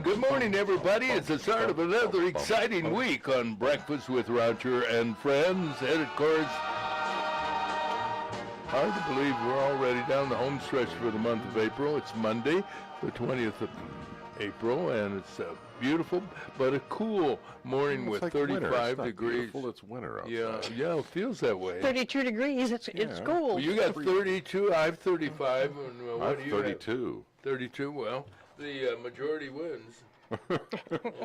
Good morning, everybody. It's the start of another exciting week on Breakfast with Roger and Friends. And, of course, hard to believe we're already down the home stretch for the month of April. It's Monday, the 20th of April, and it's a beautiful but a cool morning with like 35 degrees. Beautiful. It's winter outside. Yeah, it feels that way. 32 degrees. It's cold. Well, you got 32. I have 35. And what do you 32. Have? 32. Well, the majority wins. I'll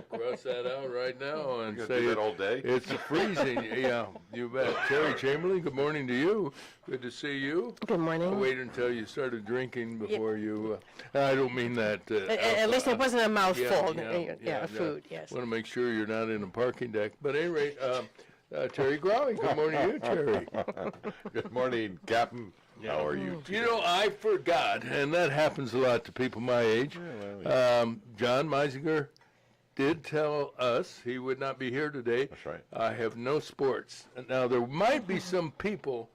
cross that out right now and say do that all day? It's freezing. Yeah, you bet. Terry Chamberlain, good morning to you. Good to see you. Good morning. I'll wait until you started drinking before you. I don't mean that. At least it wasn't a mouthful. Yeah, Food. Yes. Want to make sure you're not in a parking deck. But at any rate, Terry Growy, good morning to you, Terry. Good morning, Captain. How are you? You know, I forgot, and that happens a lot to people my age. John Meisinger did tell us he would not be here today. That's right. I have no sports. Now, there might be some people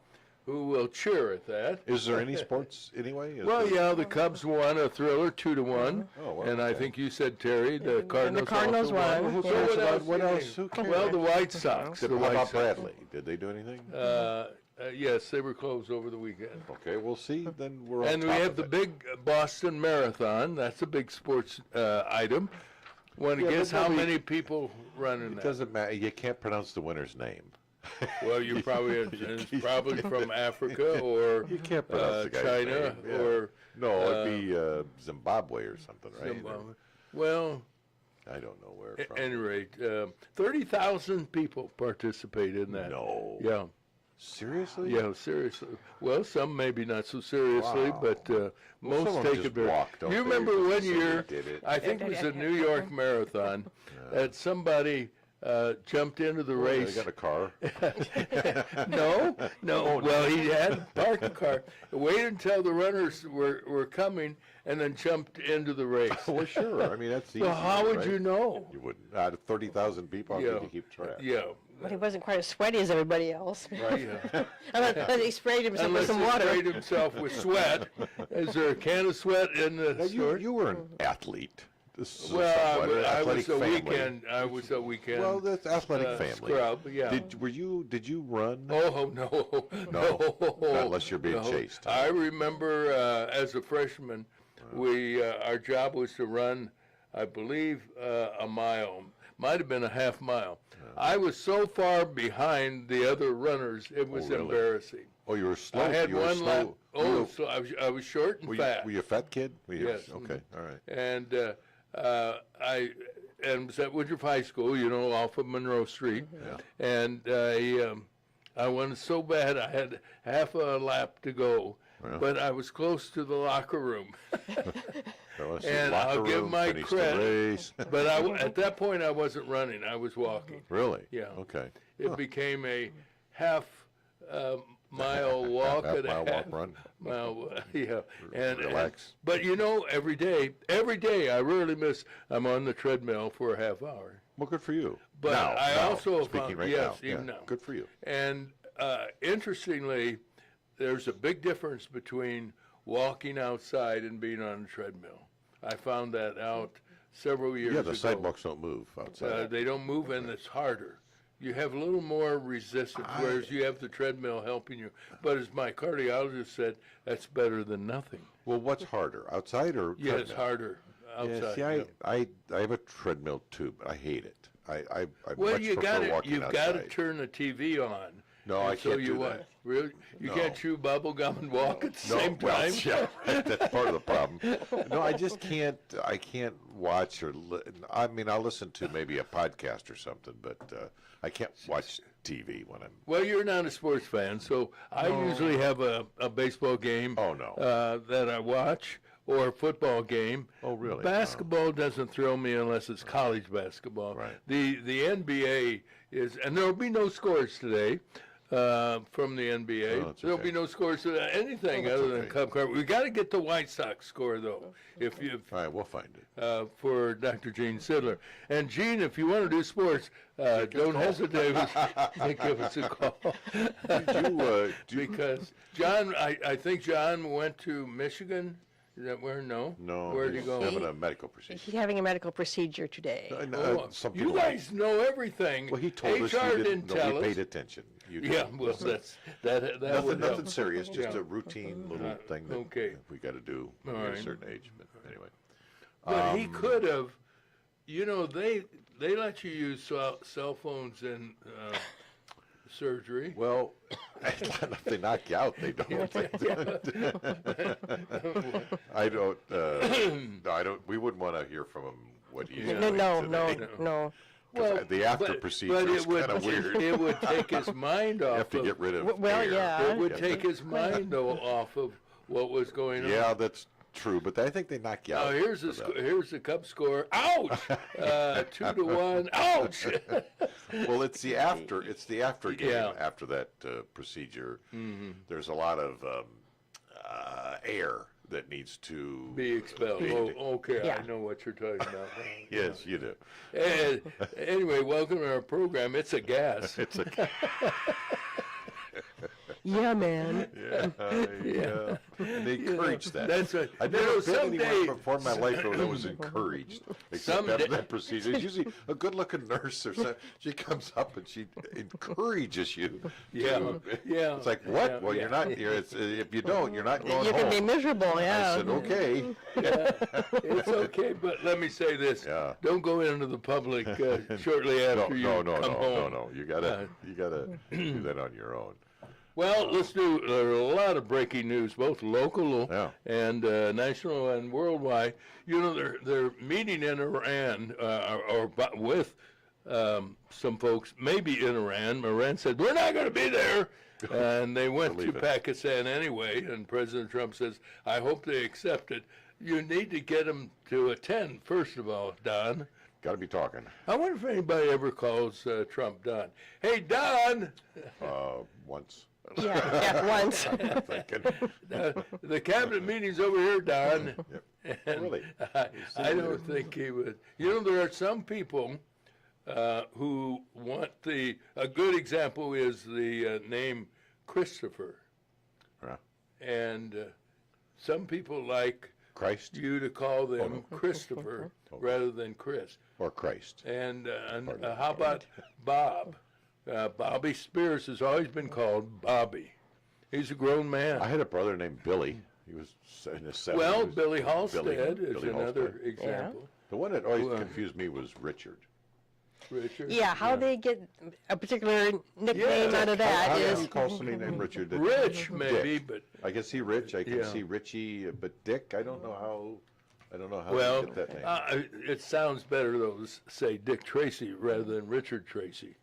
who will cheer at that. Is there any sports anyway? The Cubs won a thriller 2-1, and I think you said, Terry, the Cardinals. The Cardinals also won. So what else? What else? Who cares? Well, the White Sox. How about Bradley? Did they do anything? Yes, they were closed over the weekend. Okay, we'll see. Then we're on And we top have of the it. big Boston Marathon. That's a big sports item. Want to guess but how nobody- many people running It that? doesn't matter. You can't pronounce the winner's name. Well, you probably it's probably from Africa or You can't pronounce the guy's China name. Yeah. or No, it'd be Zimbabwe or something, right? Zimbabwe. Well, I don't know where at from. any rate, 30,000 people participated in that. No. Yeah. Seriously? Yeah, seriously. Well, some maybe not so seriously, Wow. but some most of them take just it very. walk, don't You they? remember Just one say they year? did it. I think it was a New York Marathon that somebody jumped into the They race. got a car. No. Well, he had parked the car, waited until the runners were coming, and then jumped into the race. Well, sure. I mean, that's easy. Well, how would right? you know? You wouldn't. Out of 30,000 people, how Yeah. could you keep track? Yeah. But he wasn't quite as sweaty as everybody else. Right. Unless he sprayed himself with Unless some he water. sprayed himself with sweat. Is there a can of sweat in the Now, store? you were an athlete. This is Well, somewhat an I was athletic a family. weekend. I was a weekend. Well, that's athletic family. Scrub, yeah. Did you run? Oh no, No, not unless you're being chased. I remember as a freshman, our job was to run, I believe, a mile. Might have been a half mile. I was so far behind the other runners, it was really? embarrassing. Oh, you were slow. I had you were one slow. lap. You Oh, were- so I was short and fat. Were you a fat kid? Yes. Okay. All right. And I was at Woodruff High School, off of Monroe Street. Yeah. And I wanted so bad I had half a lap to go, but I was close to the locker room. So let's see, And locker I'll give room, my finish the credit. race. But at that point, I wasn't running. I was walking. Really? Yeah. Okay. It became a half mile walk and a Half-mile half walk, run. mile, yeah. And Relax. But every day, I rarely miss. I'm on the treadmill for a half hour. Well, good for you. But now, I now, also speaking found, right yes, now. even Yeah, now. Good for you. And interestingly, there's a big difference between walking outside and being on a treadmill. I found that out several years Yeah, ago. the sidewalks don't move outside. They don't move, and it's harder. You have a little more resistance, whereas you have the treadmill helping you. But as my cardiologist said, that's better than nothing. Well, what's harder, outside or Yeah, it's treadmill? harder outside. Yeah, see, I have a treadmill too, but I hate it. I Well, much prefer walking you've outside. got to turn the TV on. No, And I so can't you do watch. that. Really? You No. can't chew bubble gum and walk at the same well, time? yeah, right, that's part of the problem. No, I just can't. I can't watch or. I mean, I'll listen to maybe a podcast or something, but I can't watch TV when I'm. Well, you're not a sports fan, so I usually have a baseball game Oh, no. that I watch or a football game. Oh, really? Basketball doesn't thrill me unless it's college basketball. Right. The NBA is, and there will be no scores today from the NBA. Oh, that's There'll okay. be no scores to anything that's other than okay. Cup Car. We got to get the White Sox score though. If you All right, we'll find it. for Dr. Gene Sidler. And Gene, if you want to do sports, don't hesitate to give us a call. Do you, Because John, I think John went to Michigan Is that where? No. No, Where'd he he's go? having a medical procedure. He's having a medical procedure today. Some You people guys know everything. well, he told us HR you didn't know. tell We paid us. attention. You Yeah, didn't. well, that nothing, would help. nothing serious, just Yeah. a routine little thing that okay. we got to do when All you're right. a certain age. But anyway, But he could have, they let you use cell phones in surgery. well, if they knock you out, they don't. I don't. No, I don't. We wouldn't want to hear from him what he's No, doing no, today. no. The after but procedure is it would, kind of weird. It would take his mind You off have to of, get rid of Well, air. yeah. it would take his mind off of what was going on. Yeah, that's true, but I think they knock you Oh, out. here's for the that. here's the Cub score. Ouch! 2-1. Ouch! Well, it's the after game Yeah. after that procedure. There's a lot of air that needs to Be expelled. Oh, okay, Yeah. I know what you're talking about. Yes, you do. And anyway, welcome to our program. It's a gas. It's a Yeah, man. yeah. And they encourage that. That's right. I've never been someday, anywhere before in my life where that was encouraged. Except Someday- that procedure. It's usually a good-looking nurse or something. She comes up and she encourages you. Yeah, to- yeah. It's like, what? yeah, Well, yeah. you're not. If you don't, you're not going You home. can be miserable, I yeah. said, okay. It's okay, but let me say this: Yeah. don't go into the public shortly after you come home. No. You gotta do that on your own. Well, let's do a lot of breaking news, both local Yeah. and national and worldwide. They're meeting in Iran with some folks, maybe in Iran. Iran said, we're not going to be there. And they went to Believe it. Pakistan anyway, and President Trump says, I hope they accept it. You need to get them to attend, first of all, Don. Got to be talking. I wonder if anybody ever calls Trump Don. Hey, Don! Once. Yeah, once. The cabinet meeting's over here, Don. And Really? I don't think he would. There are some people who want a good example is the name Christopher. Yeah. And some people like Christ you to call them Christopher rather than Chris. or Christ. And how about Bob? Bobby Spears has always been called Bobby. He's a grown man. I had a brother named Billy. He was in his 70s. Well, Billy Halstead is Billy another Halstead. example. The one that always confused me was Richard. Richard. Yeah, how they get a particular nickname Yeah. out of that How is do you call somebody named Richard? that- Rich, maybe, Dick. but I can see Rich. I can Yeah. see Richie, but Dick, I don't know how. well, you get that name. it sounds better though to say Dick Tracy rather than Richard Tracy.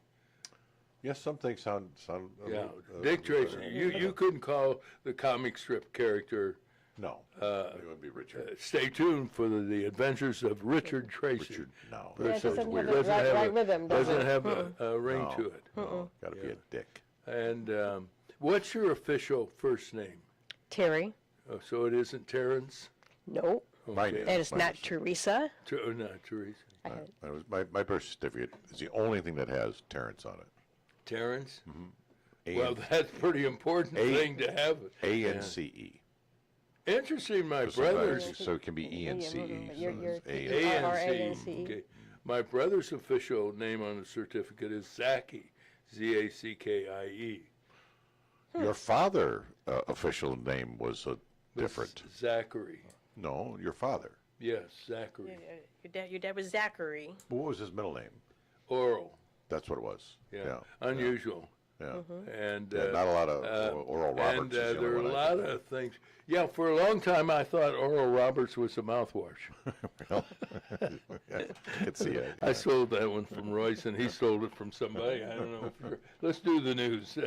Yes, some things sound. A Yeah, little, Dick Tracy. better. You couldn't call the comic strip character. No, it would be Richard. Stay tuned for the adventures of Richard Tracy. Richard, no. Yeah, it that sounds doesn't weird. have the right rhythm, does doesn't it? have a ring No. to it. No, got to be a Dick. And what's your official first name? Terry. Oh, so it isn't Terrence? No, My name. that is my not name. Teresa. Not Teresa. I had- That was my birth certificate is the only thing that has Terrence on it. Terrence? A- Well, that's a pretty important thing to have. A-N-C-E. Interesting, my So sometimes- brother's So it can be E-N-C-E. so You're- it's you're- A-N-C. Okay. My brother's official name on the certificate is Zackie, Z-A-C-K-I-E. Your father official name was different. Zachary. No, your father. Yes, Zachary. Your dad was Zachary. What was his middle name? Oral. That's what it was. Yeah. Unusual. Yeah. And Yeah, not a lot of Oral Roberts. and is the only there are a one I lot think of things. Yeah, for a long time I thought Oral Roberts was a mouthwash. Well, I could see it. I sold that one from Royce, and he sold it from somebody. I don't know if you're... Let's do the news.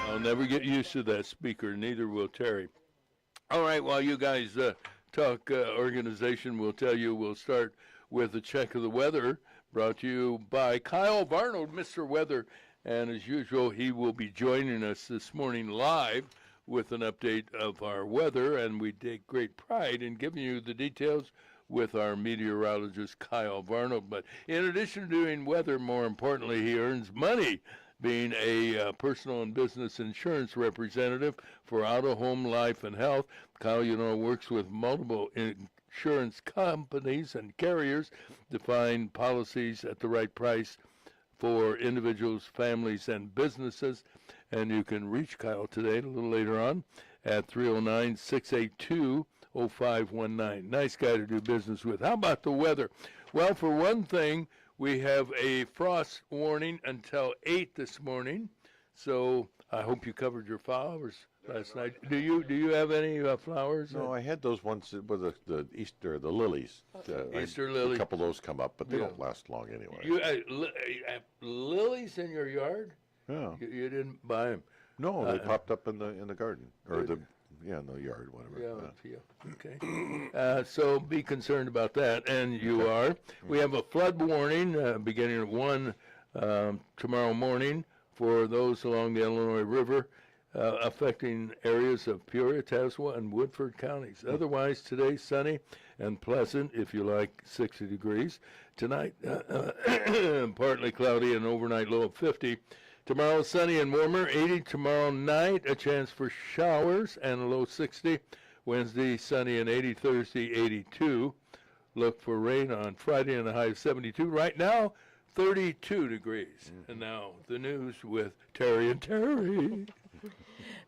I'll never get used to that speaker, neither will Terry. All right, while you guys talk organization, we'll tell you we'll start with a check of the weather brought to you by Kyle Varnold, Mr. Weather. And as usual, he will be joining us this morning live with an update of our weather. And we take great pride in giving you the details with our meteorologist Kyle Varno. But in addition to doing weather, more importantly, he earns money being a personal and business insurance representative for auto, home, life, and health. Kyle, works with multiple insurance companies and carriers to find policies at the right price for individuals, families, and businesses. And you can reach Kyle today, a little later on, at 309-682-0519. Nice guy to do business with. How about the weather? Well, for one thing, we have a frost warning until 8 this morning. So I hope you covered your flowers last night. Do you have any flowers? No, I had those ones with the Easter, the lilies. Easter lily. A couple of those come up, but they Yeah. don't last long anyway. You have lilies in your yard? Yeah. You didn't buy them? No, they popped up in the garden or in the yard, whatever. Yeah. Okay. So be concerned about that, and you are. We have a flood warning beginning at 1 tomorrow morning for those along the Illinois River, affecting areas of Peoria, Tazewell, and Woodford counties. Otherwise, today sunny and pleasant, if you like, 60 degrees. Tonight, partly cloudy and overnight low of 50. Tomorrow, sunny and warmer, 80 tomorrow night, a chance for showers and a low 60. Wednesday, sunny and 80. Thursday, 82. Look for rain on Friday and a high of 72. Right now, 32 degrees. And now, the news with Terry and Terry.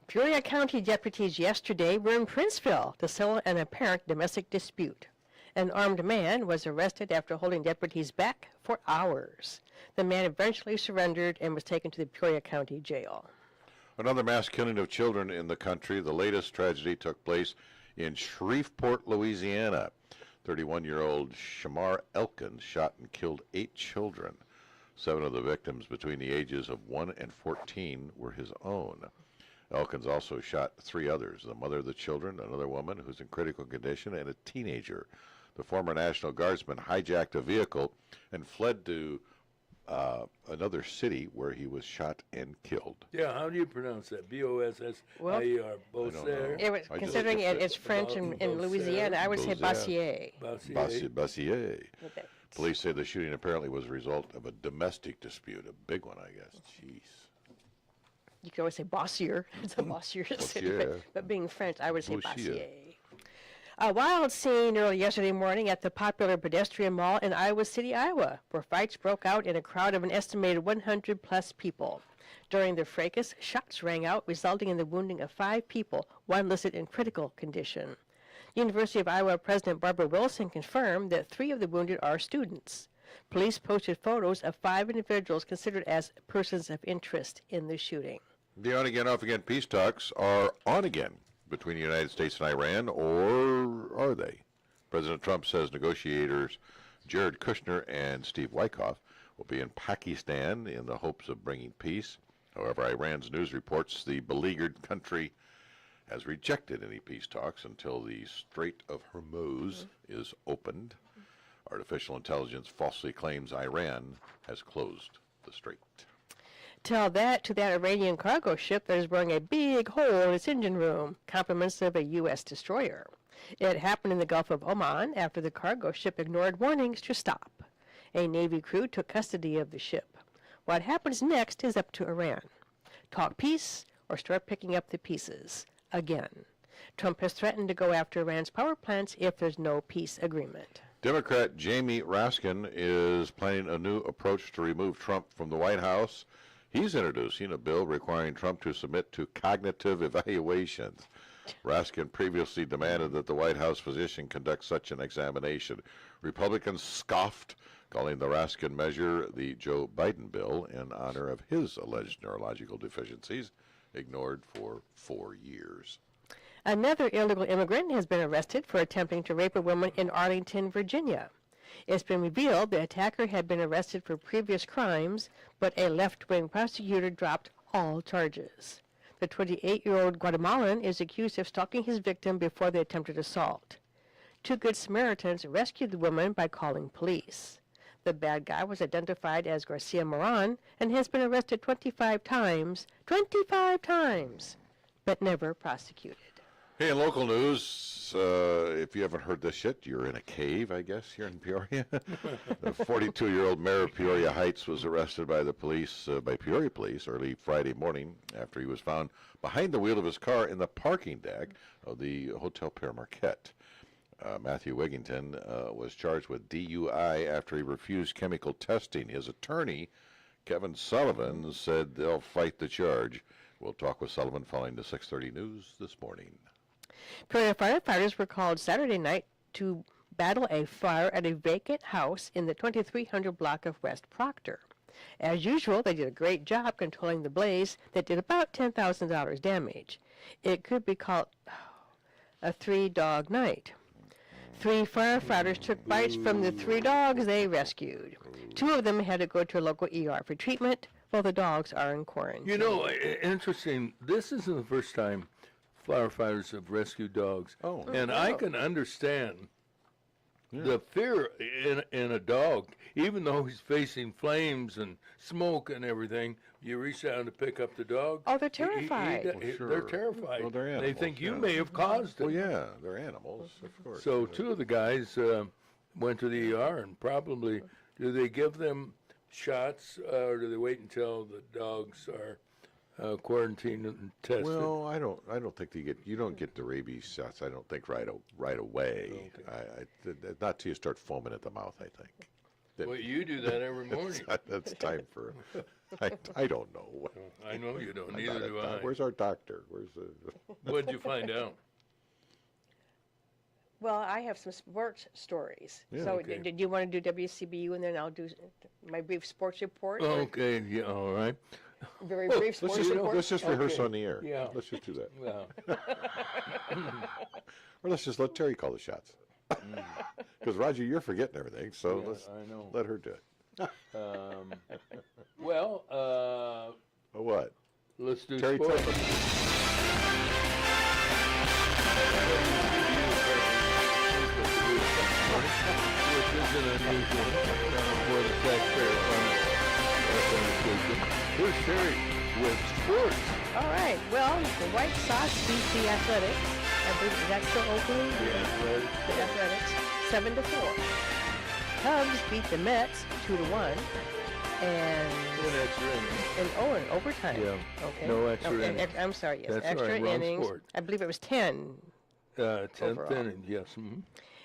Peoria County deputies yesterday were in Princeville to settle an apparent domestic dispute. An armed man was arrested after holding deputies back for hours. The man eventually surrendered and was taken to the Peoria County Jail. Another mass killing of children in the country. The latest tragedy took place in Shreveport, Louisiana. 31-year-old Shamar Elkins shot and killed 8 children. 7 of the victims between the ages of 1 and 14 were his own. Elkins also shot 3 others, the mother of the children, another woman who's in critical condition, and a teenager. The former National Guardsman hijacked a vehicle and fled to another city where he was shot and killed. Yeah, how do you pronounce that? B-O-S-S-I-E-R, Beaucaire? It was, considering it's French in Louisiana, I would say Bassier. Bassier. Police say the shooting apparently was a result of a domestic dispute, a big one, I guess. Jeez. You could always say Bossier. It's a Bossier city, but being French, I would say Bassier. A wild scene early yesterday morning at the popular pedestrian mall in Iowa City, Iowa, where fights broke out in a crowd of an estimated 100-plus people. During the fracas, shots rang out, resulting in the wounding of 5 people, one listed in critical condition. University of Iowa President Barbara Wilson confirmed that 3 of the wounded are students. Police posted photos of 5 individuals considered as persons of interest in the shooting. The on-again, off-again peace talks are on again between the United States and Iran, or are they? President Trump says negotiators Jared Kushner and Steve Wynkoff will be in Pakistan in the hopes of bringing peace. However, Iran's news reports the beleaguered country has rejected any peace talks until the Strait of Hormuz is opened. Artificial intelligence falsely claims Iran has closed the strait. Tell that to that Iranian cargo ship that is burning a big hole in its engine room, compliments of a U.S. destroyer. It happened in the Gulf of Oman after the cargo ship ignored warnings to stop. A Navy crew took custody of the ship. What happens next is up to Iran. Talk peace or start picking up the pieces again. Trump has threatened to go after Iran's power plants if there's no peace agreement. Democrat Jamie Raskin is planning a new approach to remove Trump from the White House. He's introducing a bill requiring Trump to submit to cognitive evaluations. Raskin previously demanded that the White House physician conduct such an examination. Republicans scoffed, calling the Raskin measure the Joe Biden bill in honor of his alleged neurological deficiencies, ignored for 4 years. Another illegal immigrant has been arrested for attempting to rape a woman in Arlington, Virginia. It's been revealed the attacker had been arrested for previous crimes, but a left-wing prosecutor dropped all charges. The 28-year-old Guatemalan is accused of stalking his victim before the attempted assault. 2 Good Samaritans rescued the woman by calling police. The bad guy was identified as Garcia Moran and has been arrested 25 times, but never prosecuted. Hey, in local news, if you haven't heard this yet, you're in a cave, I guess, here in Peoria. The 42-year-old mayor of Peoria Heights was arrested by the police, by Peoria police, early Friday morning after he was found behind the wheel of his car in the parking deck of the Hotel Pere Marquette. Matthew Wigington was charged with DUI after he refused chemical testing. His attorney, Kevin Sullivan, said they'll fight the charge. We'll talk with Sullivan following the 6:30 news this morning. Peoria firefighters were called Saturday night to battle a fire at a vacant house in the 2300 block of West Proctor. As usual, they did a great job controlling the blaze that did about $10,000 damage. It could be called a three-dog night. 3 firefighters took bites from the 3 dogs they rescued. 2 of them had to go to a local ER for treatment, while the dogs are in quarantine. You know, interesting. This isn't the first time firefighters have rescued dogs. Oh. And I can understand the fear in a dog, even though he's facing flames and smoke and everything. You reach down to pick up the dog. Oh, they're terrified. They're terrified. Well, they're They animals, think you yeah. may have caused it. Well, yeah, they're animals, of course. So 2 of the guys went to the ER and probably, do they give them shots or do they wait until the dogs are quarantined and tested? Well, I don't think you don't get the rabies shots. I don't think right away. Not till you start foaming at the mouth. I think. Well, you do that every morning. That's time for. I don't know. I know you don't. I'm Neither not a do doc- I. Where's our doctor? Where's the? What did you find out? Well, I have some sports stories. Yeah, So okay. did you want to do WCBU and then I'll do my brief sports report? or Okay, yeah, all right. Very brief sports report? Let's just rehearse Okay. on the air. Yeah. Let's just do that. Yeah. Or let's just let Terry call the shots. Because Roger, you're forgetting everything, so Yeah, let's I know. let her do it. Well, What? let's do Terry, sports. tell us. Which isn't unusual for the taxpayer fund administration. Here's Terry with sports. All right. Well, the White Sox beat the Athletics. I believe that's still open. The Athletics, 7-4. Cubs beat the Mets 2-1, and in overtime. Yeah. Okay. No extra innings. I'm sorry. Yes, That's all extra right, wrong innings. sport. I believe it was 10. 10th Overall. inning, yes.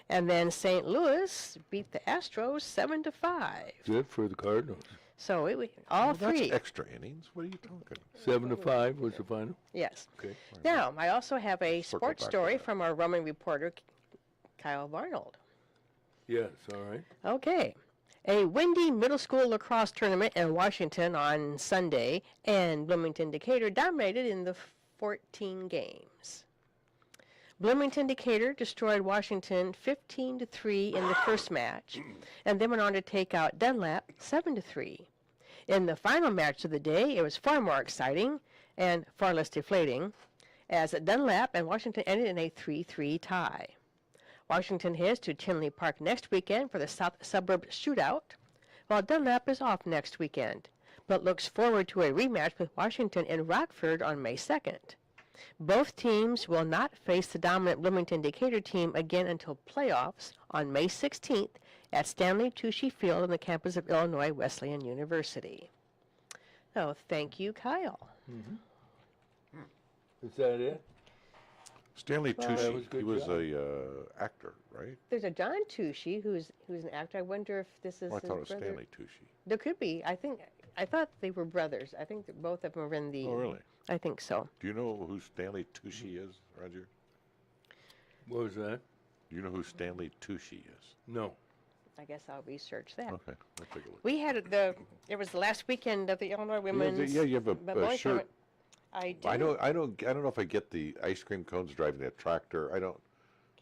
And then St. Louis beat the Astros 7-5. Good for the Cardinals. So all Well, three. That's extra innings. What are you talking? 7-5 was the final. Yes. Okay. Now, I also have a Circle sports back to story that. from our Roman reporter, Kyle Varnold. Yes, all right. Okay. A windy middle school lacrosse tournament in Washington on Sunday, and Bloomington Decatur dominated in the 14 games. Bloomington Decatur destroyed Washington 15-3 in the first match, and then went on to take out Dunlap 7-3. In the final match of the day, it was far more exciting and far less deflating, as Dunlap and Washington ended in a 3-3 tie. Washington heads to Tinley Park next weekend for the South Suburb Shootout, while Dunlap is off next weekend, but looks forward to a rematch with Washington in Rockford on May 2nd. Both teams will not face the dominant Bloomington Decatur team again until playoffs on May 16th at Stanley Tucci Field on the campus of Illinois Wesleyan University. So thank you, Kyle. Is that it? Stanley Well, that Tucci. was a good He was job. a actor, right? There's a John Tucci who's an actor. I wonder if this is Well, I his thought it was brother. Stanley Tucci. There could be. I thought they were brothers. I think that both of them are in the. Oh, really? I think so. Do you know who Stanley Tucci is, Roger? What was that? Do you know who Stanley Tucci is? No. I guess I'll research that. Okay, I'll take a look. We had it was the last weekend of the Illinois Women's. Yeah, you have a bowling shirt. tournament. I do. I don't know if I get the ice cream cones driving a tractor. I don't.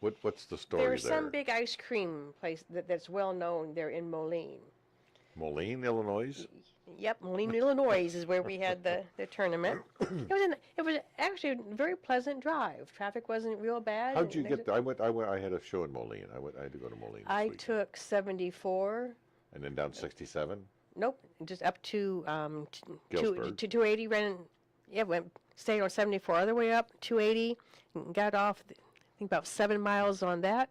What's the story There's there? some big ice cream place that's well known there in Moline. Moline, Illinois. Yep, Moline, Illinois is where we had the tournament. It was actually a very pleasant drive. Traffic wasn't real bad. How'd you and get? I went. I had a show in Moline. I had to go to Moline. I this week. took 74. And then down 67. Nope, just up to Galesburg. to 280. Ran. Yeah, went stayed on 74 all the way up, 280, and got off, I think about 7 miles on that,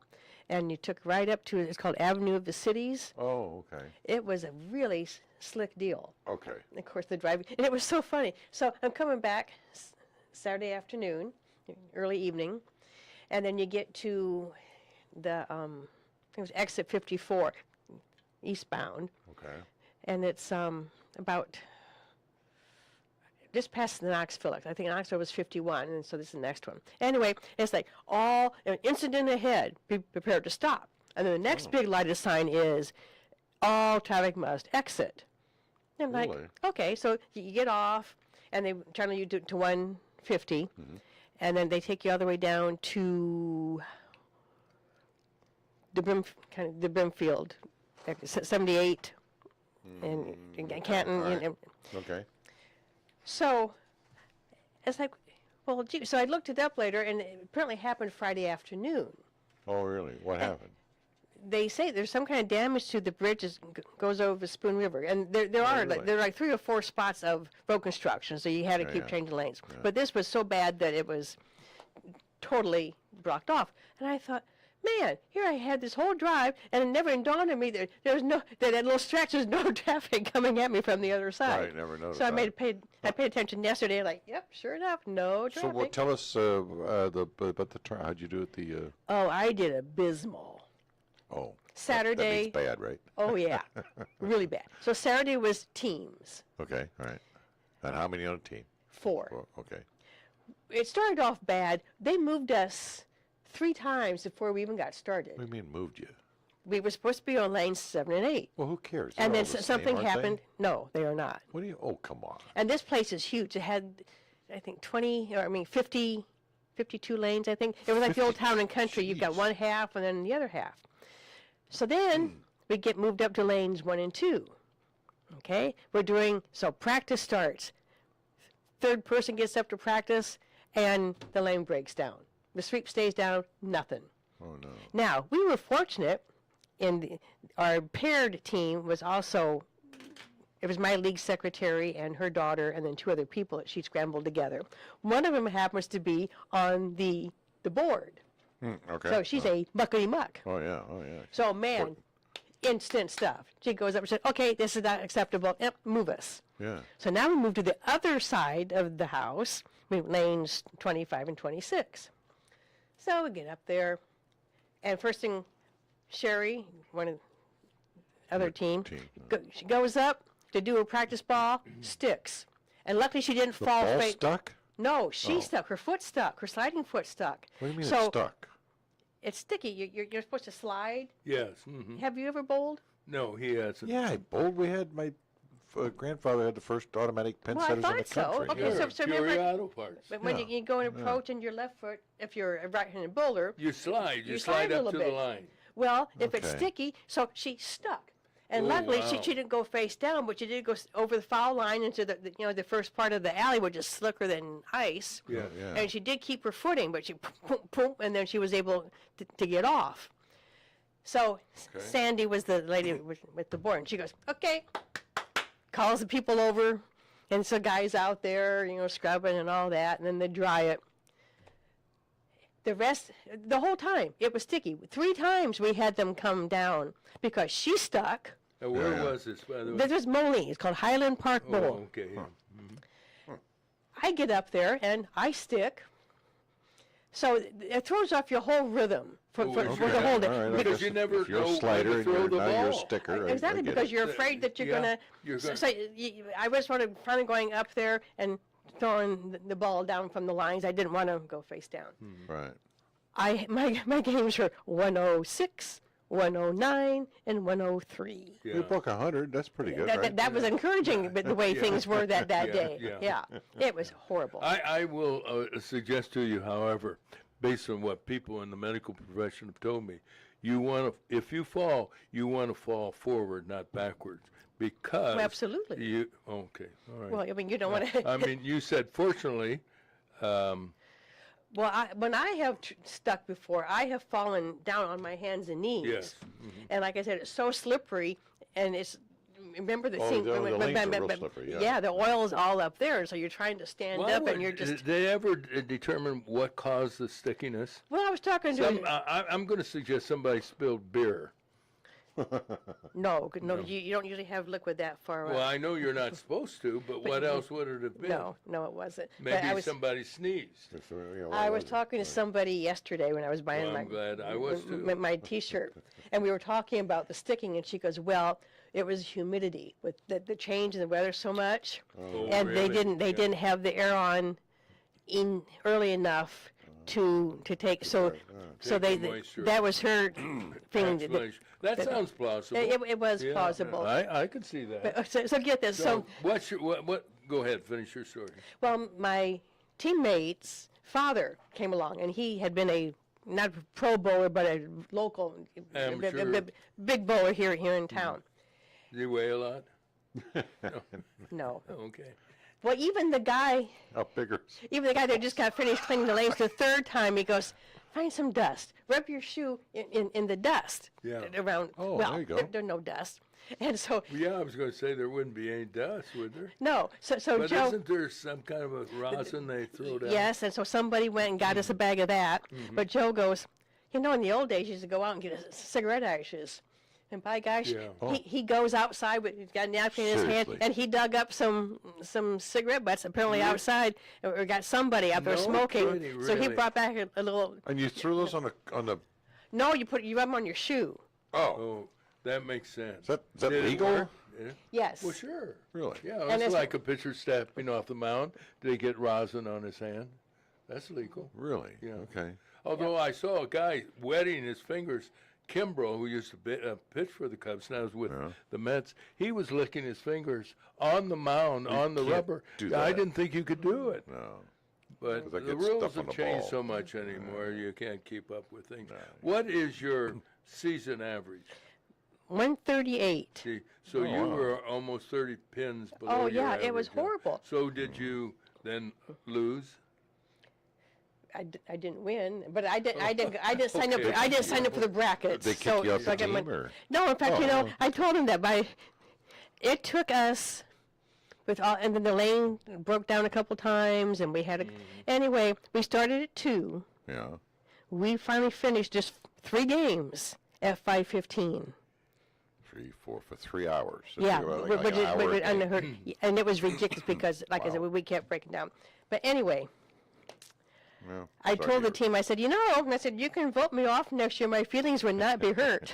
and you took right up to, it's called Avenue of the Cities. Oh, okay. It was a really slick deal. Okay. And of course, the driving, and it was so funny. So I'm coming back Saturday afternoon, early evening, and then you get to the, I think it was exit 54, eastbound, Okay. and it's about just past the Knoxville. I think Knoxville was 51, and so this is the next one. Anyway, it's like all an incident ahead. Be prepared to stop. And then the next big lighted sign is all traffic must exit. And like, Really? okay, so you get off, and they channel you to 150, and then they take you all the way down to the Brimfield, 78, and Canton. All right. And, Okay. so it's like, well, gee. So I looked it up later, and it apparently happened Friday afternoon. Oh, really? What happened? They say there's some kind of damage to the bridge that goes over Spoon River, and there are really? there are like 3 or 4 spots of road construction, so you had to Yeah, keep yeah. changing lanes. But this was so bad that it was totally blocked off, and I thought, man, here I had this whole drive, and it never dawned on me that there's no that little stretch there's no traffic coming at me from the other side. Right, never noticed So I that. paid attention yesterday, like, yep, sure enough, no So, traffic. well, tell us about the turn. How'd you do at the? Oh, I did abysmal. Oh. Saturday. That means bad, right? Oh yeah, really bad. So Saturday was teams, Okay. All right. And how many on a team? 4. Well, okay. It started off bad. They moved us 3 times before we even got started. What do you mean moved you? We were supposed to be on lanes 7 and 8. Well, who cares? And They're then all the something same, aren't they? happened. No, they are not. What do you? Oh, come on. And this place is huge. It had, I think, 50, 52 lanes, I think. It was like the old 50? town and country. You've got Jeez. one half and then the other half. So then we get moved up to lanes 1 and 2. Okay? So practice starts. Third person gets up to practice, and the lane breaks down. The sweep stays down, nothing. Oh no. Now, we were fortunate our paired team was also, it was my league secretary and her daughter and then 2 other people that she scrambled together. One of them happens to be on the board. Okay. So she's a muckety muck. Oh yeah. Oh yeah. So man, instant stuff. She goes up and said, okay, this is not acceptable. Yep, move us. Yeah. So now we move to the other side of the house, lanes 25 and 26. So we get up there, and first thing, Sherry, one of the other team, she goes up to do a practice ball, sticks. And luckily she didn't The fall ball straight. stuck? No, she stuck. Her foot stuck. Her sliding foot stuck. What do you mean so it's stuck? it's sticky. You're supposed to slide. Yes. Mm-hmm. Have you ever bowled? No, he hasn't. Yeah, I bowled. We had my grandfather had the first automatic pin Well, I setters in the thought so. country. Okay, yeah. so remember- Pure auto parts. But when Yeah. you go and approach and your left foot, if you're a right-handed bowler, You slide. You You slide slide a up little to bit. the line. well, if it's Okay. sticky, so she stuck. And Oh, luckily, wow. she didn't go face down, but she did go over the foul line into the first part of the alley, which is slicker than ice. Yeah. Yeah. And she did keep her footing, but she boom, and then she was able to get off. So Okay. Sandy was the lady with the board, and she goes, okay, calls the people over, and so guys out there, scrubbing and all that, and then they dry it. The rest, the whole time, it was sticky. 3 times we had them come down because she stuck. Where Yeah. was this, by the way? This was Moline. It's called Highland Park Oh, Bowl. okay. yeah. I get up there and I stick. So it throws off your whole rhythm for Oh, the okay. whole day. All right, I Because guess you never if you're know a when slider to and throw you're, the now you're a ball. sticker. Exactly, I get because it. you're afraid that you're Yeah, gonna. you're gonna- So I was sort of finally going up there and throwing the ball down from the lines. I didn't want to go face down. Right. My games were 106, 109, and 103. Yeah. You broke 100. That's pretty good, right? That was encouraging, but the way Yeah. things were that Yeah, day. yeah. It was horrible. I will suggest to you, however, based on what people in the medical profession have told me, if you fall, you want to fall forward, not backwards, because Absolutely. you. Okay, all right. Well, I mean, you don't want to. I mean, you said fortunately. Well, when I have stuck before, I have fallen down on my hands and knees. Yes. And like I said, it's so slippery, and it's remember the Oh, scene? the lanes are real slippery, yeah. The oil is all up there, so you're trying to stand up, and you're just. Did they ever determine what caused the stickiness? Well, I was talking to. I'm going to suggest somebody spilled beer. No, you don't usually have liquid that far Well, up. I know you're not supposed to, but what else would it have been? No, it wasn't. But Maybe somebody sneezed. I was talking to somebody yesterday when I was buying Well, I'm glad I was too. my T-shirt, and we were talking about the sticking, and she goes, "Well, it was humidity with the change in the weather so much, and really? they didn't have the air on in early enough to take so Take the moisture. that was her thing. Explanation. That sounds plausible. It was Yeah, plausible. I could see that. But, so get this. So what's your what? Go ahead, finish your story. well, my teammate's father came along, and he had been a not a pro bowler, but a local Amateur. big bowler here in town. Do you weigh a lot? No. Oh, okay. Well, even the guy that just got finished cleaning the lanes the third time, he goes, find some dust. Rub your shoe in the dust around. Oh, well, there you go. There's no dust. And so. Yeah, I was going to say there wouldn't be any dust, would there? No. So But Joe. isn't there some kind of a rosin they throw down? Yes, and so somebody went and got us a bag of that. But Joe goes, in the old days, you used to go out and get cigarette ashes. And by gosh, he goes outside with, he's got a napkin in his hand, Seriously? and he dug up some cigarette butts apparently outside, or got somebody out there No smoking. kidding, So he really? brought back a little. And you threw those on the. No, you rub them on your shoe. Oh, that makes sense. Is that Did it legal? work? Yeah. Yes. Well, sure. Really? Yeah, And it's it's- like a pitcher stepping off the mound. Did he get rosin on his hand? That's legal. Really? Yeah. Okay. Although I saw a guy wetting his fingers, Kimbrough, who used to pitch for the Cubs, now is with the Mets. He was licking his fingers on the mound, on the can't rubber. do I that. didn't think you could do it. No. But 'Cause that the gets rules stuff on have the changed ball. so much anymore, you can't keep up with things. What is your season average? 138. See, so you were almost 30 pins below Oh, your yeah, it was average, huh? horrible. So did you then lose? I didn't win, but I didn't sign up. Okay. I didn't sign up for the brackets. They kicked you off the I got team, my- or? No, in fact, I told him that it took us with all, and then the lane broke down a couple times, and we had anyway, we started at 2. Yeah. We finally finished just 3 games at 5:15. 3, 4 for 3 hours. So Yeah, you were but like an hour a and, game. and it was ridiculous because, like I said, we kept breaking down. But anyway, Well, I sorry told the you- team, I said, and I said, you can vote me off next year. My feelings would not be hurt.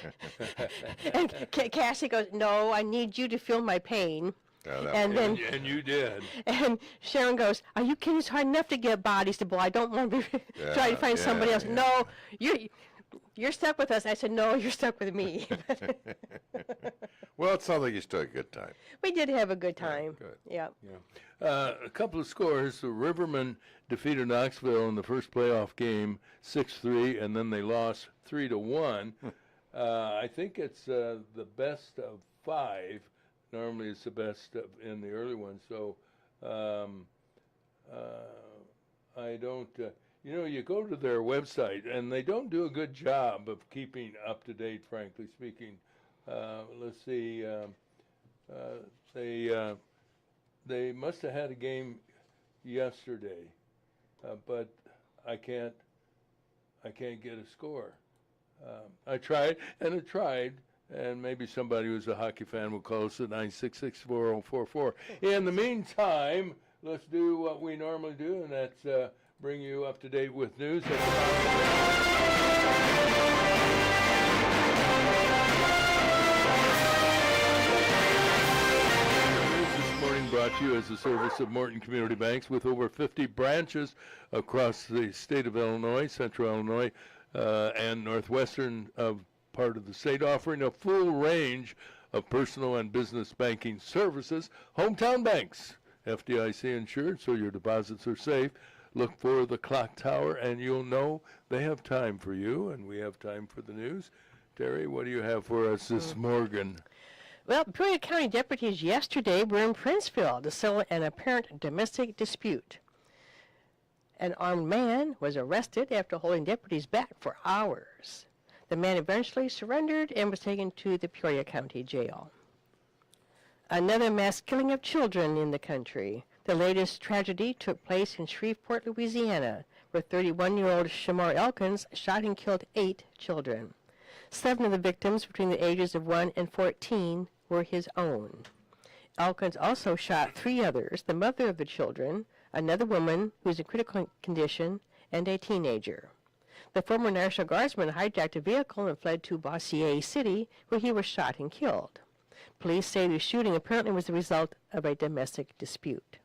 And Cassie goes, no, I need you to feel my pain. Yeah, that And then, And you did. and Sharon goes, are you kidding? It's hard enough to get bodies to bowl. I don't want to be trying to find somebody else. yeah. No, you're stuck with us. I said, no, you're stuck with me. Well, it sounds like you still had a good time. We did have a good time. good. Yeah. A couple of scores. The Rivermen defeated Knoxville in the first playoff game 6-3, and then they lost 3-1. I think it's the best of 5. Normally it's the best in the early ones. So I don't, you go to their website, and they don't do a good job of keeping up to date, frankly speaking. Let's see. They must have had a game yesterday, but I can't get a score. I tried, and maybe somebody who's a hockey fan will call us at 966-4044. In the meantime, let's do what we normally do, and that's bring you up to date with news. This morning brought to you as a service of Morton Community Banks, with over 50 branches across the state of Illinois, central Illinois, and northwestern part of the state, offering a full range of personal and business banking services. Hometown banks, FDIC insured, so your deposits are safe. Look for the clock tower, and you'll know they have time for you, and we have time for the news. Terry, what do you have for us this morning? Well, Peoria County deputies yesterday were in Princeville to settle an apparent domestic dispute. An armed man was arrested after holding deputies back for hours. The man eventually surrendered and was taken to the Peoria County Jail. Another mass killing of children in the country. The latest tragedy took place in Shreveport, Louisiana, where 31-year-old Shamar Elkins shot and killed 8 children. 7 of the victims between the ages of 1 and 14 were his own. Elkins also shot 3 others, the mother of the children, another woman who is in critical condition, and a teenager. The former National Guardsman hijacked a vehicle and fled to Bossier City, where he was shot and killed. Police say the shooting apparently was the result of a domestic dispute.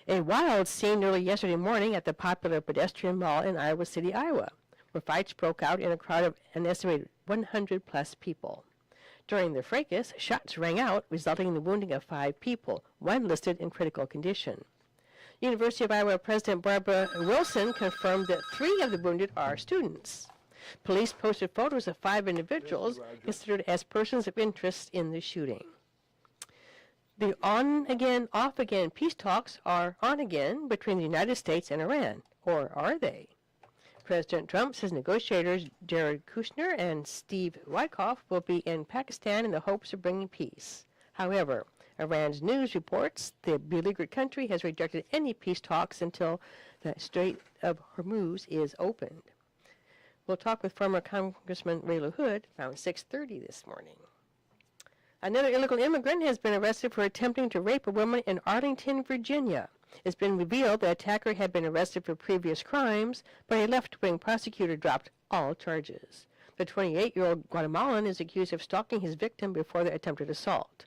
A wild scene early yesterday morning at the popular pedestrian mall in Iowa City, Iowa, where fights broke out in a crowd of an estimated 100-plus people. During the fracas, shots rang out, resulting in the wounding of 5 people, 1 listed in critical condition. University of Iowa President Barbara Wilson confirmed that 3 of the wounded are students. Police posted photos of 5 individuals considered as persons of interest in the shooting. The on-again, off-again peace talks are on again between the United States and Iran, or are they? President Trump says negotiators Jared Kushner and Steve Witkoff will be in Pakistan in the hopes of bringing peace. However, Iran's news reports the beleaguered country has rejected any peace talks until the Strait of Hormuz is opened. We'll talk with former Congressman Ray LaHood around 6:30 this morning. Another illegal immigrant has been arrested for attempting to rape a woman in Arlington, Virginia. It's been revealed the attacker had been arrested for previous crimes, but a left-wing prosecutor dropped all charges. The 28-year-old Guatemalan is accused of stalking his victim before the attempted assault.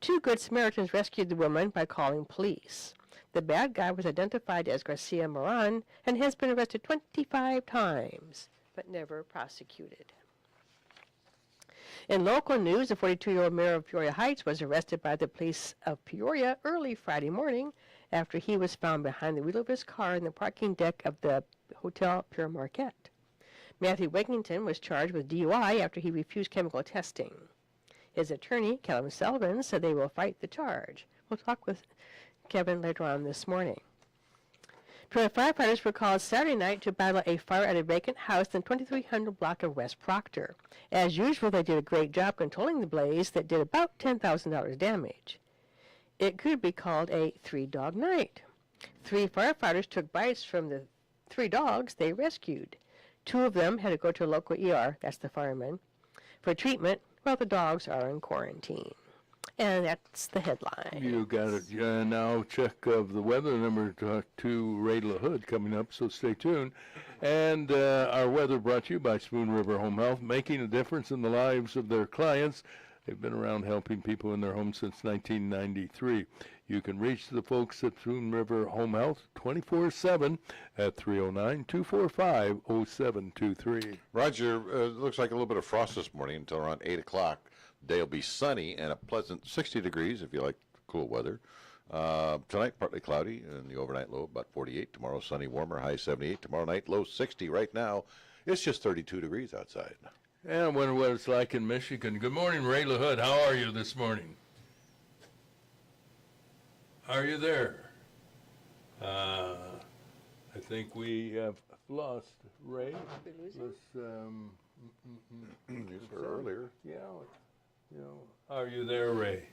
2 Good Samaritans rescued the woman by calling police. The bad guy was identified as Garcia Moran and has been arrested 25 times, but never prosecuted. In local news, the 42-year-old mayor of Peoria Heights was arrested by the police of Peoria early Friday morning after he was found behind the wheel of his car in the parking deck of the Hotel Pure Marquette. Matthew Wigington was charged with DUI after he refused chemical testing. His attorney, Kevin Sullivan, said they will fight the charge. We'll talk with Kevin later on this morning. Peoria firefighters were called Saturday night to battle a fire at a vacant house in 2300 block of West Proctor. As usual, they did a great job controlling the blaze that did about $10,000 damage. It could be called a 3-dog night. 3 firefighters took bites from the 3 dogs they rescued. 2 of them had to go to a local ER, that's the firemen, for treatment while the dogs are in quarantine. And that's the headline. You got it. Now check of the weather, number 2, Ray LaHood coming up, so stay tuned. And our weather brought to you by Spoon River Home Health, making a difference in the lives of their clients. They've been around helping people in their homes since 1993. You can reach the folks at Spoon River Home Health 24/7 at 309-245-0723. Roger, it looks like a little bit of frost this morning until around 8 o'clock. The day will be sunny and a pleasant 60 degrees if you like cool weather. Tonight, partly cloudy, and the overnight low about 48. Tomorrow, sunny, warmer, high 78. Tomorrow night, low 60. Right now, it's just 32 degrees outside. And I wonder what it's like in Michigan. Good morning, Ray LaHood. How are you this morning? Are you there? I think we have lost Ray. Used her earlier. Yeah. Are you there, Ray?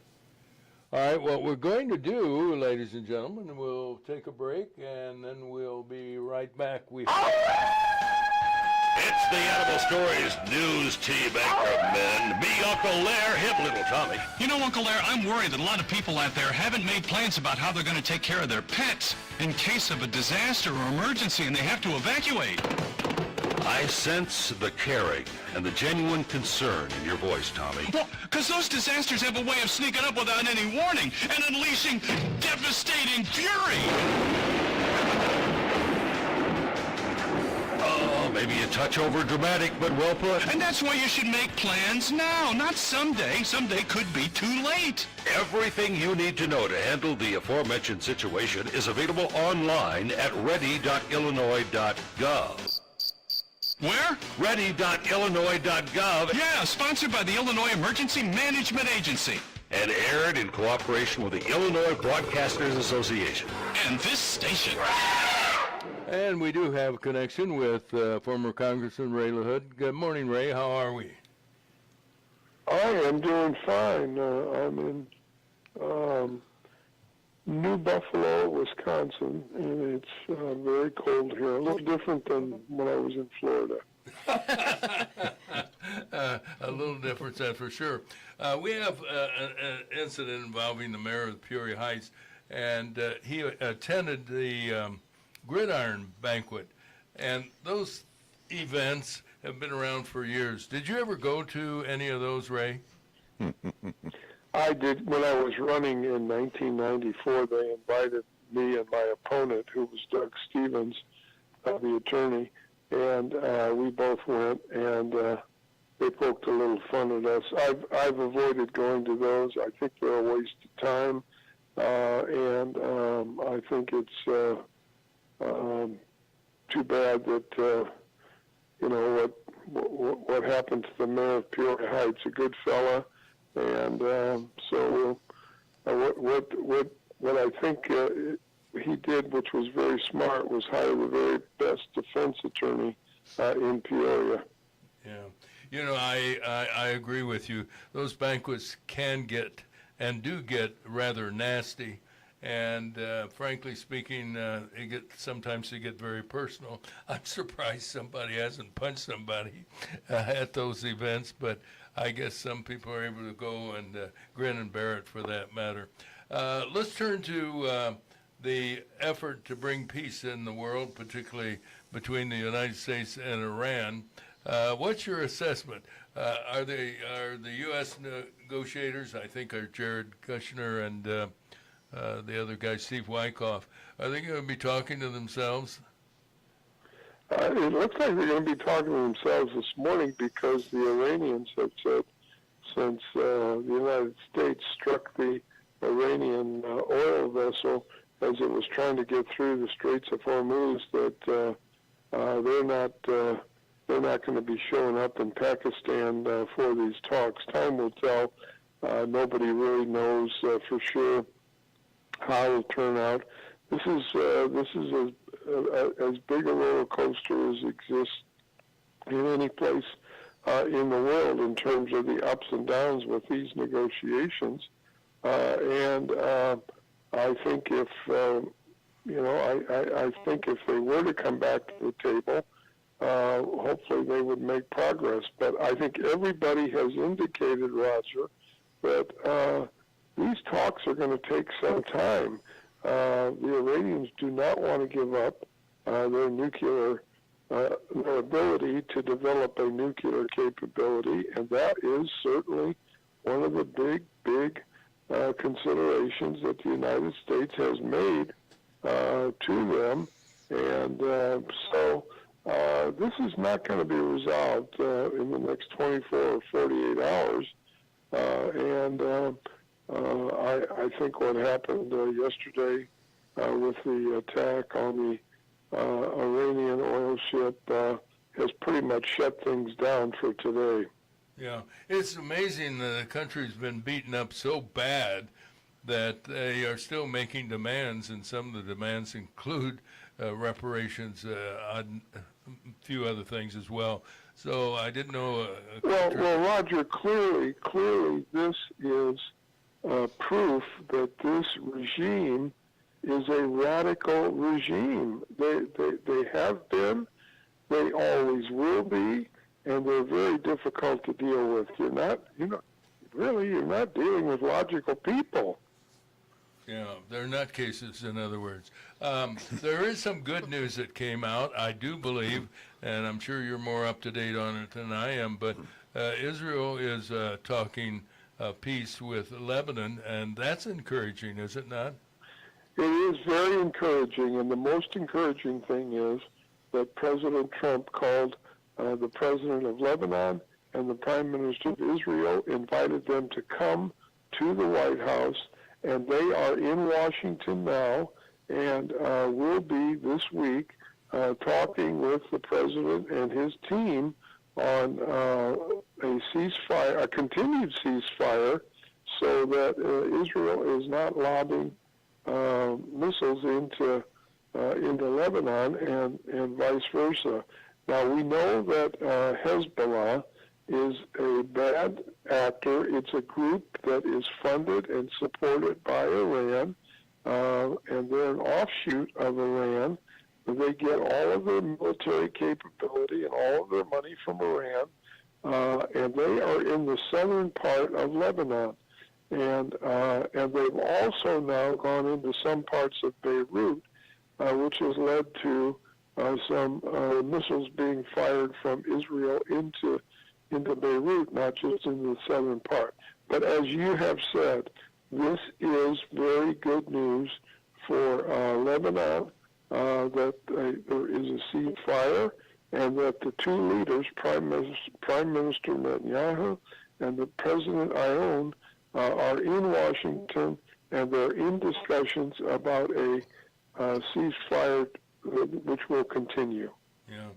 All right, what we're going to do, ladies and gentlemen, we'll take a break, and then we'll be right back. It's the Animal Stories News Team Anchor Men. Me, Uncle Lair, him, Little Tommy. You know, Uncle Lair, I'm worried that a lot of people out there haven't made plans about how they're going to take care of their pets in case of a disaster or emergency and they have to evacuate. I sense the caring and the genuine concern in your voice, Tommy. Well, because those disasters have a way of sneaking up without any warning and unleashing devastating fury. Oh, maybe a touch over dramatic, but well put. And that's why you should make plans now, not someday. Someday could be too late. Everything you need to know to handle the aforementioned situation is available online at ready.illinois.gov. Where? Ready.illinois.gov. Yeah, sponsored by the Illinois Emergency Management Agency. And aired in cooperation with the Illinois Broadcasters Association. And this station. And we do have a connection with former Congressman Ray LaHood. Good morning, Ray. How are we? I am doing fine. I'm in New Buffalo, Wisconsin, and it's very cold here. A little different than when I was in Florida. A little difference, that's for sure. We have an incident involving the mayor of Peoria Heights, and he attended the Gridiron Banquet, and those events have been around for years. Did you ever go to any of those, Ray? I did. When I was running in 1994, they invited me and my opponent, who was Doug Stevens, the attorney, and we both went, and they poked a little fun at us. I've avoided going to those. I think they're a waste of time, and I think it's too bad that what happened to the mayor of Peoria Heights, a good fella, and so what I think he did, which was very smart, was hire the very best defense attorney in Peoria. Yeah, I agree with you. Those banquets can get and do get rather nasty. And frankly speaking, sometimes they get very personal. I'm surprised somebody hasn't punched somebody at those events, but I guess some people are able to go and grin and bear it for that matter. Let's turn to the effort to bring peace in the world, particularly between the United States and Iran. What's your assessment? Are the U.S. negotiators, I think are Jared Kushner and the other guy, Steve Wyckoff, are they going to be talking to themselves? It looks like they're going to be talking to themselves this morning, because the Iranians have said, since the United States struck the Iranian oil vessel as it was trying to get through the Straits of Hormuz, that they're not going to be showing up in Pakistan for these talks. Time will tell. Nobody really knows for sure how it'll turn out. This is as big a roller coaster as exists in any place in the world in terms of the ups and downs with these negotiations. And I think if I think if they were to come back to the table, hopefully they would make progress. But I think everybody has indicated, Roger, that these talks are going to take some time. The Iranians do not want to give up their nuclear, their ability to develop a nuclear capability, and that is certainly one of the big considerations that the United States has made to them. And so this is not going to be resolved in the next 24 or 48 hours. I think what happened yesterday with the attack on the Iranian oil ship has pretty much shut things down for today. Yeah, it's amazing that the country's been beaten up so bad that they are still making demands, and some of the demands include reparations, a few other things as well. So I didn't know. Well, Roger, clearly, this is proof that this regime is a radical regime. They have been, they always will be, and they're very difficult to deal with. You're not dealing with logical people. Yeah, they're nutcases, in other words. There is some good news that came out, I do believe, and I'm sure you're more up to date on it than I am, but Israel is talking peace with Lebanon, and that's encouraging, is it not? It is very encouraging, and the most encouraging thing is that President Trump called the president of Lebanon and the Prime Minister of Israel, invited them to come to the White House, and they are in Washington now, and will be this week talking with the president and his team on a ceasefire, a continued ceasefire, so that Israel is not lobbing missiles into Lebanon and vice versa. Now we know that Hezbollah is a bad actor. It's a group that is funded and supported by Iran, and they're an offshoot of Iran. They get all of their military capability and all of their money from Iran, and they are in the southern part of Lebanon. And they've also now gone into some parts of Beirut, which has led to some missiles being fired from Israel into Beirut, not just in the southern part. But as you have said, this is very good news for Lebanon, that there is a ceasefire, and that the two leaders, Prime Minister Netanyahu and the President Aoun, are in Washington, and they're in discussions about a ceasefire which will continue. Yeah.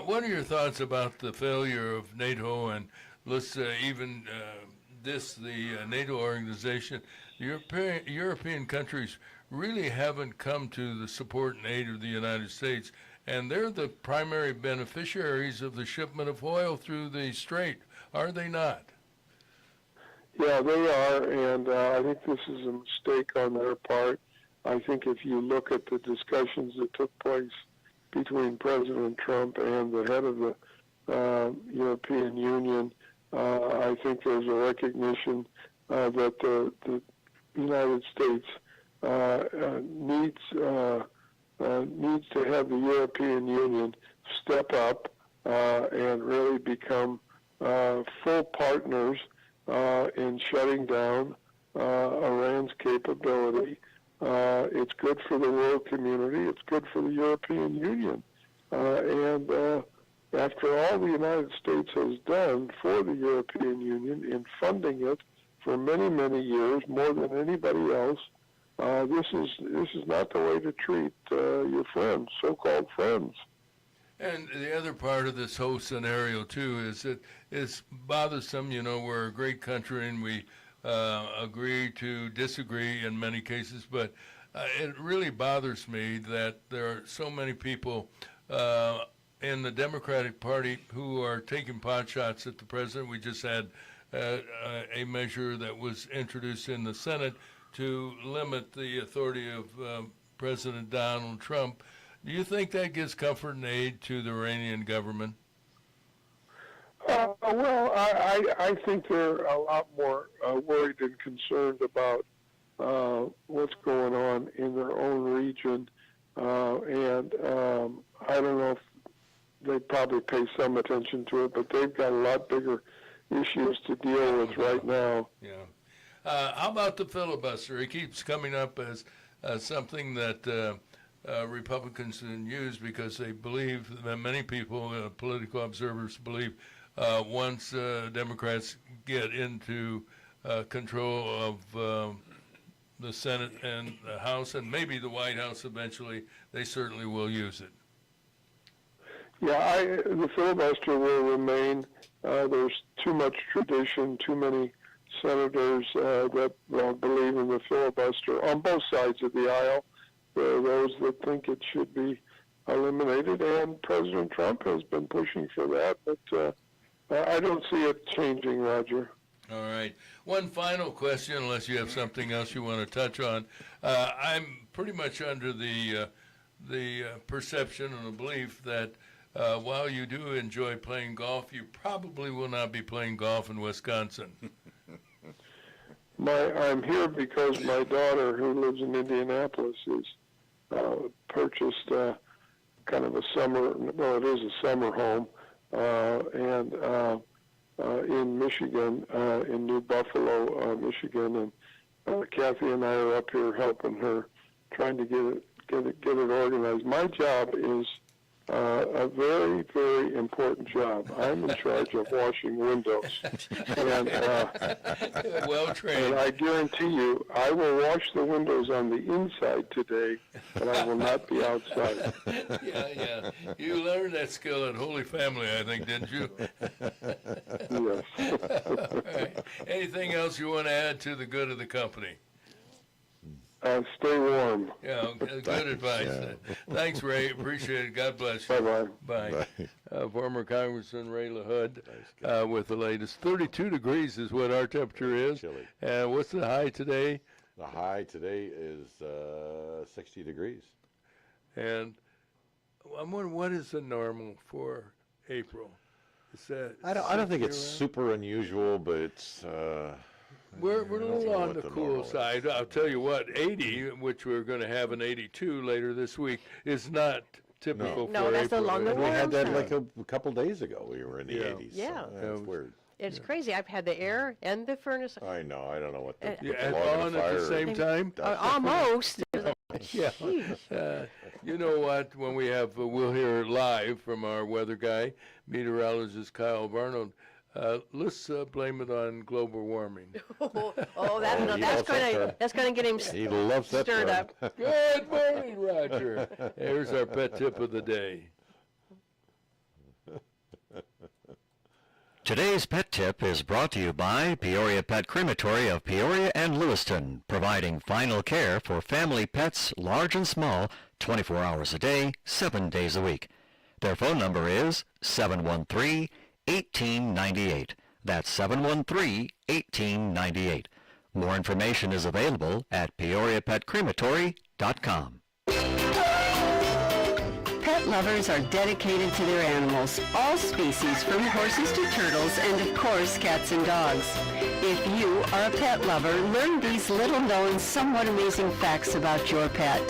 What are your thoughts about the failure of NATO, and let's even the NATO organization? European countries really haven't come to the support and aid of the United States, and they're the primary beneficiaries of the shipment of oil through the strait, are they not? Yeah, they are, and I think this is a mistake on their part. I think if you look at the discussions that took place between President Trump and the head of the European Union, I think there's a recognition that the United States needs to have the European Union step up and really become full partners in shutting down Iran's capability. It's good for the world community. It's good for the European Union. And after all the United States has done for the European Union in funding it for many, many years, more than anybody else, this is not the way to treat your friends, so-called friends. And the other part of this whole scenario, too, is that it's bothersome. You know, we're a great country and we agree to disagree in many cases, but it really bothers me that there are so many people in the Democratic Party who are taking pot shots at the president. We just had a measure that was introduced in the Senate to limit the authority of President Donald Trump. Do you think that gives comfort and aid to the Iranian government? Well, I think they're a lot more worried and concerned about what's going on in their own region, and I don't know if they probably pay some attention to it, but they've got a lot bigger issues to deal with right now. Yeah. How about the filibuster? It keeps coming up as something that Republicans can use because they believe, that many people, political observers believe, once Democrats get into control of the Senate and the House, and maybe the White House eventually, they certainly will use it. Yeah, the filibuster will remain. There's too much tradition, too many senators that believe in the filibuster on both sides of the aisle. There are those that think it should be eliminated, and President Trump has been pushing for that, but I don't see it changing, Roger. All right. One final question, unless you have something else you want to touch on. I'm pretty much under the perception and the belief that while you do enjoy playing golf, you probably will not be playing golf in Wisconsin. I'm here because my daughter, who lives in Indianapolis, has purchased kind of a summer, well, it is a summer home, and in Michigan, in New Buffalo, Michigan, and Kathy and I are up here helping her, trying to get it organized. My job is a very, very important job. I'm in charge of washing windows. And, Well trained. and I guarantee you, I will wash the windows on the inside today, but I will not be outside. Yeah. You learned that skill at Holy Family, I think, didn't you? Yes. All right. Anything else you want to add to the good of the company? Stay warm. Yeah, good advice. Thanks, Ray. Appreciate it. God bless you. Bye-bye. Bye. Former Congressman Ray LaHood with the latest. 32 degrees is what our temperature is. Chilly. And what's the high today? The high today is 60 degrees. And I'm wondering, what is the normal for April? Is that I don't think 60 it's around? super unusual, but it's We're a I don't little know on what the the cool normal is. side. I'll tell you what, 80, which we're going to have an 82 later this week, is not typical No, for that's the April. longer we had that warm like a couple days ago. We were in the Yeah. 80s. Yeah. So that's weird. It's crazy. I've had the air and the furnace. I know. I don't know what the, Yeah, put the and log in on the at the fire same time? Almost. Yeah. You know what? When we have, we'll hear it live from our weather guy, meteorologist Kyle Barnold. Let's blame it on global warming. That's going to get him He loves that stirred term. up. Good morning, Roger. Here's our pet tip of the day. Today's pet tip is brought to you by Peoria Pet Crematory of Peoria and Lewiston, providing final care for family pets, large and small, 24 hours a day, 7 days a week. Their phone number is 713-1898. That's 713-1898. More information is available at peoriapetcrematory.com. Pet lovers are dedicated to their animals, all species from horses to turtles and of course cats and dogs. If you are a pet lover, learn these little known, somewhat amazing facts about your pet.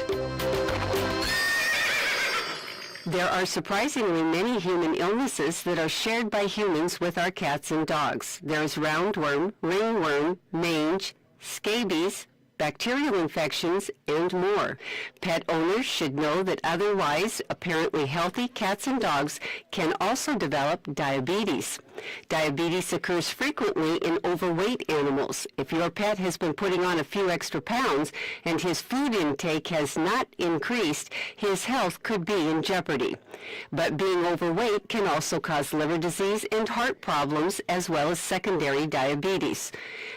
There are surprisingly many human illnesses that are shared by humans with our cats and dogs. There's roundworm, ringworm, mange, scabies, bacterial infections, and more. Pet owners should know that otherwise apparently healthy cats and dogs can also develop diabetes. Diabetes occurs frequently in overweight animals. If your pet has been putting on a few extra pounds and his food intake has not increased, his health could be in jeopardy. But being overweight can also cause liver disease and heart problems as well as secondary diabetes.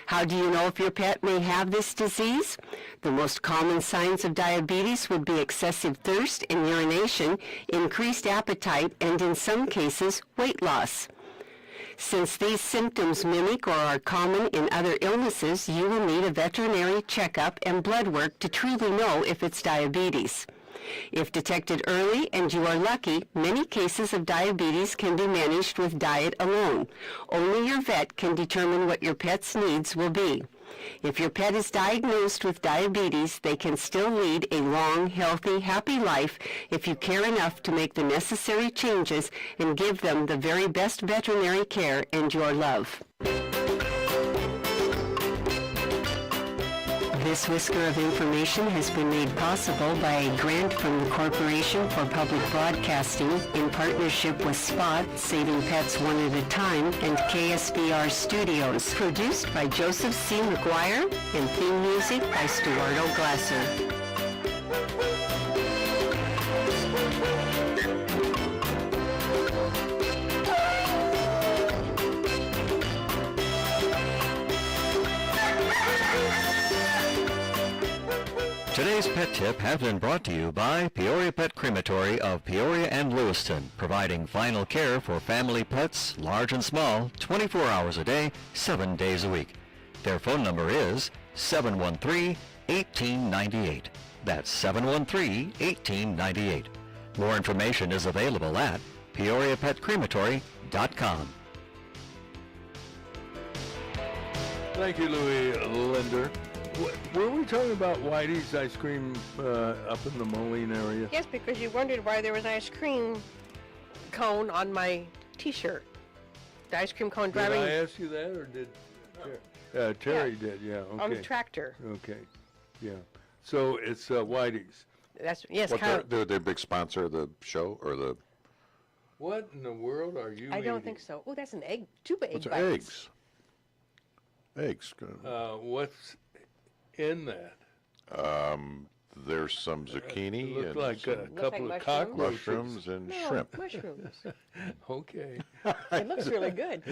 How do you know if your pet may have this disease? The most common signs of diabetes would be excessive thirst and urination, increased appetite, and in some cases, weight loss. Since these symptoms mimic or are common in other illnesses, you will need a veterinary checkup and blood work to truly know if it's diabetes. If detected early and you are lucky, many cases of diabetes can be managed with diet alone. Only your vet can determine what your pet's needs will be. If your pet is diagnosed with diabetes, they can still lead a long, healthy, happy life if you care enough to make the necessary changes and give them the very best veterinary care and your love. This whisker of information has been made possible by a grant from the Corporation for Public Broadcasting in partnership with Spot, Saving Pets One at a Time, and KSBR Studios. Produced by Joseph C. McGuire and theme music by Stuardo Glasser. Today's pet tip has been brought to you by Peoria Pet Crematory of Peoria and Lewiston, providing final care for family pets, large and small, 24 hours a day, 7 days a week. Their phone number is 713-1898. That's 713-1898. More information is available at peoriapetcrematory.com. Thank you, Louis Linder. Were we talking about Whitey's ice cream up in the Moline area? Yes, because you wondered why there was an ice cream cone on my T-shirt. The ice cream cone Did driving I ask you that, or did Terry did? Yeah, okay. on the tractor. Okay, yeah. So it's Whitey's. That's yes. What, Kyle, they're the big sponsor of the show or the... What in the world are you I don't eating? think so. Oh, that's an egg. 2 egg What's bites. eggs? Eggs. What's in that? There's some zucchini It looked and like a like couple of mushrooms? cockroaches. mushrooms and No, shrimp. mushrooms. Okay. It looks really good.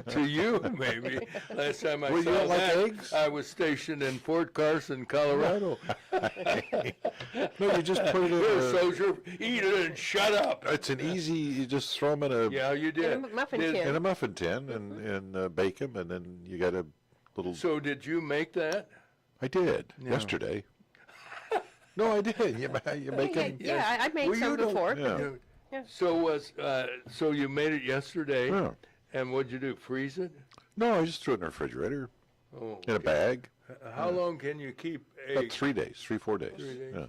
To you, maybe. Last time I Well, you saw don't like that, eggs? I was stationed in Fort Carson, Colorado. No, you just put it in Here, a, soldier, eat it and shut up. it's an easy, you just throw them in a, Yeah, you did. In a muffin Did- tin. in a muffin tin and bake them, and then you got a little, So did you make that? I did, Yeah. yesterday. No, I did. You make them, Yeah, I made Well, some you don't- before. yeah. You- Yeah. So you made it yesterday, Yeah. and what'd you do, freeze it? No, I just threw it in the refrigerator, Oh, in a bag. how long can you keep About eggs? 3 days, 4 days. 3 days. Yeah.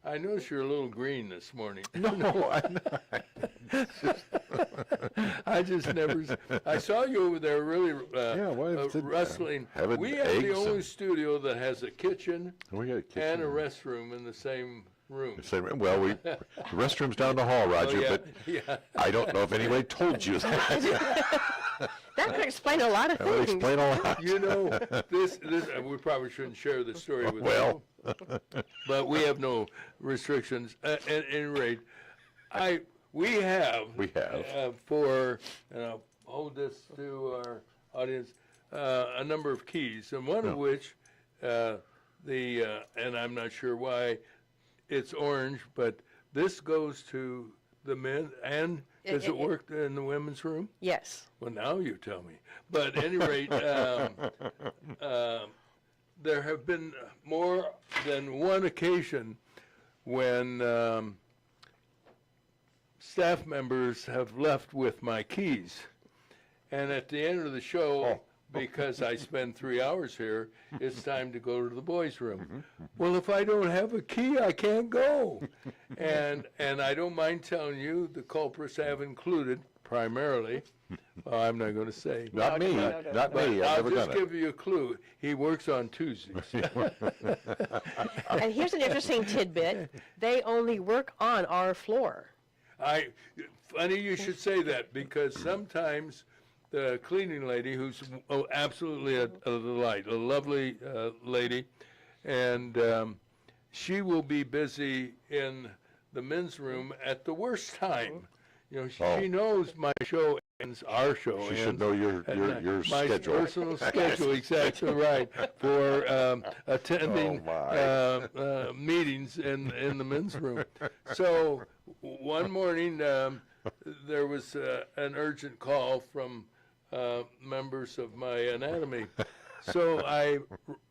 I noticed you're a little green this morning. No, I just never, I saw you over there really Yeah, well, it's wrestling. having We have the eggs only and- studio that has a kitchen we got a kitchen. and a restroom in the same room. Well, the restroom's down the hall, Roger, Oh, yeah, but yeah. I don't know if anybody told you that. That could explain a lot of That would things. explain a lot. You know, this, we probably shouldn't share this story with Well. you, but we have no restrictions. At any rate, we have. We have. And I'll hold this to our audience, a number of keys, and one of which, and I'm not sure why it's orange, but this goes to the men, and does it work in the women's room? Yes. Well, now you tell me. But at any rate, there have been more than one occasion when staff members have left with my keys. And at the end of the show, because I spend 3 hours here, it's time to go to the boys' room. Well, if I don't have a key, I can't go. And I don't mind telling you, the culprits have included, primarily, I'm not going to say. Not me, no. not But me, I'll I've never just done it. give you a clue. He works on Tuesdays. And here's an interesting tidbit. They only work on our floor. Funny you should say that, because sometimes the cleaning lady, who's absolutely a delight, a lovely lady, and she will be busy in the men's room at the worst time. You know, she knows my show ends, our show ends. She should know your My schedule. personal schedule, exactly right, for attending meetings in the men's room. So one morning, there was an urgent call from members of my anatomy. So I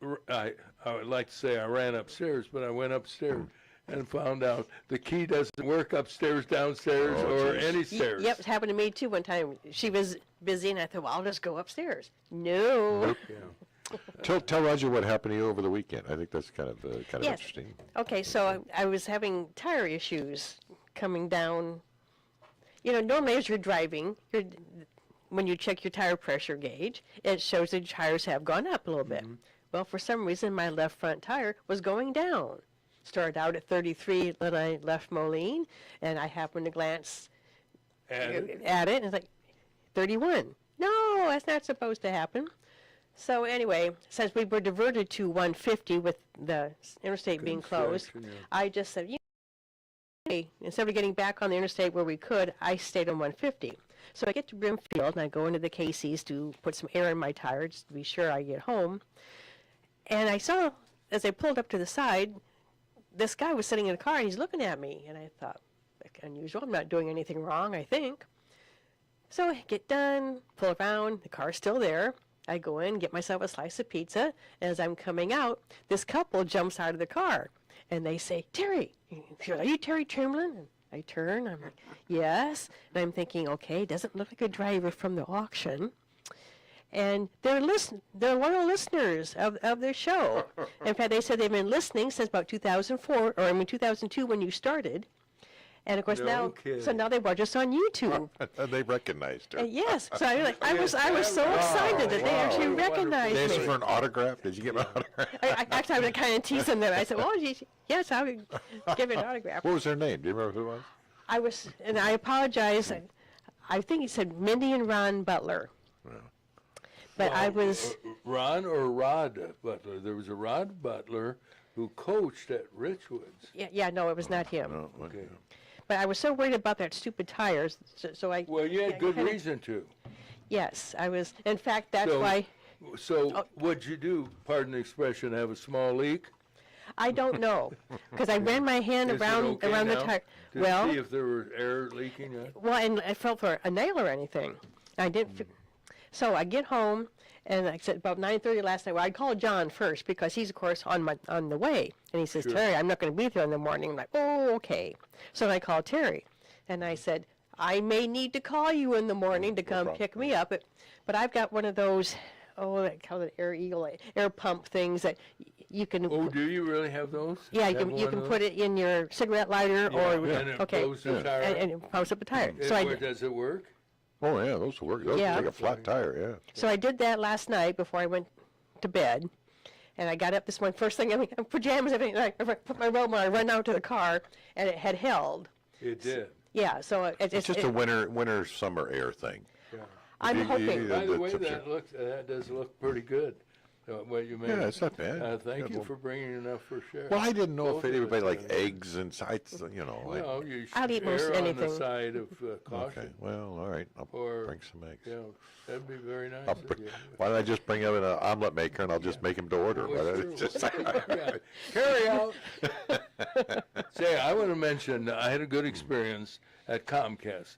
would like to say I ran upstairs, but I went upstairs and found out the key doesn't work upstairs, downstairs, or geez. any stairs. Yep, it happened to me too one time. She was busy and I thought, well, I'll just go upstairs. No. Tell Roger what happened to you over the weekend. I think that's kind of Yes. interesting. Okay, so I was having tire issues coming down. You know, normally as you're driving, when you check your tire pressure gauge, it shows that your tires have gone up a little bit. Well, for some reason, my left front tire was going down. Started out at 33 when I left Moline, and I happened to glance at it, and it's like 31. No, that's not supposed to happen. So anyway, since we were diverted to 150 with the interstate being closed, Construction, yeah. I just said, hey, instead of getting back on the interstate where we could, I stayed on 150. So I get to Brimfield, and I go into the Casey's to put some air in my tire just to be sure I get home. And I saw, as I pulled up to the side, this guy was sitting in a car, and he's looking at me. And I thought, unusual, I'm not doing anything wrong, I think. So I get done, pull around, the car's still there. I go in, get myself a slice of pizza. And as I'm coming out, this couple jumps out of the car. And they say, Terry, are you Terry Trimlin? And I turn, I'm like, yes. And I'm thinking, okay, doesn't look like a driver from the auction. And they're loyal listeners of their show. In fact, they said they've been listening since about 2004, or 2002 when you started. And of course No kidding. so now they watch us on YouTube. They recognized her. And yes, so I was so excited that they actually recognized They asked me. for an autograph. Did you get an autograph? Actually, I was kind of teasing them. I said, "Well, yes, I would give an autograph." What was her name? Do you remember who it was? And I apologize. I think he said Mindy and Ron Butler. But I was Ron or Rod Butler? There was a Rod Butler, who coached at Richwoods. Yeah, no, it was not him. No, Okay. But I was so worried about that stupid tires, so I. Well, you had good kinda- reason to. Yes, I was. In fact, that's So- why So what'd you do, pardon the expression, have a small leak? I don't know, because I ran my hand Is it around okay the now? tire. To Well, see if there was air leaking yet? well, and I felt for a nail or anything. I didn't. So I get home, and like I said about 9:30 last night. Well, I called John first because he's of course on the way, and he says, Sure. Terry, I'm not going to be there in the morning. I'm like, oh, okay. So I called Terry, and I said, I may need to call you in the morning to come problem. pick me up, but I've got one of those, they call it air pump things that you can. Oh, do you really have those? Yeah, Have you one can of put it in your cigarette lighter, those? or Yeah, and it okay, blows the tire up? and it pumps up the tire. Does it work? Oh, yeah, those work. Those Yeah. like a flat tire, yeah. So I did that last night before I went to bed, and I got up this morning. First thing, I'm pajamas, everything. I put my robe on, I run out to the car, and it had held. It did. Yeah, so It's just a winter, summer air thing. I'm hoping. By the way, That's that does look pretty good, what you made. Yeah, it's not bad. Thank you Well- for bringing enough for share. Well, I didn't know Both if of anybody us liked did. eggs and sides, Well, you should I'll eat most err on the anything. side of caution. Okay, well, all right. I'll Or- bring some eggs. Yeah, that'd be very nice I'll of bring- you. Why don't I just bring up an omelet maker and I'll just make him to order? Why don't I Well, just- Yeah. Carry out. Say, I want to mention, I had a good experience at Comcast.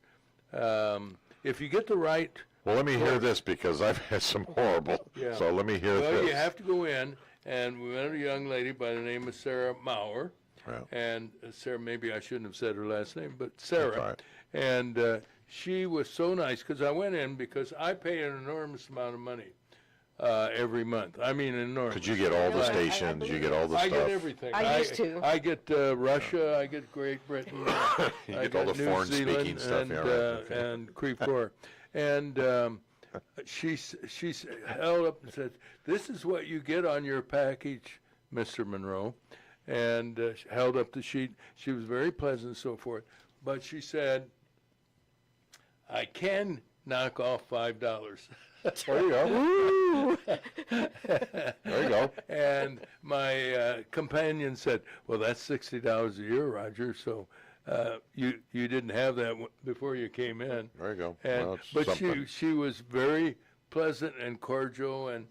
If you get the right, Well, let me hear this because I've had some horrible. Yeah. So let me hear well, this. you have to go in, and we met a young lady by the name of Sarah Maurer. Yeah. And Sarah, maybe I shouldn't have said her last name, but That's Sarah. all right. And she was so nice because I went in because I pay an enormous amount of money every month. I mean, enormous. Could you get all the I stations? You get all the I stuff. get everything. I used to. I get Russia. I get Great Britain. You I get all got the New foreign-speaking Zealand stuff, And, yeah, right, okay. and Creve Coeur. And she held up and said, "This is what you get on your package, Mr. Monroe." And she held up the sheet. She was very pleasant and so forth. But she said, "I can knock off $5." There you go. There you go. And my companion said, "Well, that's $60 a year, Roger. So you didn't have that before you came in." There you go. And Well, it's but something. she was very pleasant and cordial and.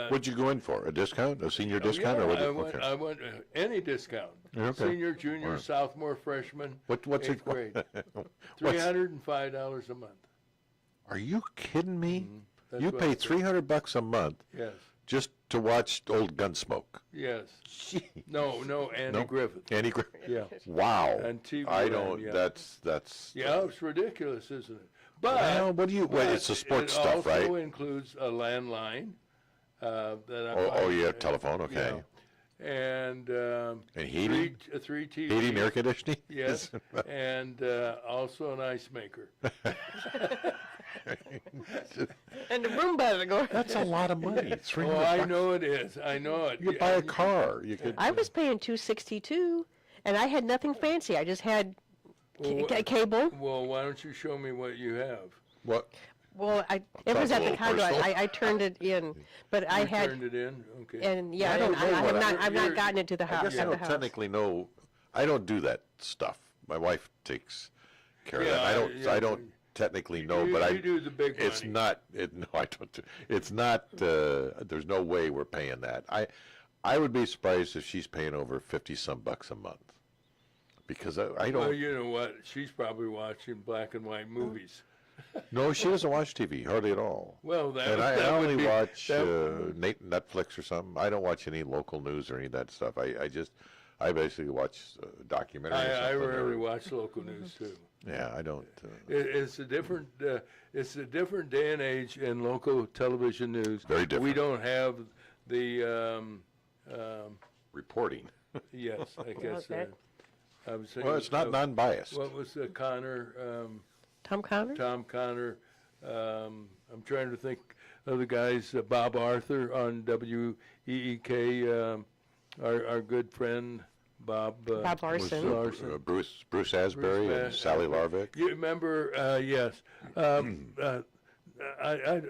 What'd you go in for? A discount? A senior discount? Yeah, or what? I went any discount. Okay. Senior, junior, All right. sophomore, freshman. What's eighth it? grade? What's- $305 a month. Are you kidding me? That's You what pay I said. $300 a month Yes. just to watch old Gunsmoke. Yes. No, Andy No? Griffith. Andy Griffith. Yeah. Wow. And TV I Land, don't. yeah. That's. Yeah, it's ridiculous, isn't it? But Well, what do you? Well, but it's the sports it stuff, right? also includes a landline. That I Oh, buy, yeah, telephone. Okay. yeah. And And heating? three TVs. Heating, air conditioning. Yes, and also an ice maker. And the Roomba to go. That's a lot of money. Oh, I know it is. I know it. You could buy a car. You could. I was paying $262, and I had nothing fancy. I just had cable. Well, why don't you show me what you have? What? Well, it was Sounds a at the little condo. personal. I turned it in, but I You had, turned it in. Okay. and yeah, I don't and know what I've not you're- gotten it to the I house. guess I at the don't house. technically know. I don't do that stuff. My wife takes care of that. Yeah, I don't. yeah. I don't technically know, you, but you do the big It's money. not. No, I don't. It's not. There's no way we're paying that. I would be surprised if she's paying over $50-some a month, because I don't. Well, you know what? She's probably watching black and white movies. No, she doesn't watch TV hardly at all. Well, that And I that would only be, watch that- Netflix or something. I don't watch any local news or any of that stuff. I basically watch documentaries. or I something, rarely or- watch local news too. Yeah, I don't. It's a different day and age in local television news. Very different. We don't have the Reporting. yes, I guess. Okay. I was thinking Well, it's not of- non-biased. What was Connor? Tom Connor? Tom Connor. I'm trying to think of the guys. Bob Arthur on WEEK. Our good friend Bob. Bob Was, Larson. Bruce Asbury and Bruce Sally Asbury. Larvick. You remember? Yes. I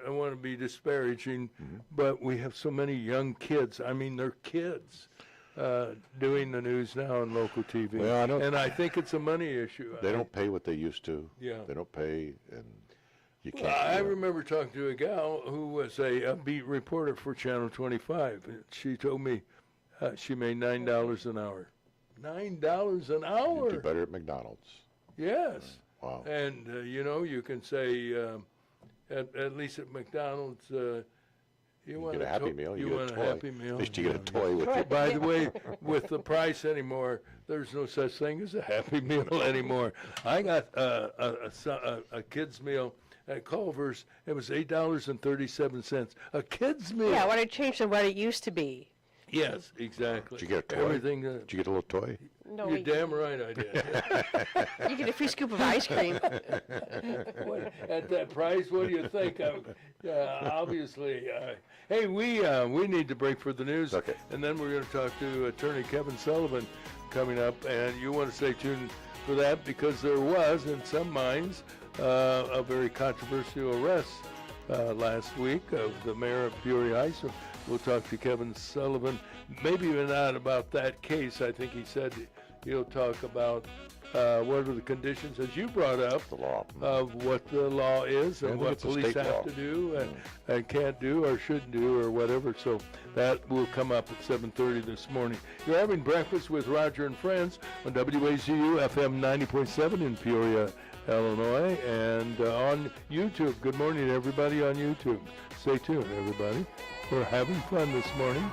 don't want to be disparaging, but we have so many young kids. I mean, they're kids. doing the news now on local TV. Well, and I think it's a money issue. They don't pay what they used to. Yeah. They don't pay, and you can't. Well, I remember talking to a gal who was a beat reporter for Channel 25. And she told me she made $9 an hour. $9 an hour. You'd do better at McDonald's. Yes. Wow. And you can say at least at McDonald's. You want get a Happy Meal. You want get a a toy. Happy Meal. At least you get a toy with it. By the way, with the price anymore, there's no such thing as a Happy Meal anymore. I got a kid's meal at Culver's. It was $8.37. A kid's meal. Yeah, what it changed from what it used to be. Yes, exactly. Did you get a toy? Everything. Did you get a little toy? No, You're damn right I did. you get a free scoop of ice cream. At that price, what do you think? Obviously. Hey, we need to break for the news. Okay. And then we're going to talk to Attorney Kevin Sullivan coming up. And you want to stay tuned for that because there was, in some minds, a very controversial arrest last week of the mayor of Peoria Heights. So we'll talk to Kevin Sullivan. Maybe even not about that case. I think he said he'll talk about what are the conditions, as you brought up, The law. of what the law is I and think what it's a police state have law. to do and can't do or shouldn't do or whatever. So that will come up at 7:30 this morning. You're having breakfast with Roger and Friends on WAZU FM 90.7 in Peoria, Illinois, and on YouTube. Good morning, everybody on YouTube. Stay tuned, everybody. We're having fun this morning.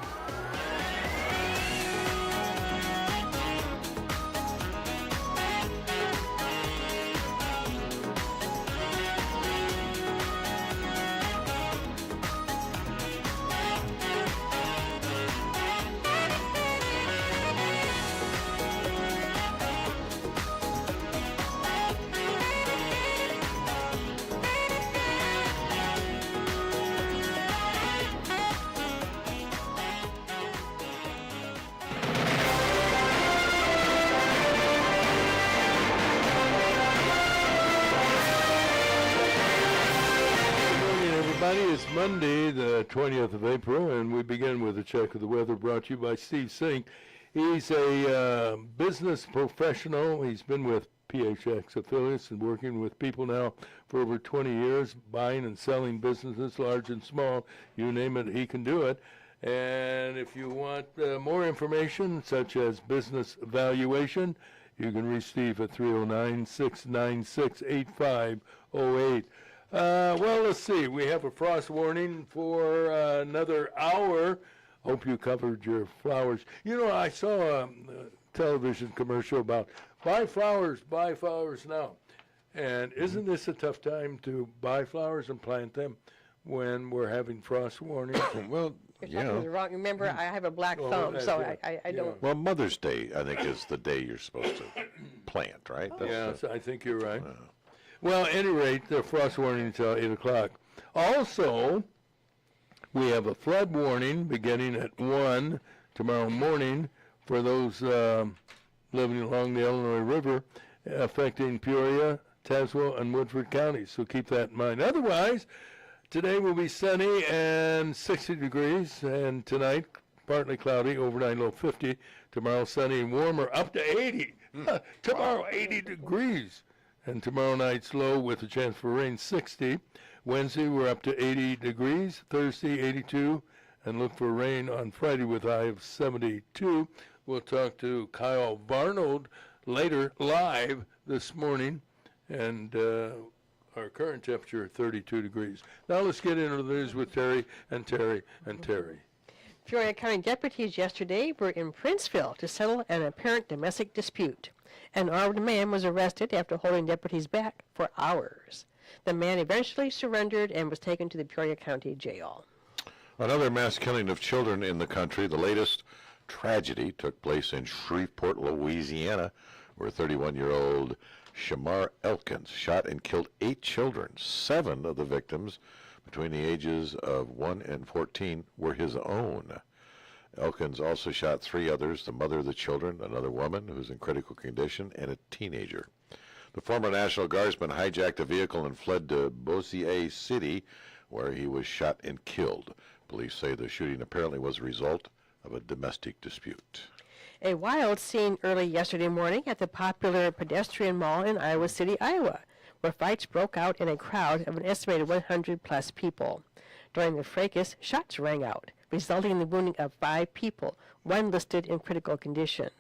It's Monday, the 20th of April, and we begin with a check of the weather brought to you by Steve Sink. He's a business professional. He's been with PHX affiliates and working with people now for over 20 years, buying and selling businesses, large and small. You name it, he can do it. And if you want more information, such as business valuation, you can reach Steve at 309-696-8508. Well, let's see. We have a frost warning for another hour. Hope you covered your flowers. You know, I saw a television commercial about buy flowers now. And isn't this a tough time to buy flowers and plant them when we're having frost warnings? Well, You're talking the wrong. Remember, I have a black thumb, that's so it. I don't. Well, Mother's Day, I think, is the day you're supposed to plant, right? Yes, I think you're right. Well, at any rate, the frost warning until 8 o'clock. Also, we have a flood warning beginning at 1 tomorrow morning for those living along the Illinois River, affecting Peoria, Tazewell, and Woodford counties. So keep that in mind. Otherwise, today will be sunny and 60 degrees, and tonight, partly cloudy, overnight low 50. Tomorrow, sunny and warmer, up to 80. Tomorrow, 80 degrees. And tomorrow night's low with a chance for rain, 60. Wednesday, we're up to 80 degrees. Thursday, 82. And look for rain on Friday with a high of 72. We'll talk to Kyle Varnold later, live this morning. And our current temperature, 32 degrees. Now let's get into the news with Terry and Terry and Terry. Peoria County deputies yesterday were in Princeville to settle an apparent domestic dispute. An armed man was arrested after holding deputies back for hours. The man eventually surrendered and was taken to the Peoria County Jail. Another mass killing of children in the country. The latest tragedy took place in Shreveport, Louisiana, where 31-year-old Shamar Elkins shot and killed 8 children. 7 of the victims, between the ages of 1 and 14, were his own. Elkins also shot 3 others, the mother of the children, another woman who's in critical condition, and a teenager. The former National Guardsman hijacked a vehicle and fled to Bossier City, where he was shot and killed. Police say the shooting apparently was a result of a domestic dispute. A wild scene early yesterday morning at the popular pedestrian mall in Iowa City, Iowa, where fights broke out in a crowd of an estimated 100-plus people. During the fracas, shots rang out, resulting in the wounding of 5 people, one listed in critical condition.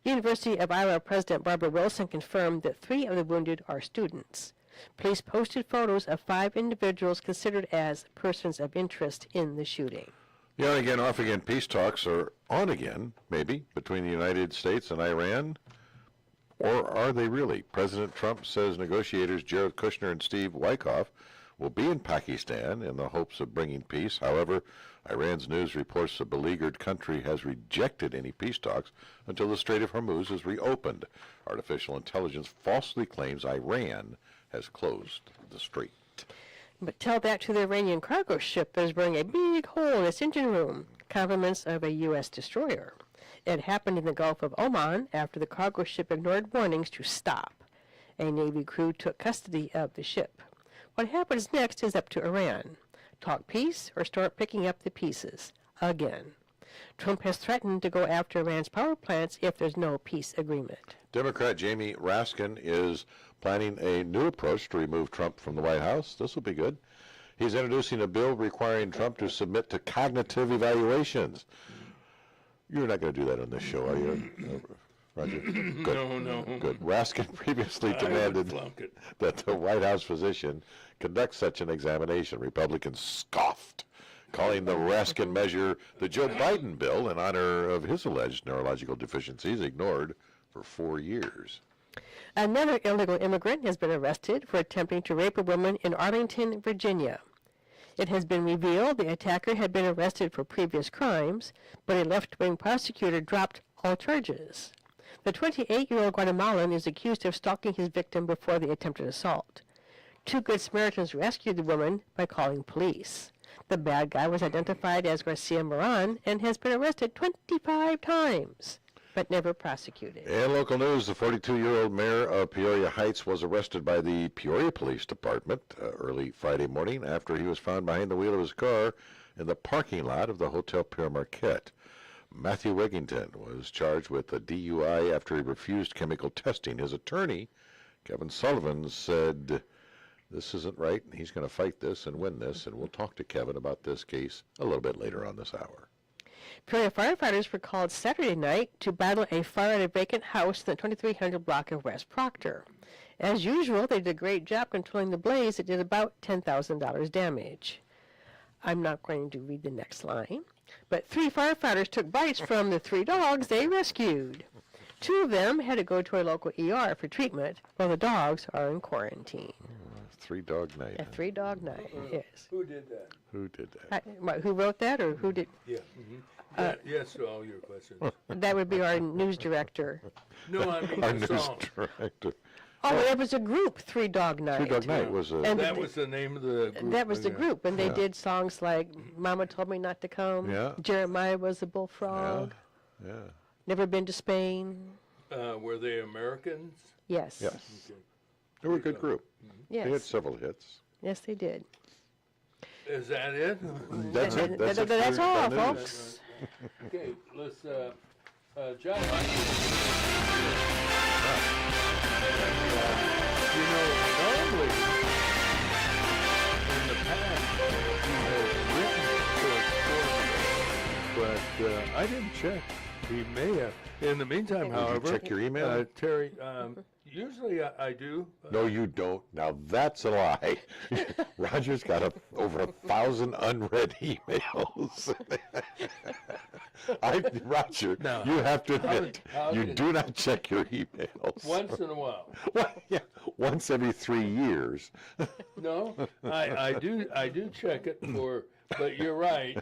University of Iowa President Barbara Wilson confirmed that 3 of the wounded are students. Police posted photos of 5 individuals considered as persons of interest in the shooting. The on-again, off-again peace talks are on again, maybe, between the United States and Iran. Or are they really? President Trump says negotiators Jared Kushner and Steve Wyckoff will be in Pakistan in the hopes of bringing peace. However, Iran's news reports the beleaguered country has rejected any peace talks until the Strait of Hormuz is reopened. Artificial intelligence falsely claims Iran has closed the strait. But tell that to the Iranian cargo ship that is burning a big hole in its engine room, compliments of a U.S. destroyer. It happened in the Gulf of Oman after the cargo ship ignored warnings to stop. A Navy crew took custody of the ship. What happens next is up to Iran. Talk peace or start picking up the pieces again. Trump has threatened to go after Iran's power plants if there's no peace agreement. Democrat Jamie Raskin is planning a new approach to remove Trump from the White House. This will be good. He's introducing a bill requiring Trump to submit to cognitive evaluations. You're not going to do that on this show, are you, Roger? Good. No. Good. Raskin previously demanded that the White House physician conduct such an examination. Republicans scoffed, calling the Raskin measure the Joe Biden bill in honor of his alleged neurological deficiencies ignored for 4 years. Another illegal immigrant has been arrested for attempting to rape a woman in Arlington, Virginia. It has been revealed the attacker had been arrested for previous crimes, but a left-wing prosecutor dropped all charges. The 28-year-old Guatemalan is accused of stalking his victim before the attempted assault. 2 Good Samaritans rescued the woman by calling police. The bad guy was identified as Garcia Moran and has been arrested 25 times, but never prosecuted. In local news, the 42-year-old mayor of Peoria Heights was arrested by the Peoria Police Department early Friday morning after he was found behind the wheel of his car in the parking lot of the Hotel Pierre Marquette. Matthew Wigington was charged with a DUI after he refused chemical testing. His attorney, Kevin Sullivan, said this isn't right, and he's going to fight this and win this, and we'll talk to Kevin about this case a little bit later on this hour. Peoria firefighters were called Saturday night to battle a fire at a vacant house in the 2300 block of West Proctor. As usual, they did a great job controlling the blaze. It did about $10,000 damage. I'm not going to read the next line, but 3 firefighters took bites from the 3 dogs they rescued. 2 of them had to go to a local ER for treatment, while the dogs are in quarantine. 3-dog night. A 3-dog night, yes. Who did that? Who did that? Who wrote that, or who did? Yeah. Yes to all your questions. That would be our news director. No, I mean Our the news song. director. Oh, there was a group, 3-Dog Night. 3-dog night was a... And That was the name of the group. That was the yeah. group, and they did songs like Mama Told Me Not to Come, Yeah. Jeremiah Was a Bullfrog, yeah. Never Been to Spain. Were they Americans? Yes. Yes. Okay. They were a good group. They had Yes. several hits. Yes, they did. Is that it? That's it. That's, it That's for all, news. folks. Okay, let's, John, you know, normally, in the past, he has written to us, but I didn't check. He may have. In the meantime, Did you however, check your email? Terry, usually I do. No, you don't. Now that's a lie. Roger's got over 1,000 unread emails. Roger, No. you have to admit, how you did- do not check your emails. Once in a while. Yeah, once every 3 years. No, I do check it for, but you're right.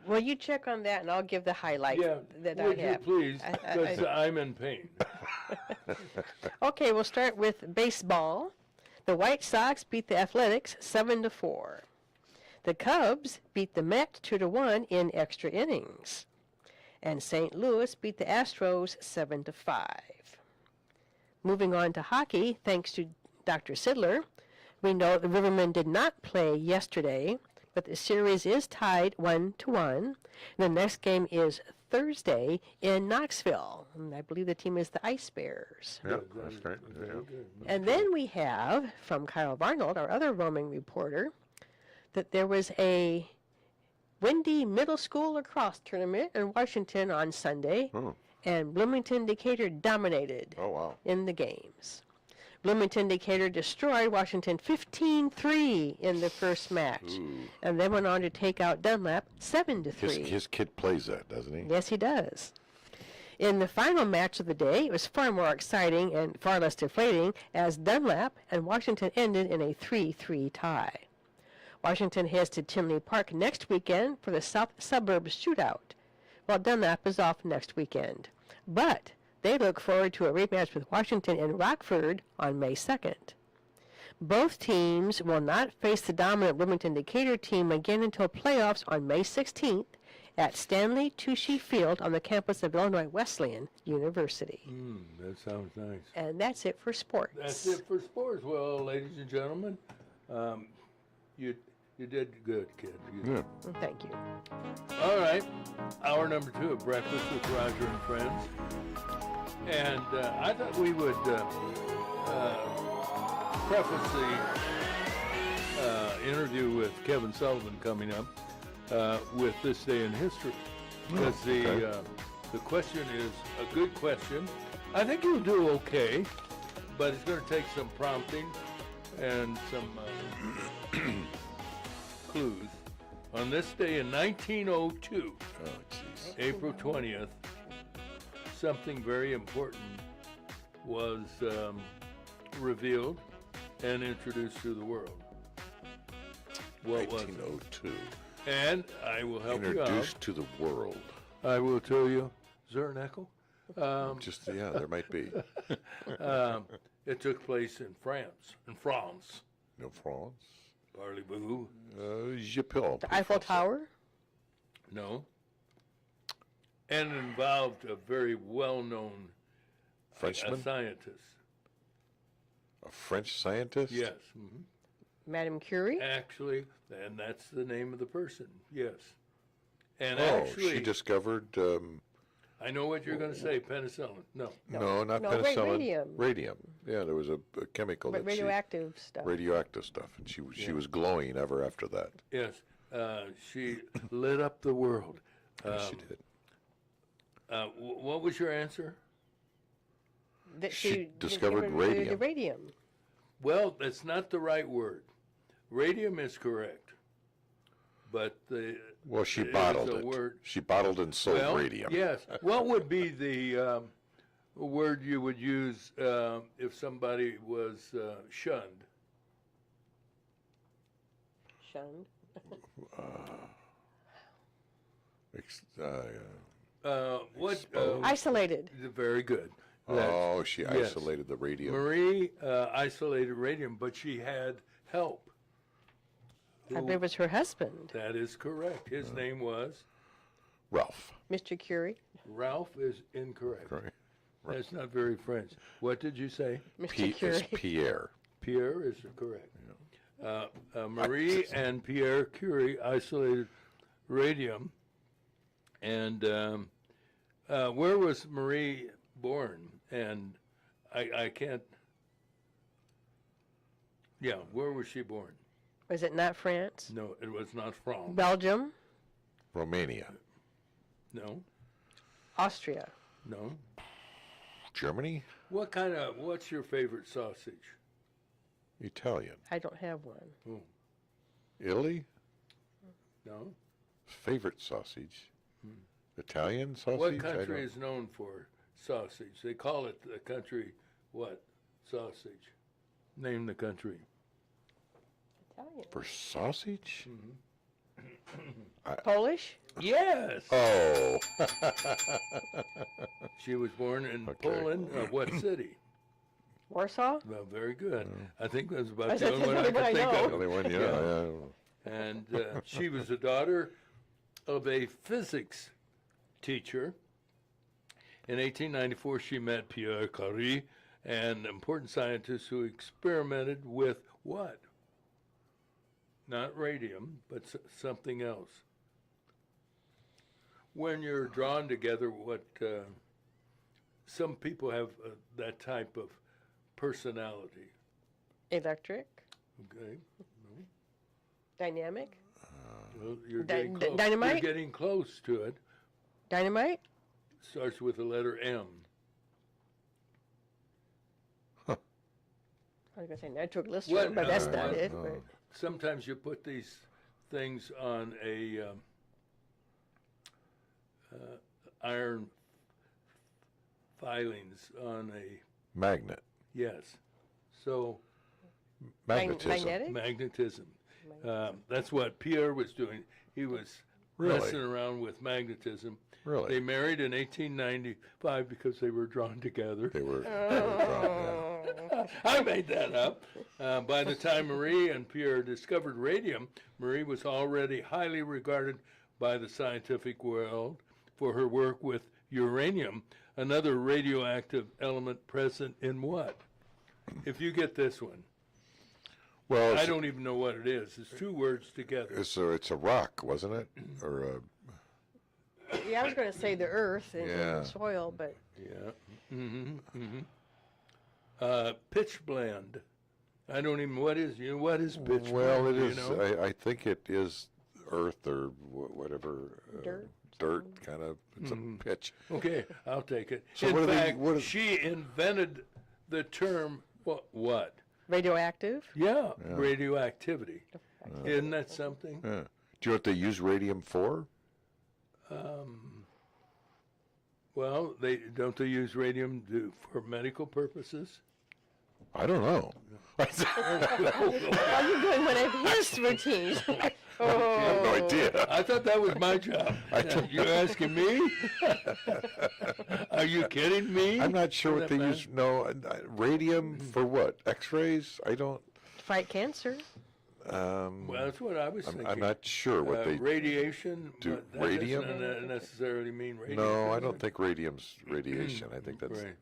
Well, you check on that, and I'll give the highlight Yeah, that would I you have. please, I- because I'm in pain. Okay, we'll start with baseball. The White Sox beat the Athletics 7-4. The Cubs beat the Mets 2-1 in extra innings. And St. Louis beat the Astros 7-5. Moving on to hockey, thanks to Dr. Sidler, we know the Rivermen did not play yesterday. but the series is tied 1-1. The next game is Thursday in Knoxville, and I believe the team is the Ice Bears. Yeah, that's right. Very Yeah. good. And then we have, from Kyle Arnold, our other roaming reporter, that there was a Windy Middle School lacrosse tournament in Washington on Sunday, Oh. and Bloomington Decatur dominated Oh, wow. in the games. Bloomington Decatur destroyed Washington 15-3 in the first match, and then went on to take out Dunlap 7-3. His kid plays that, doesn't he? Yes, he does. In the final match of the day, it was far more exciting and far less deflating as Dunlap and Washington ended in a 3-3 tie. Washington heads to Tinley Park next weekend for the South Suburbs Shootout, while Dunlap is off next weekend. But they look forward to a rematch with Washington in Rockford on May 2nd. Both teams will not face the dominant Bloomington Decatur team again until playoffs on May 16th at Stanley Tucci Field on the campus of Illinois Wesleyan University. That sounds nice. And that's it for sports. That's it for sports. Well, ladies and gentlemen, you did good, kid. Yeah. Thank you. All right, hour number 2 of Breakfast with Roger and Friends. And I thought we would preface the interview with Kevin Sullivan coming up with this day in history. Because the question is a good question. I think you'll do okay, but it's going to take some prompting and some clues. On this day in 1902, Oh, jeez. April 20th, something very important was revealed and introduced to the world. What was it? 1902. And I will help you out. Introduced to the world. I will tell you, Zernickel. Just, yeah, there might be. It took place in France. No France. Parlez-vous? Je peux. The Eiffel Tower? No. And it involved a very well-known Frenchman? scientist. A French scientist? Yes. Madame Curie? Actually, and that's the name of the person. Yes. And Oh, actually, she discovered, I know what you're going to say, penicillin. No. no, not No, penicillin. radium. Radium. Yeah, there was a chemical that Radioactive stuff. radioactive stuff, and she was glowing ever after that. Yes. She lit up the world. Yes, she did. What was your answer? That She discovered the radium. radium. Well, that's not the right word. Radium is correct. But Well, she it is bottled a it. word. She bottled and sold Well, radium. yes. What would be the word you would use if somebody was shunned? Shunned. What? Isolated. Very good. Oh, she yes. isolated the radium. Marie isolated radium, but she had help. I believe it was her husband, That is correct. His name was Ralph. Mr. Curie. Ralph. Is incorrect. Right. That's not very French. What did you say? Mr. P is Curie. Pierre. Pierre is correct. Marie and Pierre Curie isolated radium. And where was Marie born? And I can't. Yeah, where was she born? Was it not France? No, it was not France. Belgium? Romania. No, Austria? no. Germany? What's your favorite sausage? Italian. I don't have one. Italy? No. Favorite sausage? Italian sausage? What I country don't- is known for sausage? They call it the country what? Sausage. Name the country. Italian. For sausage? Polish? Yes. Oh. She was born in Okay. Poland. What city? Warsaw? Well, very good. I think that's about That's the only one I the could only one I think know. of. Only one, yeah. And she was the daughter of a physics teacher. In 1894, she met Pierre Curie, an important scientist who experimented with what? not radium, but something else. When you're drawn together, what some people have that type of personality. Electric, Okay. dynamic, Well, you're getting close. dynamite? You're getting close to it. dynamite. Starts with the letter M. I was going to say nitroglycerin, but that's not it. no. But Sometimes you put these things on a iron filings on a, Magnet. yes. So Magnetism. magnetic? magnetism. That's what Pierre was doing. He was Really? messing around with magnetism. Really? They married in 1895 because they were drawn together. They were drawn, yeah. I made that up. By the time Marie and Pierre discovered radium, Marie was already highly regarded by the scientific world for her work with uranium, another radioactive element present in what? If you get this one, Well, I don't even know what it is. It's two words together. it's a rock, wasn't it? Or a, Yeah, I was going to say the earth and Yeah. the soil, but Yeah. Pitch blend. I don't even. What is pitch well, blend? it do is. You know? I think it is earth or whatever. Dirt, Dirt, kind of. It's a pitch. Okay, I'll take it. So In what are they- fact, what are- she invented the term. What? radioactive. Yeah, radioactivity. Isn't that something? Yeah. Do you know what they use radium for? Well, they use radium for medical purposes. I don't know. Are you doing one of his routines? I have no idea. I thought that was my job. You're asking me? Are you kidding me? I'm not sure For what that they use. No, radium for what? X-rays? I don't. Fight cancer. Well, that's what I was thinking. I'm not sure what they. Radiation. do. But that Radium? doesn't necessarily mean radiation. No, I don't think radium's radiation. I think that's. Right.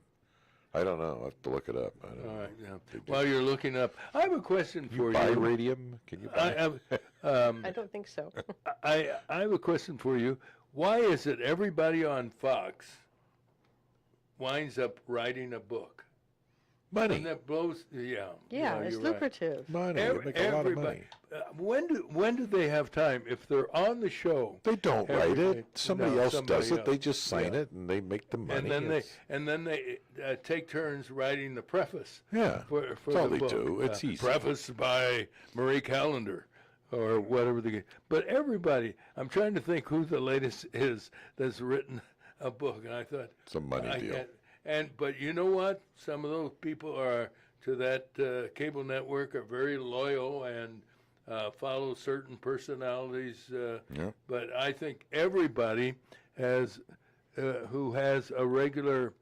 I don't know. I have to look it up. I don't All know. right. Yeah. While you're looking up, I have a question for Buy you. radium? Can you I buy? have. I don't think so. I have a question for you. Why is it everybody on Fox winds up writing a book? Money. And that blows. Yeah. Yeah, it's you're right. lucrative. Money. They make a lot of Everybody. money. When do they have time if they're on the show? They don't write Every- it. Somebody no, else somebody does it. They else. just sign Yeah. it and they make the money. And then they take turns writing the preface. Yeah, For that's the all they book. do. It's easy. Prefaced by Marie Callender, or whatever But everybody, I'm trying to think who the latest is that's written a book, and I thought It's a money deal. But you know what? Some of those people are to that cable network are very loyal and follow certain personalities. Yeah. But I think everybody has who has a regular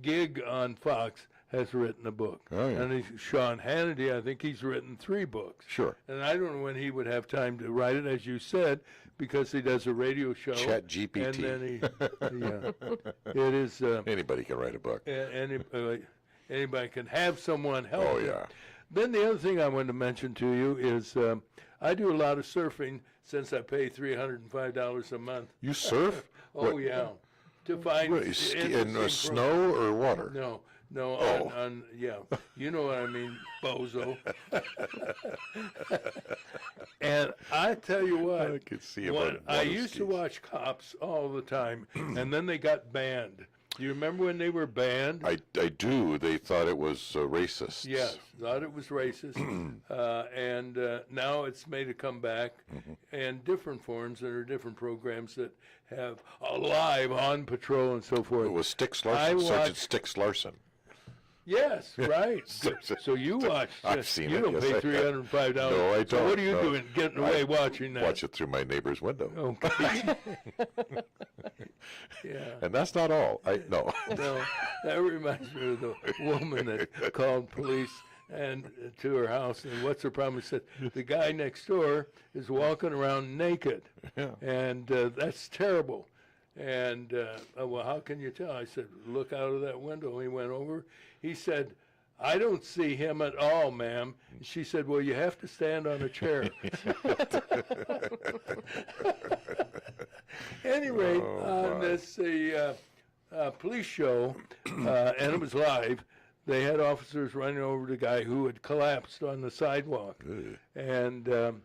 gig on Fox has written a book. Oh, yeah. And Sean Hannity, I think he's written 3 books. Sure. And I don't know when he would have time to write it, as you said, because he does a radio show. Chat GPT. And then yeah, it is. Anybody can write a book. Anybody can have someone help. Oh, them. yeah. Then the other thing I wanted to mention to you is I do a lot of surfing since I pay $305 a month. You surf? Oh, What- yeah. To find What, in interesting snow or water? No, Oh. on yeah, you know what I mean, bozo. And I tell you what, I could see him when on I water used to skis. watch Cops all the time, and then they got banned. Do you remember when they were banned? I do. They thought it was racist. Yes, thought it was racist, and now it's made a comeback, and different forms. There are different programs that have Alive, On Patrol, and so forth. It was Stix I Larson. Sergeant watched- Stix Larson. Yes, right. So- So you watch. I've seen you it, don't yes, pay I- $305. No, I So what don't, are you no. doing, getting away watching that? Watch it through my neighbor's window. Okay. Yeah. And that's not all. No. No, that reminds me of the woman that called police and to her house, and what's her problem? She said the guy next door is walking around naked, Yeah. and that's terrible. And well, how can you tell? I said, look out of that window. He went over. He said, I don't see him at all, ma'am. She said, well, you have to stand on a chair. Any rate, on this police show, and it was live, they had officers running over the guy who had collapsed on the sidewalk. And the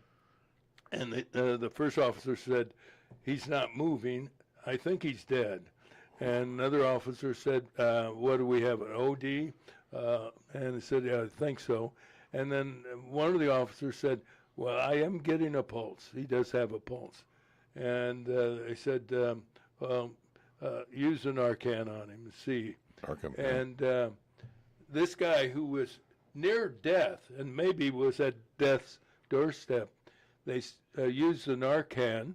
first officer said, he's not moving. I think he's dead. And another officer said, what do we have, an OD? And he said, yeah, I think so. And then one of the officers said, well, I am getting a pulse. He does have a pulse. And they said, use a Narcan on him, see. Narcan, and this guy who was near death and maybe was at death's doorstep, they used the Narcan.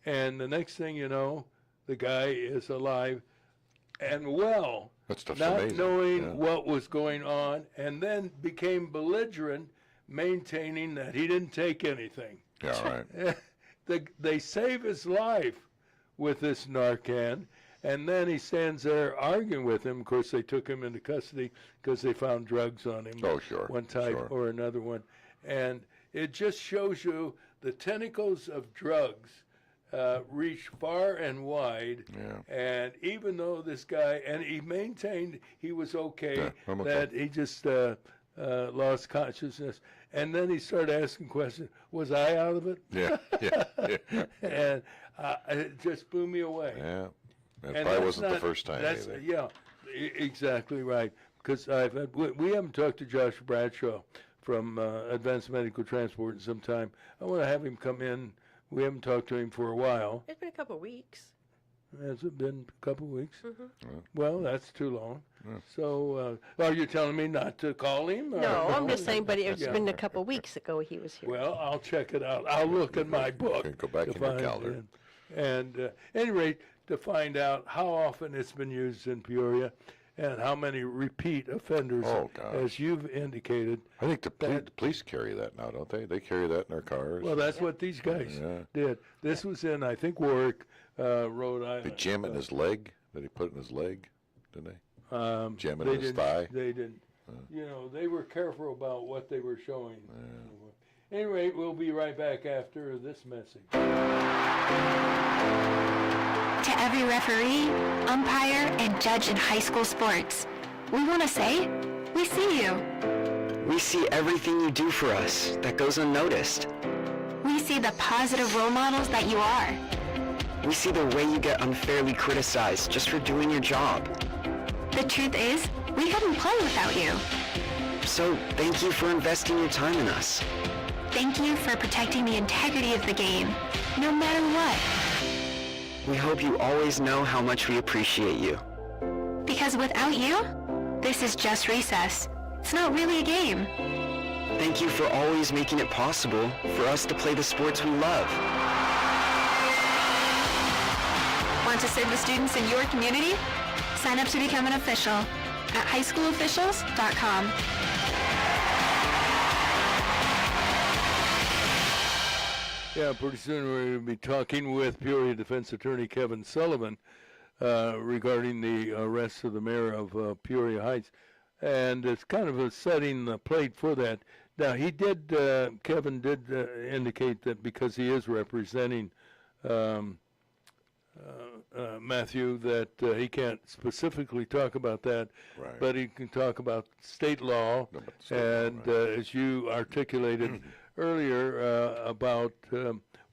And the next thing you know, the guy is alive and well, not amazing. knowing what was going on, and then became belligerent, maintaining that he didn't take anything. Yeah, right. They save his life with this Narcan, and then he stands there arguing with him. Of course, they took him into custody because they found drugs on him. Oh, sure. One type sure. or another one. And it just shows you the tentacles of drugs reach far and wide. Yeah. And even though this guy, and he maintained he was okay, I'm that he just lost consciousness. And then he started asking questions, was I out of it? Yeah, yeah. And it just blew me away. Yeah. That And probably that's wasn't the not- first time that's, either. Yeah, exactly right. Because we haven't talked to Josh Bradshaw from Advanced Medical Transport in some time. I want to have him come in. We haven't talked to him for a while. It's been a couple of weeks. Has it been a couple of weeks? Mm-hmm. Well, that's too long. So, are you telling me not to call him? or- No, I'm just saying, but it's been a couple of weeks ago he was here. Well, I'll check it out. I'll look at my book. Okay, go back to in your find calendar. it. And at any rate, to find out how often it's been used in Peoria and how many repeat offenders, Oh, gosh. as you've indicated. I think the police carry that now, don't they? They carry that in their cars. Well, that's what these guys did. This was in, I think, Warwick, Rhode Island. They jam it in his leg. Did he put it in his leg? Didn't they? Jam it They in his didn't- thigh. They didn't. You know, they were careful about what they were showing. Anyway, we'll be right back after this message. To every referee, umpire, and judge in high school sports, we want to say, we see you. We see everything you do for us that goes unnoticed. We see the positive role models that you are. We see the way you get unfairly criticized just for doing your job. The truth is, we couldn't play without you. So thank you for investing your time in us. Thank you for protecting the integrity of the game, no matter what. We hope you always know how much we appreciate you. Because without you, this is just recess. It's not really a game. Thank you for always making it possible for us to play the sports we love. Want to serve the students in your community? Sign up to become an official at highschoolofficials.com. Yeah, pretty soon we're going to be talking with Peoria Defense Attorney Kevin Sullivan regarding the arrest of the mayor of Peoria Heights. And it's kind of setting the plate for that. Now, he did, Kevin did indicate that because he is representing Matthew, that he can't specifically talk about that, Right. but he can talk about state law, No, but state law, and as you articulated earlier about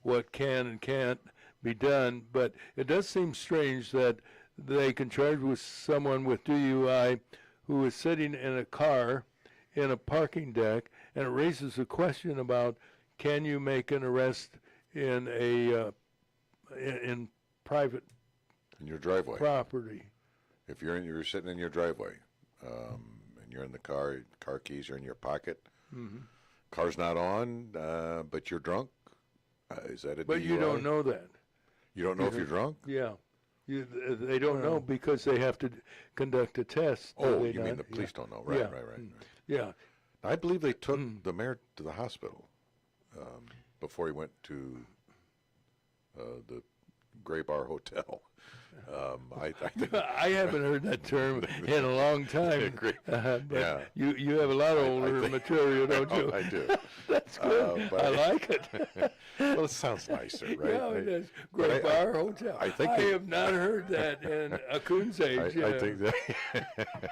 what can and can't be done. But it does seem strange that they can charge with someone with DUI who is sitting in a car in a parking deck, and it raises a question about, can you make an arrest in a in private In your driveway. property? If you're sitting in your driveway, and you're in the car keys are in your pocket, car's not on, but you're drunk, is that a But DUI? you don't know that. You don't know if you're drunk? Yeah. They don't know because they have to conduct a test. do Oh, they you mean not? the police don't know. Right, Yeah. right. Yeah. I believe they took the mayor to the hospital before he went to the Gray Bar Hotel. I think I haven't heard that term in a long time. But Yeah. you have a lot of older material, don't you? I do. That's good. But I like it. Well, it sounds nicer, right? Yeah, it is. but Great Bar Hotel. I think I they- have not heard that in a coon's age. I think that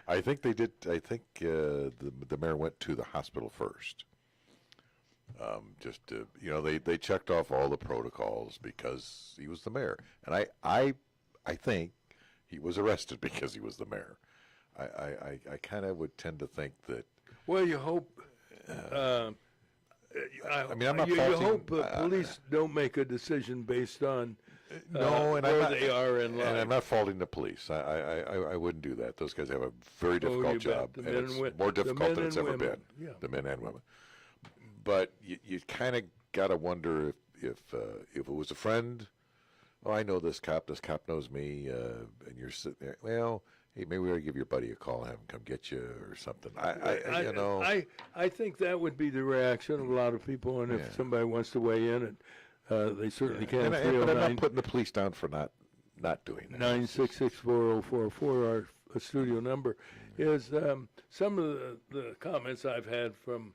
I think they did. I think the mayor went to the hospital first. Just to, they checked off all the protocols because he was the mayor, and I think he was arrested because he was the mayor. I kind of would tend to think that. Well, you hope. I mean, I'm not you faulting, hope police don't make a decision based on No, and where I'm not, they are in life. and I'm not faulting the police. I wouldn't do that. Those guys have a very difficult you bet. job, The and men it's and wo- more the difficult men than it's and ever women. been. Yeah. The men and women. But you kind of got to wonder if it was a friend. Oh, I know this cop. This cop knows me. And you're sitting there. Well, hey, maybe we ought to give your buddy a call and have him come get you or something. I think that would be the reaction of a lot of people, and if somebody wants to weigh in, they certainly can. But I'm not putting the police down for not doing that. 9664044, our studio number, is some of the comments I've had from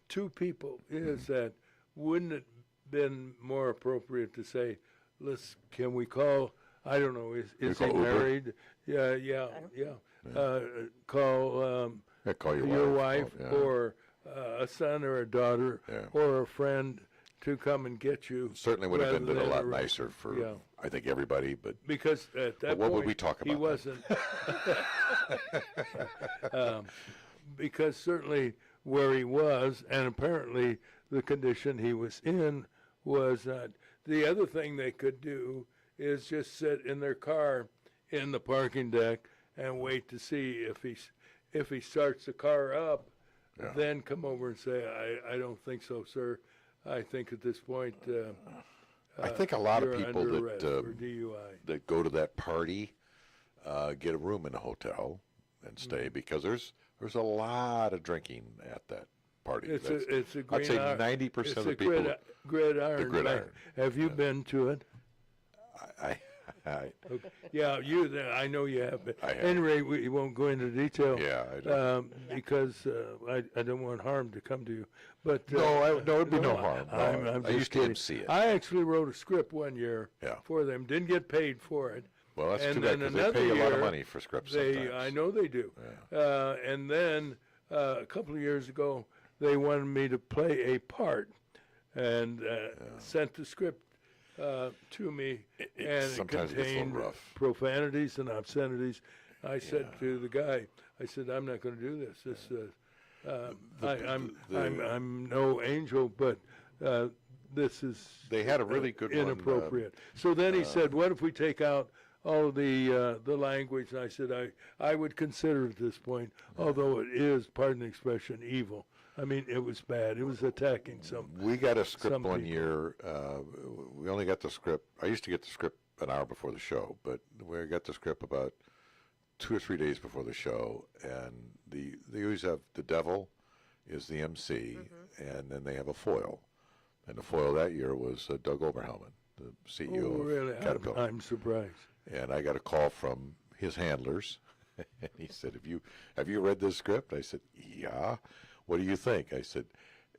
two people is that wouldn't it been more appropriate to say, can we call, I don't know, is he call Uber? married? Yeah. Call Call your wife Yeah. or a son or a daughter Yeah. or a friend to come and get you. Certainly would have rather been a than lot arrest. nicer for, Yeah. I think, everybody. But Because at that what point, would we talk he about wasn't. Because certainly where he was, and apparently the condition he was in, was not. The other thing they could do is just sit in their car in the parking deck and wait to see if he starts the car up, then come over and say, I don't think so, sir. I think at this point, I think a lot of you're people under arrest that for DUI. that go to that party get a room in a hotel and stay because there's a lot of drinking at that party. It's a I'd green say iron. 90% It's of the a people. gridiron. The gridiron. Have you been to it? I Yeah, I know you have. But I have. at any rate, we won't go into detail. Yeah, I don't. Because I don't want harm to come to you. But No, it'd be no harm. No, I'm I just used to kidding. MC it. I actually wrote a script one year Yeah. for them. Didn't get paid for it. Well, that's And too bad then because they pay you a lot of another money for scripts They, sometimes. I know they do. And then a couple of years ago, they wanted me to play a part, and sent the script to me, and it sometimes it gets a little contained rough. profanities and obscenities. I said to the guy, I said, I'm not going to do this. I'm no angel, but this is They had a really good one, inappropriate. So then he said, what if we take out all of the language? And I said, I would consider at this point, although it is, pardon the expression, evil. I mean, it was bad. It was attacking some. We got a script some one people. year. We only got the script. I used to get the script an hour before the show, but we got the script about 2 or 3 days before the show. And they always have the devil is the MC, and then they have a foil. And the foil that year was Doug Oberhelman, the CEO Oh, really? of Caterpillar. I'm surprised. And I got a call from his handlers, and he said, "Have you read this script?" I said, "Yeah." "What do you think?" I said,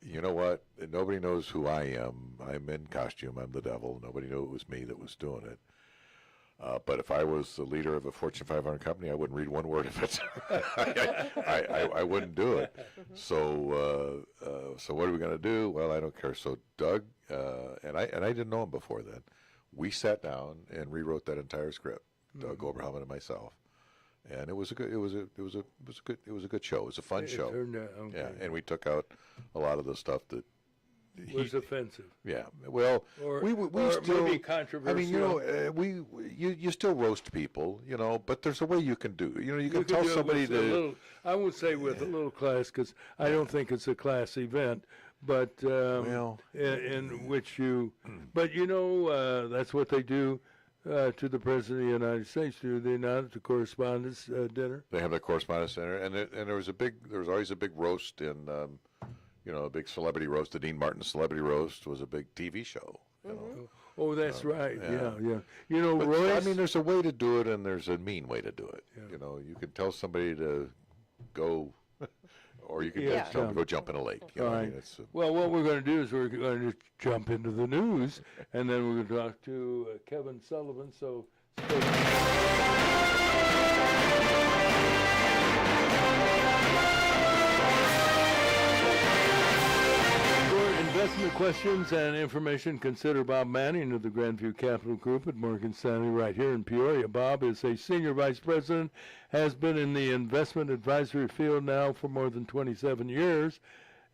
"You know what? Nobody knows who I am. I'm in costume. I'm the devil. Nobody knew it was me that was doing it. But if I was the leader of a Fortune 500 company, I wouldn't read one word of it. I wouldn't do it. So what are we going to do? Well, I don't care." So Doug and I didn't know him before then. We sat down and rewrote that entire script. Doug Oberhelman and myself. And it was a good show. It was a fun show. Turned out, okay. Yeah, and we took out a lot of the stuff that Was offensive. Yeah, well, Or- we or still maybe controversial. I mean, you still roast people, but there's a way you can do. You can tell do it somebody with a to. little, I won't say with a little class, because I don't think it's a class event, but Well, in which you, but that's what they do to the President of the United States, do they not, at the correspondence dinner? They have the correspondence center, and there was always a big roast in, a big celebrity roast. The Dean Martin Celebrity Roast was a big TV show. Oh, that's right. yeah. Yeah. You know, But, Royce. I mean, there's a way to do it, and there's a mean way to do it. You know, you can tell somebody to go, or you can just tell them to go jump in a lake. You know, All I right. mean, it's, Well, what we're going to do is we're going to jump into the news, and then we're going to talk to Kevin Sullivan. So. Investment questions and information, consider Bob Manning of the Grandview Capital Group at Morgan Stanley right here in Peoria. Bob is a senior vice president, has been in the investment advisory field now for more than 27 years,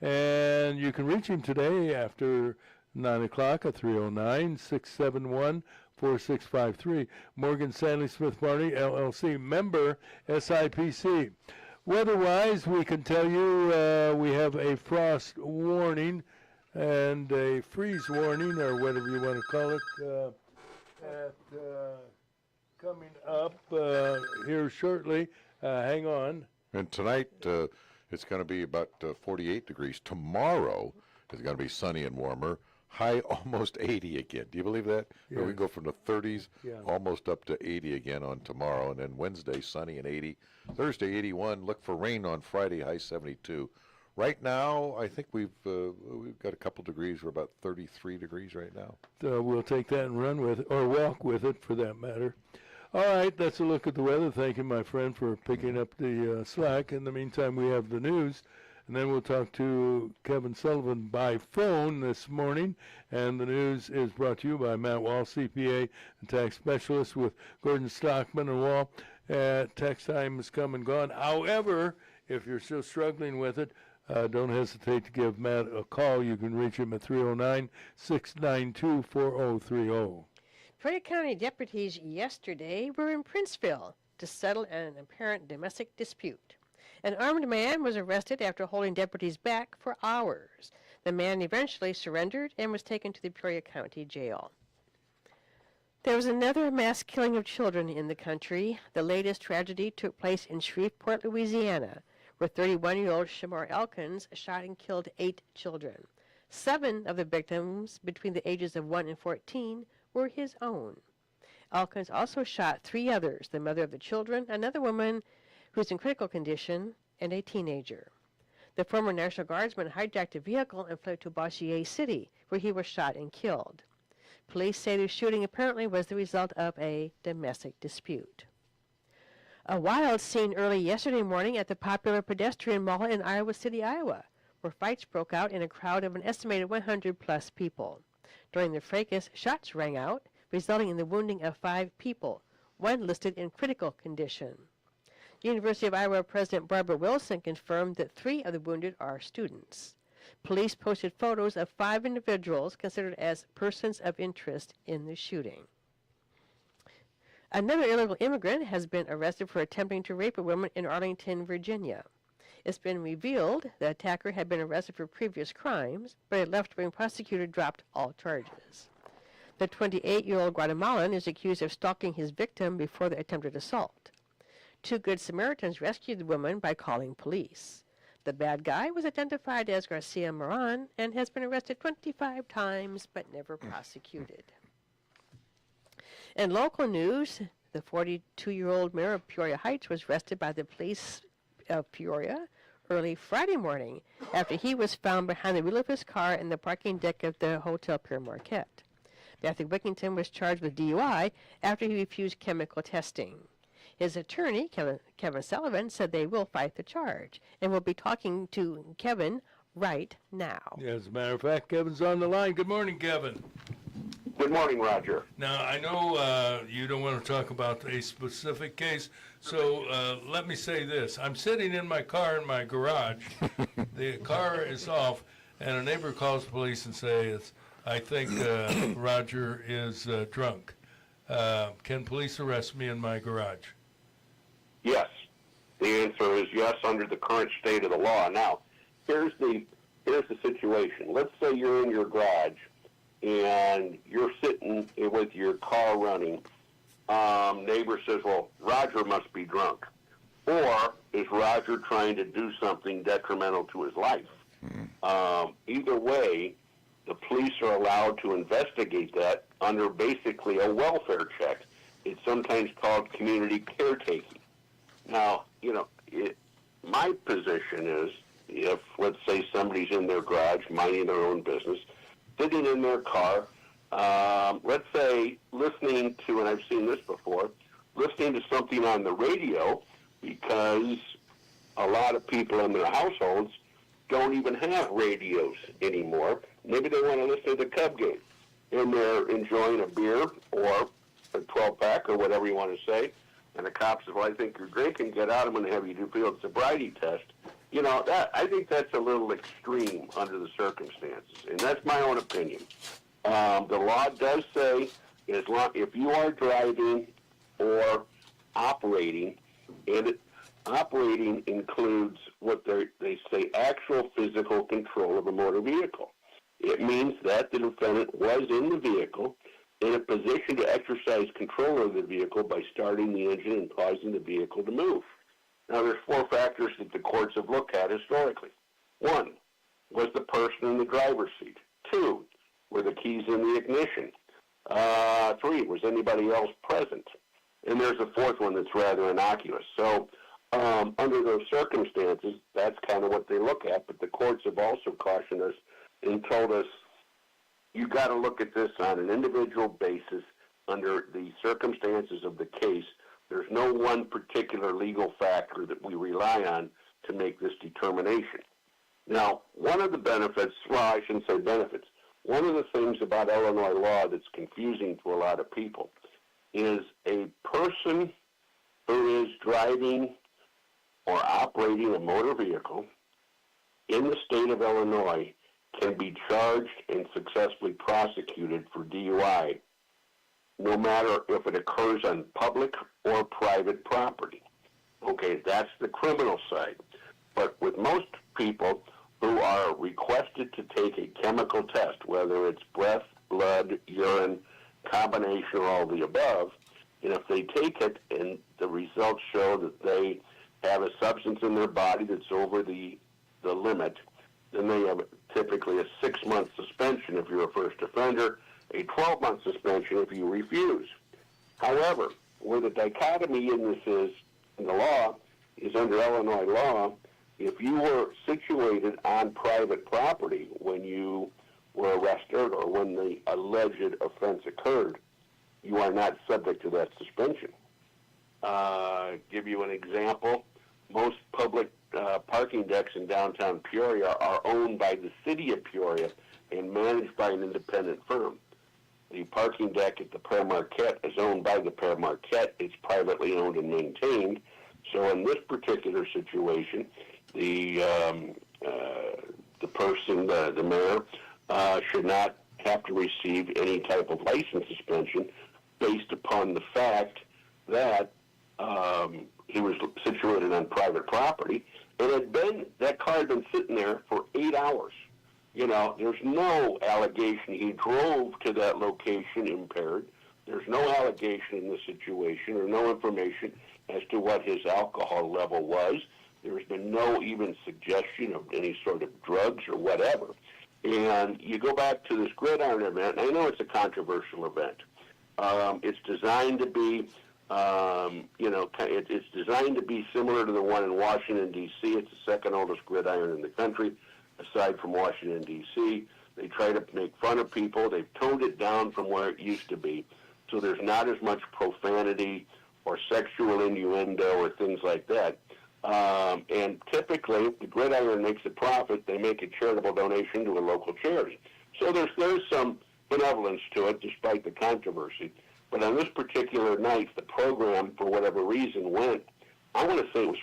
and you can reach him today after 9 o'clock at 309-671-4653. Morgan Stanley Smith Barney, LLC, member SIPC. Weather-wise, we can tell you we have a frost warning and a freeze warning, or whatever you want to call it, coming up here shortly. Hang on. and tonight it's going to be about 48 degrees. Tomorrow is going to be sunny and warmer. High almost 80 again. Do you believe that? Yeah. We go from the 30s Yeah. almost up to 80 again on tomorrow, and then Wednesday sunny and 80. Thursday 81. Look for rain on Friday, high 72. Right now, I think we've got a couple degrees. We're about 33 degrees right now. We'll take that and run with it, or walk with it for that matter. All right, that's a look at the weather. Thank you, my friend, for picking up the slack. In the meantime, we have the news, and then we'll talk to Kevin Sullivan by phone this morning. And the news is brought to you by Matt Wall, CPA and tax specialist with Gordon Stockman and Wall. Tax time has come and gone. However, if you're still struggling with it, don't hesitate to give Matt a call. You can reach him at 309-692-4030. Peoria County deputies yesterday were in Princeville to settle an apparent domestic dispute. An armed man was arrested after holding deputies back for hours. The man eventually surrendered and was taken to the Peoria County Jail. There was another mass killing of children in the country. The latest tragedy took place in Shreveport, Louisiana, where 31-year-old Shamar Elkins shot and killed 8 children. 7 of the victims, between the ages of 1 and 14, were his own. Elkins also shot 3 others, the mother of the children, another woman who's in critical condition, and a teenager. The former National Guardsman hijacked a vehicle and fled to Bossier City, where he was shot and killed. Police say the shooting apparently was the result of a domestic dispute. A wild scene early yesterday morning at the popular pedestrian mall in Iowa City, Iowa, where fights broke out in a crowd of an estimated 100-plus people. During the fracas, shots rang out, resulting in the wounding of 5 people, one listed in critical condition. University of Iowa President Barbara Wilson confirmed that 3 of the wounded are students. Police posted photos of 5 individuals considered as persons of interest in the shooting. Another illegal immigrant has been arrested for attempting to rape a woman in Arlington, Virginia. It's been revealed the attacker had been arrested for previous crimes, but a left-wing prosecutor dropped all charges. The 28-year-old Guatemalan is accused of stalking his victim before the attempted assault. 2 Good Samaritans rescued the woman by calling police. The bad guy was identified as Garcia Moran and has been arrested 25 times but never prosecuted. In local news, the 42-year-old mayor of Peoria Heights was arrested by the police of Peoria early Friday morning after he was found behind the wheel of his car in the parking deck of the Hotel Pierre Marquette. Matthew Wickington was charged with DUI after he refused chemical testing. His attorney, Kevin Sullivan, said they will fight the charge and will be talking to Kevin right now. Yeah, as a matter of fact, Kevin's on the line. Good morning, Kevin. Good morning, Roger. Now, I know you don't want to talk about a specific case, so let me say this. I'm sitting in my car in my garage. The car is off, and a neighbor calls police and says, I think Roger is drunk. Can police arrest me in my garage? Yes. The answer is yes under the current state of the law. Now, here's the situation. Let's say you're in your garage and you're sitting with your car running. Neighbor says, well, Roger must be drunk. Or is Roger trying to do something detrimental to his life? Either way, the police are allowed to investigate that under basically a welfare check. It's sometimes called community caretaking. Now, my position is, if, let's say, somebody's in their garage, minding their own business, sitting in their car, let's say, listening to, and I've seen this before, listening to something on the radio, because a lot of people in their households don't even have radios anymore. Maybe they want to listen to the Cub game, and they're enjoying a beer or a 12-pack or whatever you want to say, and the cops say, well, I think you're drinking, get out, I'm going to have you do field sobriety test. I think that's a little extreme under the circumstances, and that's my own opinion. The law does say, if you are driving or operating, and operating includes what they say actual physical control of a motor vehicle. It means that the defendant was in the vehicle in a position to exercise control of the vehicle by starting the engine and causing the vehicle to move. Now, there's 4 factors that the courts have looked at historically. 1, was the person in the driver's seat? 2, were the keys in the ignition? 3, was anybody else present? And there's a 4th one that's rather innocuous. So under those circumstances, that's kind of what they look at. But the courts have also cautioned us and told us, you got to look at this on an individual basis under the circumstances of the case. There's no one particular legal factor that we rely on to make this determination. Now, one of the benefits, well, I shouldn't say benefits, one of the things about Illinois law that's confusing to a lot of people is a person who is driving or operating a motor vehicle in the state of Illinois can be charged and successfully prosecuted for DUI, no matter if it occurs on public or private property. Okay, that's the criminal side. But with most people who are requested to take a chemical test, whether it's breath, blood, urine, combination, or all the above, and if they take it and the results show that they have a substance in their body that's over the limit, then they have typically a 6-month suspension if you're a first offender, a 12-month suspension if you refuse. However, where the dichotomy in this is, in the law, is under Illinois law, if you were situated on private property when you were arrested or when the alleged offense occurred, you are not subject to that suspension. Give you an example. Most public parking decks in downtown Peoria are owned by the city of Peoria and managed by an independent firm. The parking deck at the Père Marquette is owned by the Père Marquette. It's privately owned and maintained. So in this particular situation, the person, the mayor, should not have to receive any type of license suspension based upon the fact that he was situated on private property. That car had been sitting there for 8 hours. There's no allegation he drove to that location impaired. There's no allegation in the situation or no information as to what his alcohol level was. There's been no even suggestion of any sort of drugs or whatever. And you go back to this gridiron event, and I know it's a controversial event. It's designed to be, it's designed to be similar to the one in Washington, D.C. It's the second oldest gridiron in the country, aside from Washington, D.C. They try to make fun of people. They've toned it down from where it used to be, so there's not as much profanity or sexual innuendo or things like that. And typically, if the gridiron makes a profit, they make a charitable donation to a local charity. So there's some benevolence to it, despite the controversy. But on this particular night, the program, for whatever reason, went, I want to say it was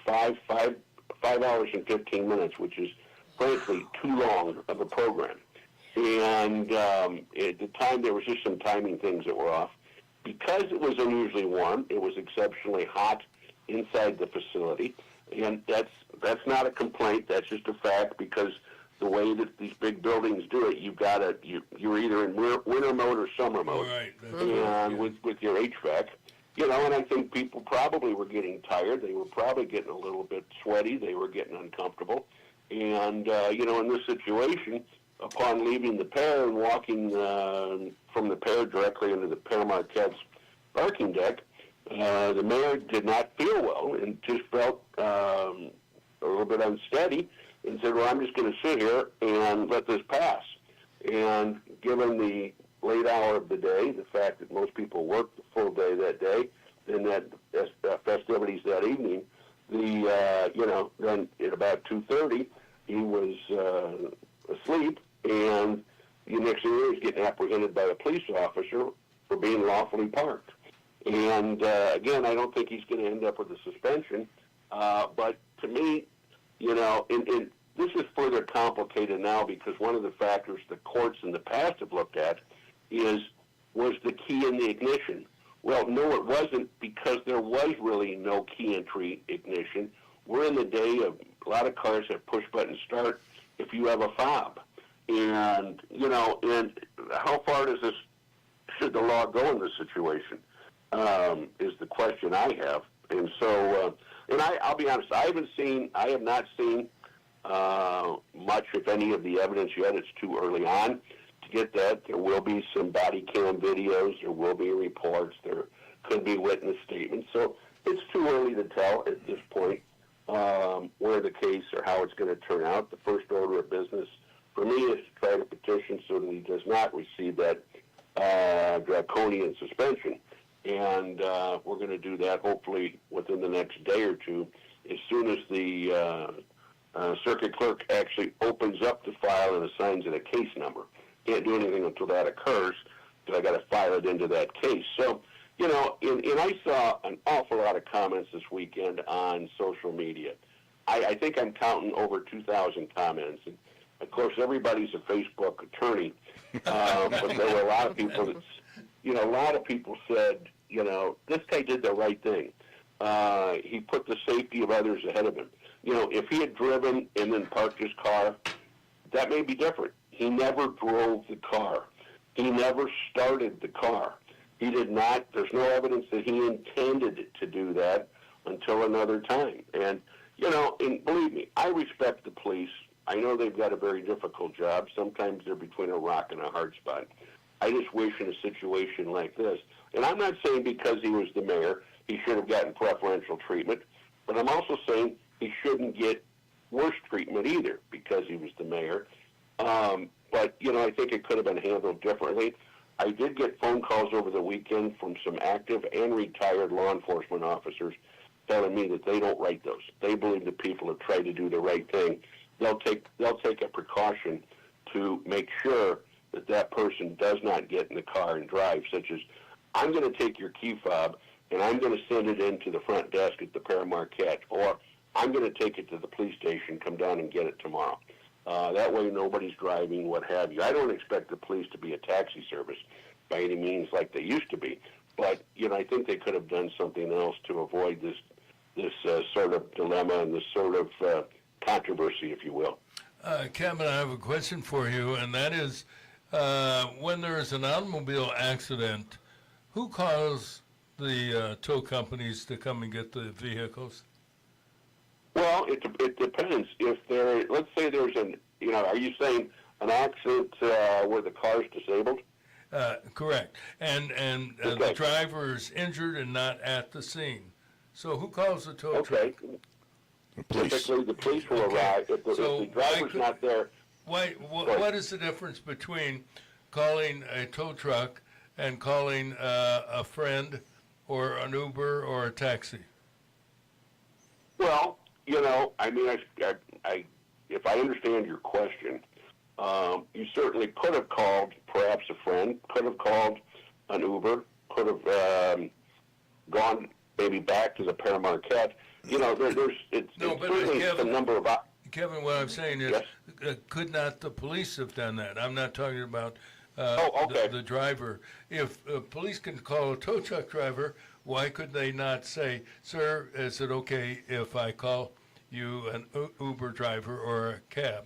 5 hours and 15 minutes, which is frankly too long of a program. And at the time, there was just some timing things that were off. Because it was unusually warm, it was exceptionally hot inside the facility. And that's not a complaint. That's just a fact, because the way that these big buildings do it, you're either in winter mode or summer mode. Right. And with your HVAC, and I think people probably were getting tired. They were probably getting a little bit sweaty. They were getting uncomfortable. And, in this situation, upon leaving the pair and walking from the pair directly into the Pair Marquette's parking deck, the mayor did not feel well and just felt a little bit unsteady and said, well, I'm just going to sit here and let this pass. And given the late hour of the day, the fact that most people worked the full day that day, and that festivities that evening, then at about 2:30, he was asleep, and the next thing he was getting apprehended by a police officer for being lawfully parked. And again, I don't think he's going to end up with a suspension, but to me, and this is further complicated now because one of the factors the courts in the past have looked at was the key in the ignition. Well, no, it wasn't, because there was really no key entry ignition. We're in the day of a lot of cars have push-button start if you have a fob. And, and how far should the law go in this situation is the question I have. And so, and I'll be honest, I have not seen much, if any, of the evidence yet. It's too early on to get that. There will be some body cam videos. There will be reports. There could be witness statements. So it's too early to tell at this point where the case or how it's going to turn out. The first order of business for me is to try to petition so that he does not receive that draconian suspension. And we're going to do that hopefully within the next day or two, as soon as the circuit clerk actually opens up the file and assigns it a case number. Can't do anything until that occurs, because I got to file it into that case. So, and I saw an awful lot of comments this weekend on social media. I think I'm counting over 2,000 comments. And of course, everybody's a Facebook attorney, but there were a lot of people that, a lot of people said, this guy did the right thing. He put the safety of others ahead of him. If he had driven and then parked his car, that may be different. He never drove the car. He never started the car. He did not, there's no evidence that he intended to do that until another time. And, and believe me, I respect the police. I know they've got a very difficult job. Sometimes they're between a rock and a hard spot. I just wish in a situation like this, and I'm not saying because he was the mayor, he should have gotten preferential treatment, but I'm also saying he shouldn't get worse treatment either because he was the mayor. But, I think it could have been handled differently. I did get phone calls over the weekend from some active and retired law enforcement officers telling me that they don't write those. They believe that people have tried to do the right thing. They'll take a precaution to make sure that that person does not get in the car and drive, such as, I'm going to take your key fob and I'm going to send it into the front desk at the Pair Marquette, or I'm going to take it to the police station, come down and get it tomorrow. That way nobody's driving, what have you. I don't expect the police to be a taxi service by any means like they used to be, but, I think they could have done something else to avoid this sort of dilemma and this sort of controversy, if you will. Kevin, I have a question for you, and that is, when there is an automobile accident, who calls the tow companies to come and get the vehicles? Well, it depends. If let's say there's are you saying an accident where the car's disabled? Correct. And okay. The driver is injured and not at the scene. So who calls the tow truck? Okay. Typically, the police will arrive. If the driver's not there. What is the difference between calling a tow truck and calling a friend or an Uber or a taxi? Well, if I understand your question, you certainly could have called perhaps a friend, could have called an Uber, could have gone maybe back to the Pair Marquette. It's certainly a number of. Kevin, what I'm saying is, yes? Could not the police have done that? I'm not talking about the driver. If police can call a tow truck driver, why could they not say, sir, is it okay if I call you an Uber driver or a cab?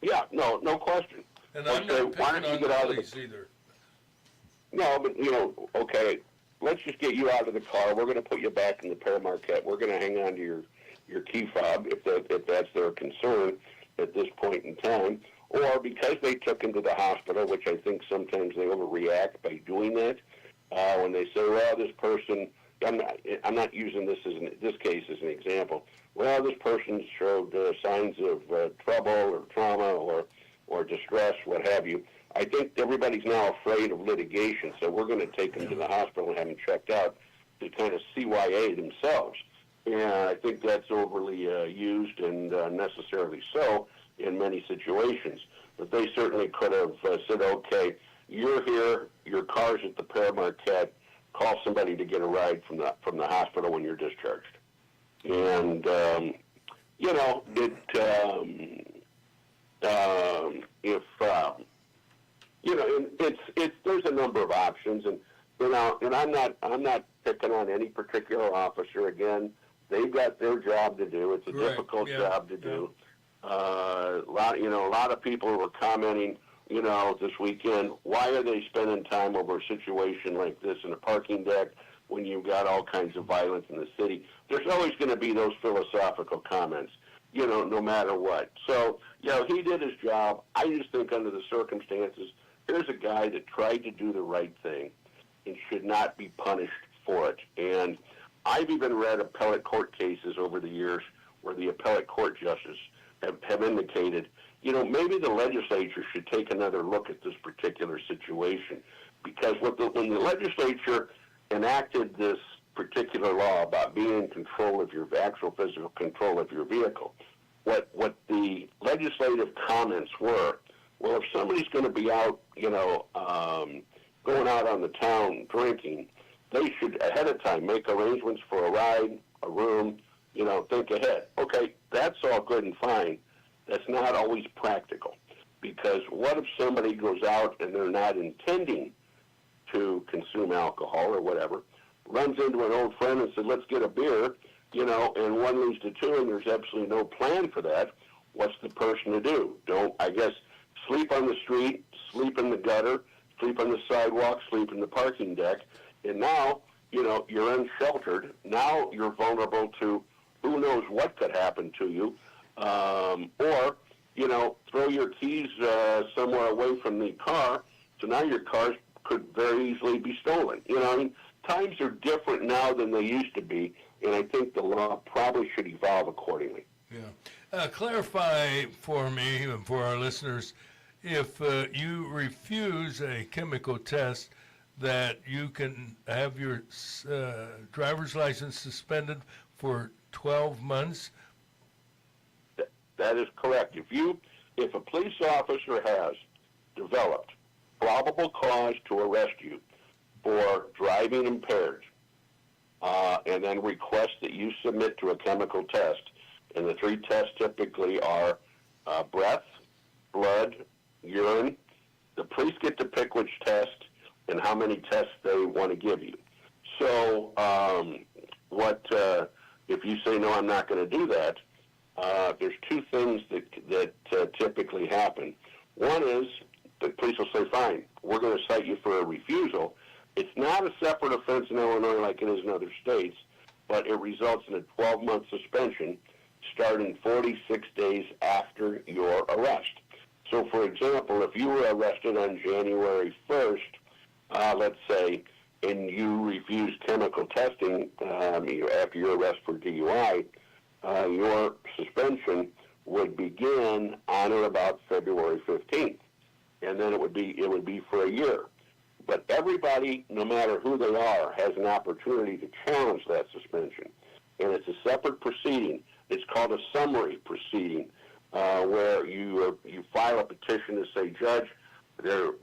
Yeah, no question. And I'm not picking on the police either. No, but, okay, let's just get you out of the car. We're going to put you back in the Pair Marquette. We're going to hang on to your key fob if that's their concern at this point in time. or because they took him to the hospital, which I think sometimes they overreact by doing that, when they say, well, this person, I'm not using this case as an example, well, this person showed signs of trouble or trauma or distress, what have you. I think everybody's now afraid of litigation, so we're going to take them to the hospital and have them checked out to kind of CYA themselves. And I think that's overly used and necessarily so in many situations. But they certainly could have said, okay, you're here, your car's at the Pere Marquette, call somebody to get a ride from the hospital when you're discharged. And, you know, you know, there's a number of options, and you know, and I'm not picking on any particular officer. Again, they've got their job to do. It's a difficult job to do. A lot of people were commenting, you know, this weekend, why are they spending time over a situation like this in a parking deck when you've got all kinds of violence in the city? There's always going to be those philosophical comments, you know, no matter what. So, you know, he did his job. I just think under the circumstances, here's a guy that tried to do the right thing and should not be punished for it. And I've even read appellate court cases over the years where the appellate court justices have indicated, you know, maybe the legislature should take another look at this particular situation, because when the legislature enacted this particular law about being in control of your actual physical control of your vehicle, what the legislative comments were, well, if somebody's going to be out, you know, going out on the town drinking, they should ahead of time make arrangements for a ride, a room, you know, think ahead. Okay, that's all good and fine. That's not always practical, because what if somebody goes out and they're not intending to consume alcohol or whatever, runs into an old friend and says, let's get a beer, you know, and one leads to two and there's absolutely no plan for that. What's the person to do? I guess, sleep on the street, sleep in the gutter, sleep on the sidewalk, sleep in the parking deck, and now, you know, you're unsheltered. Now you're vulnerable to who knows what could happen to you, or, you know, throw your keys somewhere away from the car, so now your cars could very easily be stolen. You know, I mean, times are different now than they used to be, and I think the law probably should evolve accordingly. Yeah. Clarify for me and for our listeners, if you refuse a chemical test, that you can have your driver's license suspended for 12 months? That is correct. If a police officer has developed probable cause to arrest you for driving impaired, and then request that you submit to a chemical test, and the three tests typically are breath, blood, urine. The police get to pick which test and how many tests they want to give you. So if you say, no, I'm not going to do that, there's two things that typically happen. One is the police will say, fine, we're going to cite you for a refusal. It's not a separate offense in Illinois like it is in other states, but it results in a 12-month suspension starting 46 days after your arrest. So, for example, if you were arrested on January 1st, let's say, and you refused chemical testing after your arrest for DUI, your suspension would begin on or about February 15th, and then it would be for a year. But everybody, no matter who they are, has an opportunity to challenge that suspension, and it's a separate proceeding. It's called a summary proceeding, where you file a petition to say, Judge,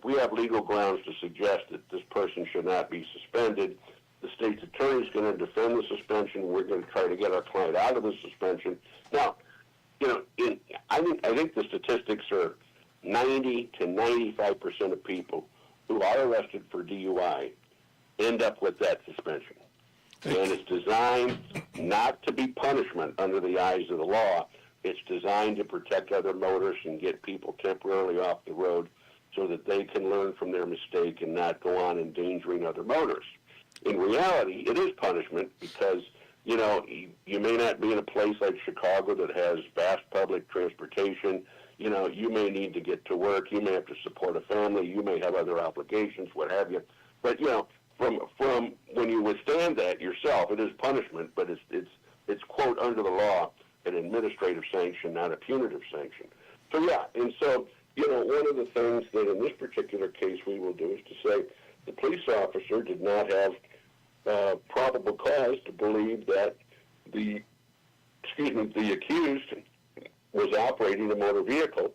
we have legal grounds to suggest that this person should not be suspended. The state's attorney is going to defend the suspension. We're going to try to get our client out of the suspension. Now, you know, I think the statistics are 90 to 95% of people who are arrested for DUI end up with that suspension. And it's designed not to be punishment under the eyes of the law. It's designed to protect other motorists and get people temporarily off the road so that they can learn from their mistake and not go on endangering other motorists. In reality, it is punishment because you know, you may not be in a place like Chicago that has vast public transportation. You know, you may need to get to work. You may have to support a family. You may have other obligations, what have you. But, you know, from when you withstand that yourself, it is punishment, but it's quote, under the law, an administrative sanction, not a punitive sanction. So, yeah, and so, you know, one of the things that in this particular case we will do is to say the police officer did not have probable cause to believe that the accused was operating a motor vehicle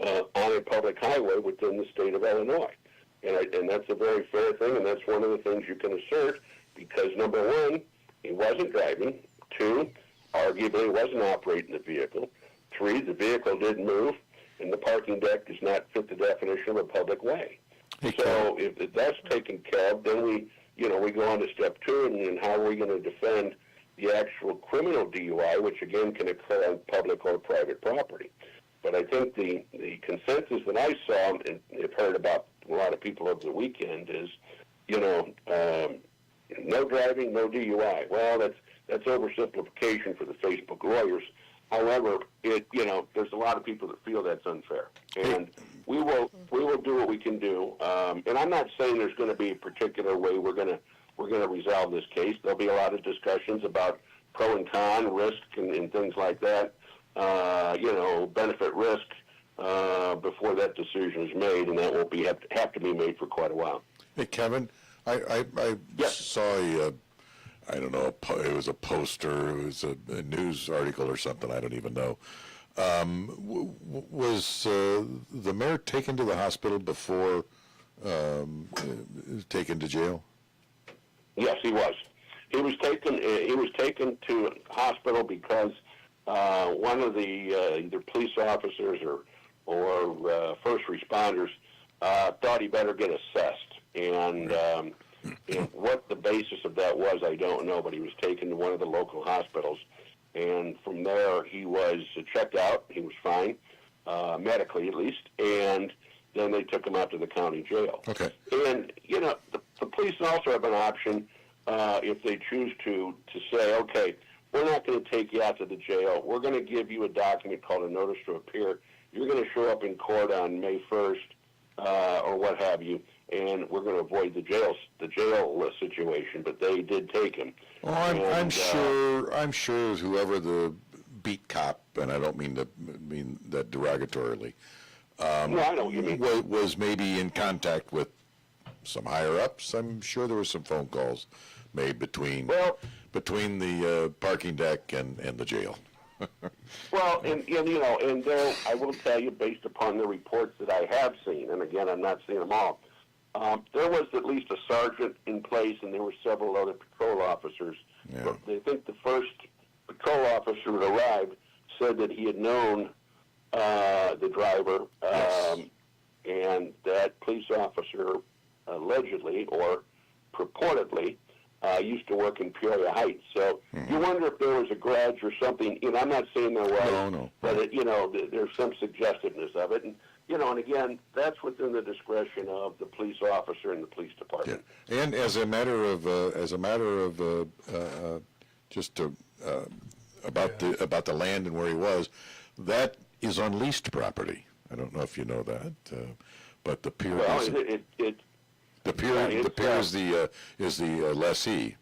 on a public highway within the state of Illinois. And that's a very fair thing, and that's one of the things you can assert because, number one, he wasn't driving. Two, arguably he wasn't operating the vehicle. Three, the vehicle didn't move, and the parking deck does not fit the definition of a public way. So if that's taken care of, then we go on to step two, and how are we going to defend the actual criminal DUI, which again can occur on public or private property. But I think the consensus that I saw and have heard about a lot of people over the weekend is, no driving, no DUI. Well, that's oversimplification for the Facebook lawyers. However, there's a lot of people that feel that's unfair, and we will do what we can do. And I'm not saying there's going to be a particular way we're going to resolve this case. There'll be a lot of discussions about pro and con, risk, and things like that. Benefit risk before that decision is made, and that won't have to be made for quite a while. Hey, Kevin, I saw I don't know, it was a poster, it was a news article or something, I don't even know. Was the mayor taken to the hospital before taken to jail? Yes, he was. He was taken to hospital because one of the either police officers or first responders thought he better get assessed. And what the basis of that was, I don't know, but he was taken to one of the local hospitals. And from there, he was checked out. He was fine, medically at least. And then they took him out to the county jail. Okay. And, the police also have an option, if they choose to say, okay, we're not going to take you out to the jail. We're going to give you a document called a notice to appear. You're going to show up in court on May 1st or what have you, and we're going to avoid the jail situation. But they did take him. Well, I'm sure whoever the beat cop, and I don't mean that derogatorily, no, I know what you mean. was maybe in contact with some higher ups. I'm sure there were some phone calls made between the parking deck and the jail. Well, and there, I will tell you, based upon the reports that I have seen, and again, I'm not seeing them all, there was at least a sergeant in place, and there were several other patrol officers. Yeah. But I think the first patrol officer that arrived said that he had known the driver, and that police officer allegedly or purportedly used to work in Peoria Heights. So you wonder if there was a grudge or something. I'm not saying there was, no. But there's some suggestiveness of it, and and again, that's within the discretion of the police officer and the police department. Yeah. And as a matter of just to about the land and where he was, that is on leased property. I don't know if you know that, but the pier. Well, the pier is the lessee,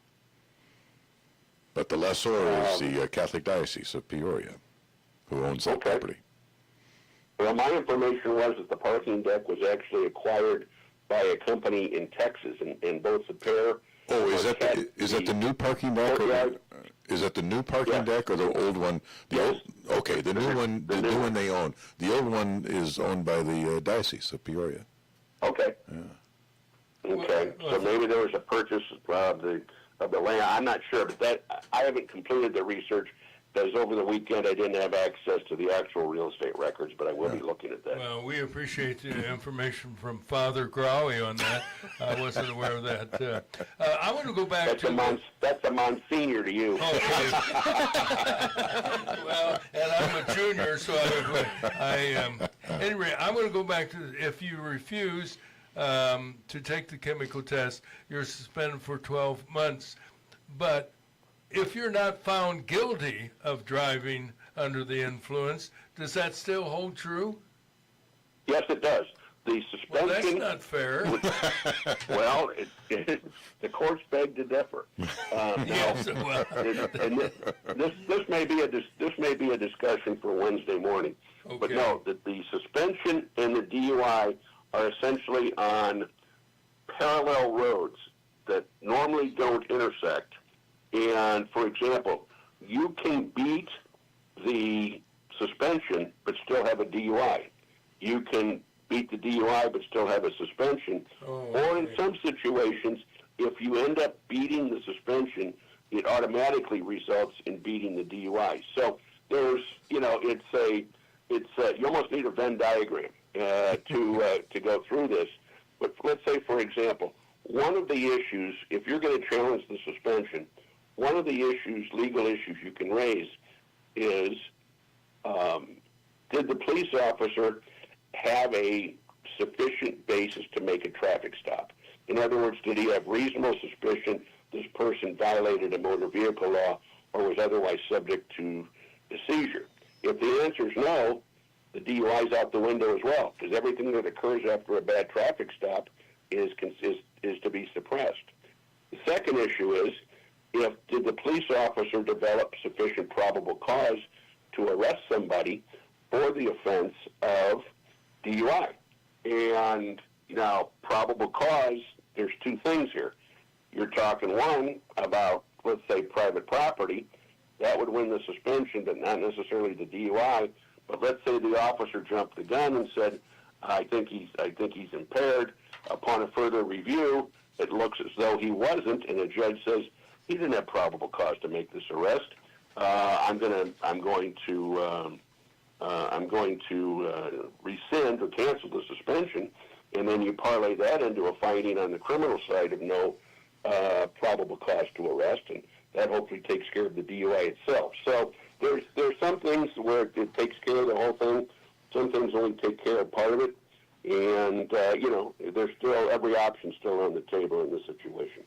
but the lessor is the Catholic Diocese of Peoria, who owns that property. Well, my information was that the parking deck was actually acquired by a company in Texas, and both the pair. Oh, is that the new parking deck? Is that the new parking deck or the old one? The new one. The new one they own. The old one is owned by the Diocese of Peoria. Okay. Yeah. Okay. So maybe there was a purchase of the land. I'm not sure, but that I haven't completed the research. Because over the weekend I didn't have access to the actual real estate records, but I will be looking at that. Well, we appreciate the information from Father Growy on that. I wasn't aware of that. I want to go back that's a Monsignor to you. Okay. Well, and I'm a junior, so anyway, I want to go back to if you refuse to take the chemical test, you're suspended for 12 months. But if you're not found guilty of driving under the influence, does that still hold true? Yes, it does. The suspension. Well, that's not fair. Well, the courts beg to differ. Yes, well. And this may be a discussion for Wednesday morning. Okay. But no, the suspension and the DUI are essentially on parallel roads that normally don't intersect. And for example, you can beat the suspension but still have a DUI. You can beat the DUI but still have a suspension. Or in some situations, if you end up beating the suspension, it automatically results in beating the DUI. So there's, you almost need a Venn diagram to go through this. But let's say, for example, one of the issues, if you're going to challenge the suspension, one of the issues, legal issues you can raise is, did the police officer have a sufficient basis to make a traffic stop? In other words, did he have reasonable suspicion this person violated a motor vehicle law or was otherwise subject to a seizure? If the answer is no, the DUI is out the window as well, because everything that occurs after a bad traffic stop is to be suppressed. The second issue is, did the police officer develop sufficient probable cause to arrest somebody for the offense of DUI? And now, probable cause, there's two things here. You're talking one about, let's say, private property. That would win the suspension, but not necessarily the DUI. But let's say the officer jumped the gun and said, I think he's impaired. Upon a further review, it looks as though he wasn't, and the judge says he didn't have probable cause to make this arrest. I'm going to rescind or cancel the suspension, and then you parlay that into a finding on the criminal side of no probable cause to arrest, and that hopefully takes care of the DUI itself. So there's some things where it takes care of the whole thing. Some things only take care of part of it, and there's still every option still on the table in this situation.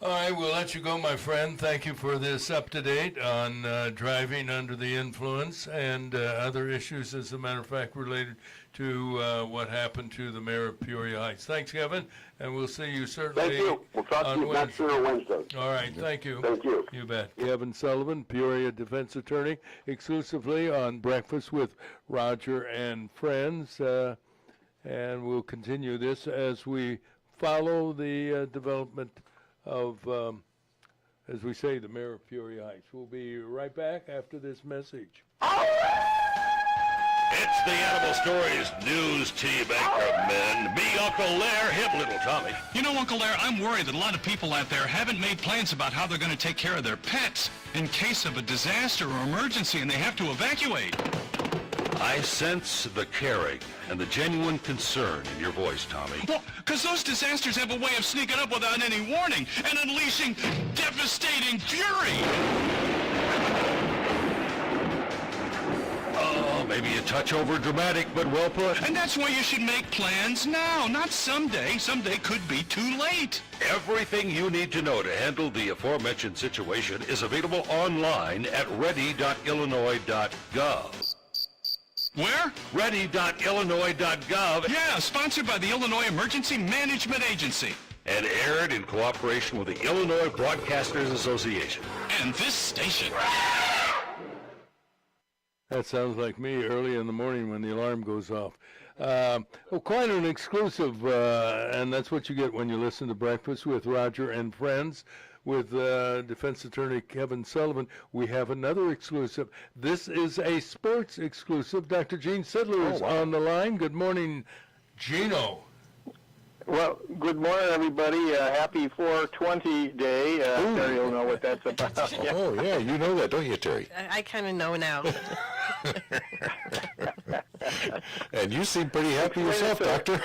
All right, we'll let you go, my friend. Thank you for this up-to-date on driving under the influence and other issues, as a matter of fact, related to what happened to the mayor of Peoria Heights. Thanks, Kevin, and we'll see you certainly. Thank you. We'll talk to you next Wednesday. All right, thank you. Thank you. You bet. Kevin Sullivan, Peoria defense attorney, exclusively on Breakfast with Roger and Friends, and we'll continue this as we follow the development of, as we say, the mayor of Peoria Heights. We'll be right back after this message. It's the Animal Stories News Team Anchorman. Me, Uncle Lair, him, little Tommy. You know, Uncle Lair, I'm worried that a lot of people out there haven't made plans about how they're going to take care of their pets in case of a disaster or emergency and they have to evacuate. I sense the caring and the genuine concern in your voice, Tommy. Well, because those disasters have a way of sneaking up without any warning and unleashing devastating fury. Oh, maybe a touch over dramatic, but well put. And that's why you should make plans now, not someday. Someday could be too late. Everything you need to know to handle the aforementioned situation is available online at ready.illinois.gov. Where? Ready.illinois.gov. Yeah, sponsored by the Illinois Emergency Management Agency. And aired in cooperation with the Illinois Broadcasters Association. And this station. That sounds like me early in the morning when the alarm goes off. Well, quite an exclusive, and that's what you get when you listen to Breakfast with Roger and Friends with defense attorney Kevin Sullivan. We have another exclusive. This is a sports exclusive. Dr. Gene Sidler is on the line. Good morning, Gino. Well, good morning, everybody. Happy 420 day. Terry will know what that's about. Oh, yeah, you know that, don't you, Terry? I kind of know now. And you seem pretty happy yourself, Doctor.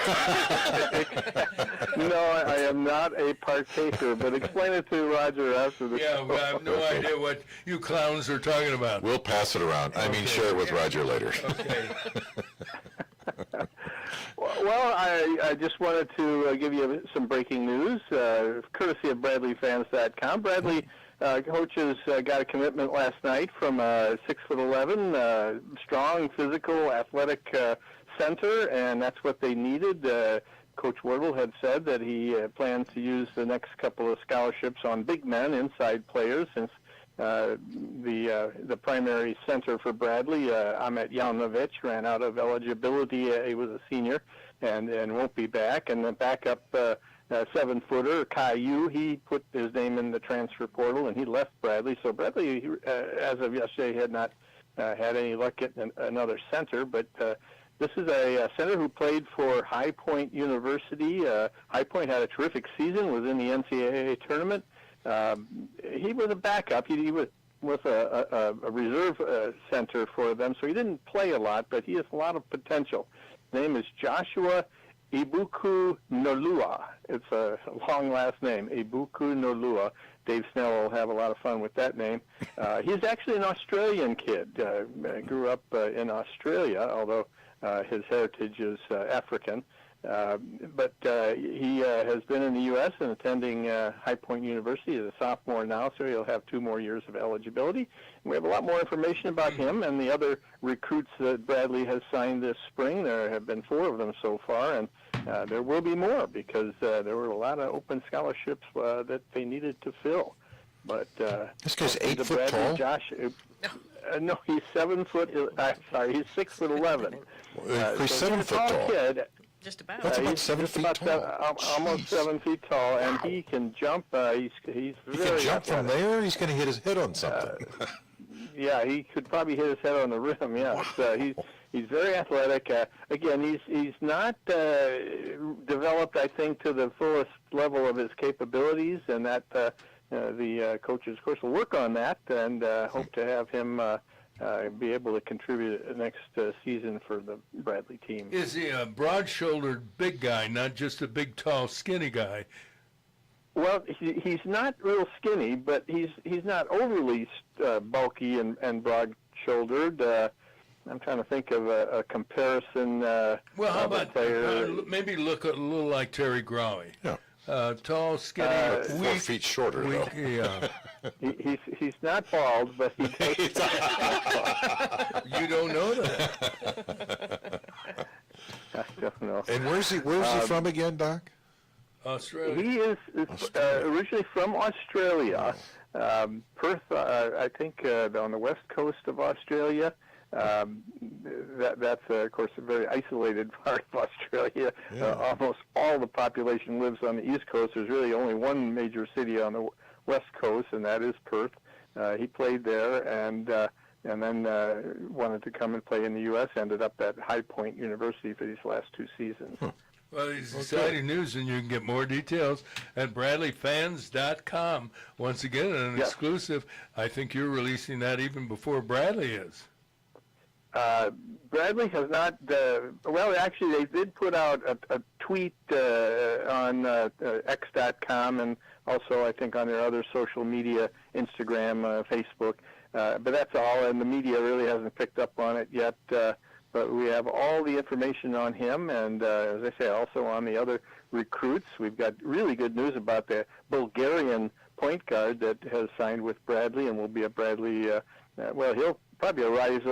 No, I am not a partaker, but explain it to Roger after the Yeah, well, I have no idea what you clowns are talking about. We'll pass it around. I mean, share it with Roger later. Okay. Well, I just wanted to give you some breaking news, courtesy of BradleyFans.com. Bradley coaches got a commitment last night from a 6'11", strong, physical, athletic center, and that's what they needed. Coach Wardle had said that he plans to use the next couple of scholarships on big men, inside players, since the primary center for Bradley, Ahmet Jaunovic, ran out of eligibility. He was a senior and won't be back. And the backup 7-footer, Kai Yu, he put his name in the transfer portal, and he left Bradley. So Bradley, as of yesterday, had not had any luck getting another center, but this is a center who played for High Point University. High Point had a terrific season, was in the NCAA tournament. He was a backup. He was a reserve center for them, so he didn't play a lot, but he has a lot of potential. His name is Joshua Ibuku Nolua. It's a long last name, Ibuku Nolua. Dave Snell will have a lot of fun with that name. He's actually an Australian kid. Grew up in Australia, although his heritage is African. But he has been in the U.S. and attending High Point University as a sophomore now, so he'll have 2 more years of eligibility. We have a lot more information about him and the other recruits that Bradley has signed this spring. There have been 4 of them so far, and there will be more because there were a lot of open scholarships that they needed to fill. But this guy's 8 foot tall? Josh, no, he's 7 foot. Sorry, he's 6'11". He's 7 foot tall. Kid. Just about. That's about 7 feet tall. Almost 7 feet tall, and he can jump. He's He very can jump from athletic. there? He's going to hit his head on something. Yeah, he could probably hit his head on the rim. Yeah, he's very athletic. Again, he's not developed, I think, to the fullest level of his capabilities, and that the coaches, of course, will work on that and hope to have him be able to contribute next season for the Bradley team. Is he a broad-shouldered big guy, not just a big, tall, skinny guy? Well, he's not real skinny, but he's not overly bulky and broad-shouldered. I'm trying to think of a comparison. Well, how about player? maybe look a little like Terry Growy? Yeah. Tall, skinny, 4 weak. feet shorter, though. Yeah. He's not bald, but he's You don't know that. I don't know. And where's he from again, Doc? Australia. He is originally from Australia, Perth, I think, on the west coast of Australia. That's of course, a very isolated part of Australia. Yeah. Almost all the population lives on the east coast. There's really only one major city on the west coast, and that is Perth. He played there, and then wanted to come and play in the U.S. Ended up at High Point University for these last 2 seasons. Well, it's exciting news, and you can get more details at BradleyFans.com. Once again, an exclusive. I think you're releasing that even before Bradley is. Bradley has not, well, actually, they did put out a tweet on X.com and also, I think, on their other social media, Instagram, Facebook. But that's all, and the media really hasn't picked up on it yet. But we have all the information on him, and as I say, also on the other recruits. We've got really good news about the Bulgarian point guard that has signed with Bradley and will be a Bradley, well, he'll probably arrive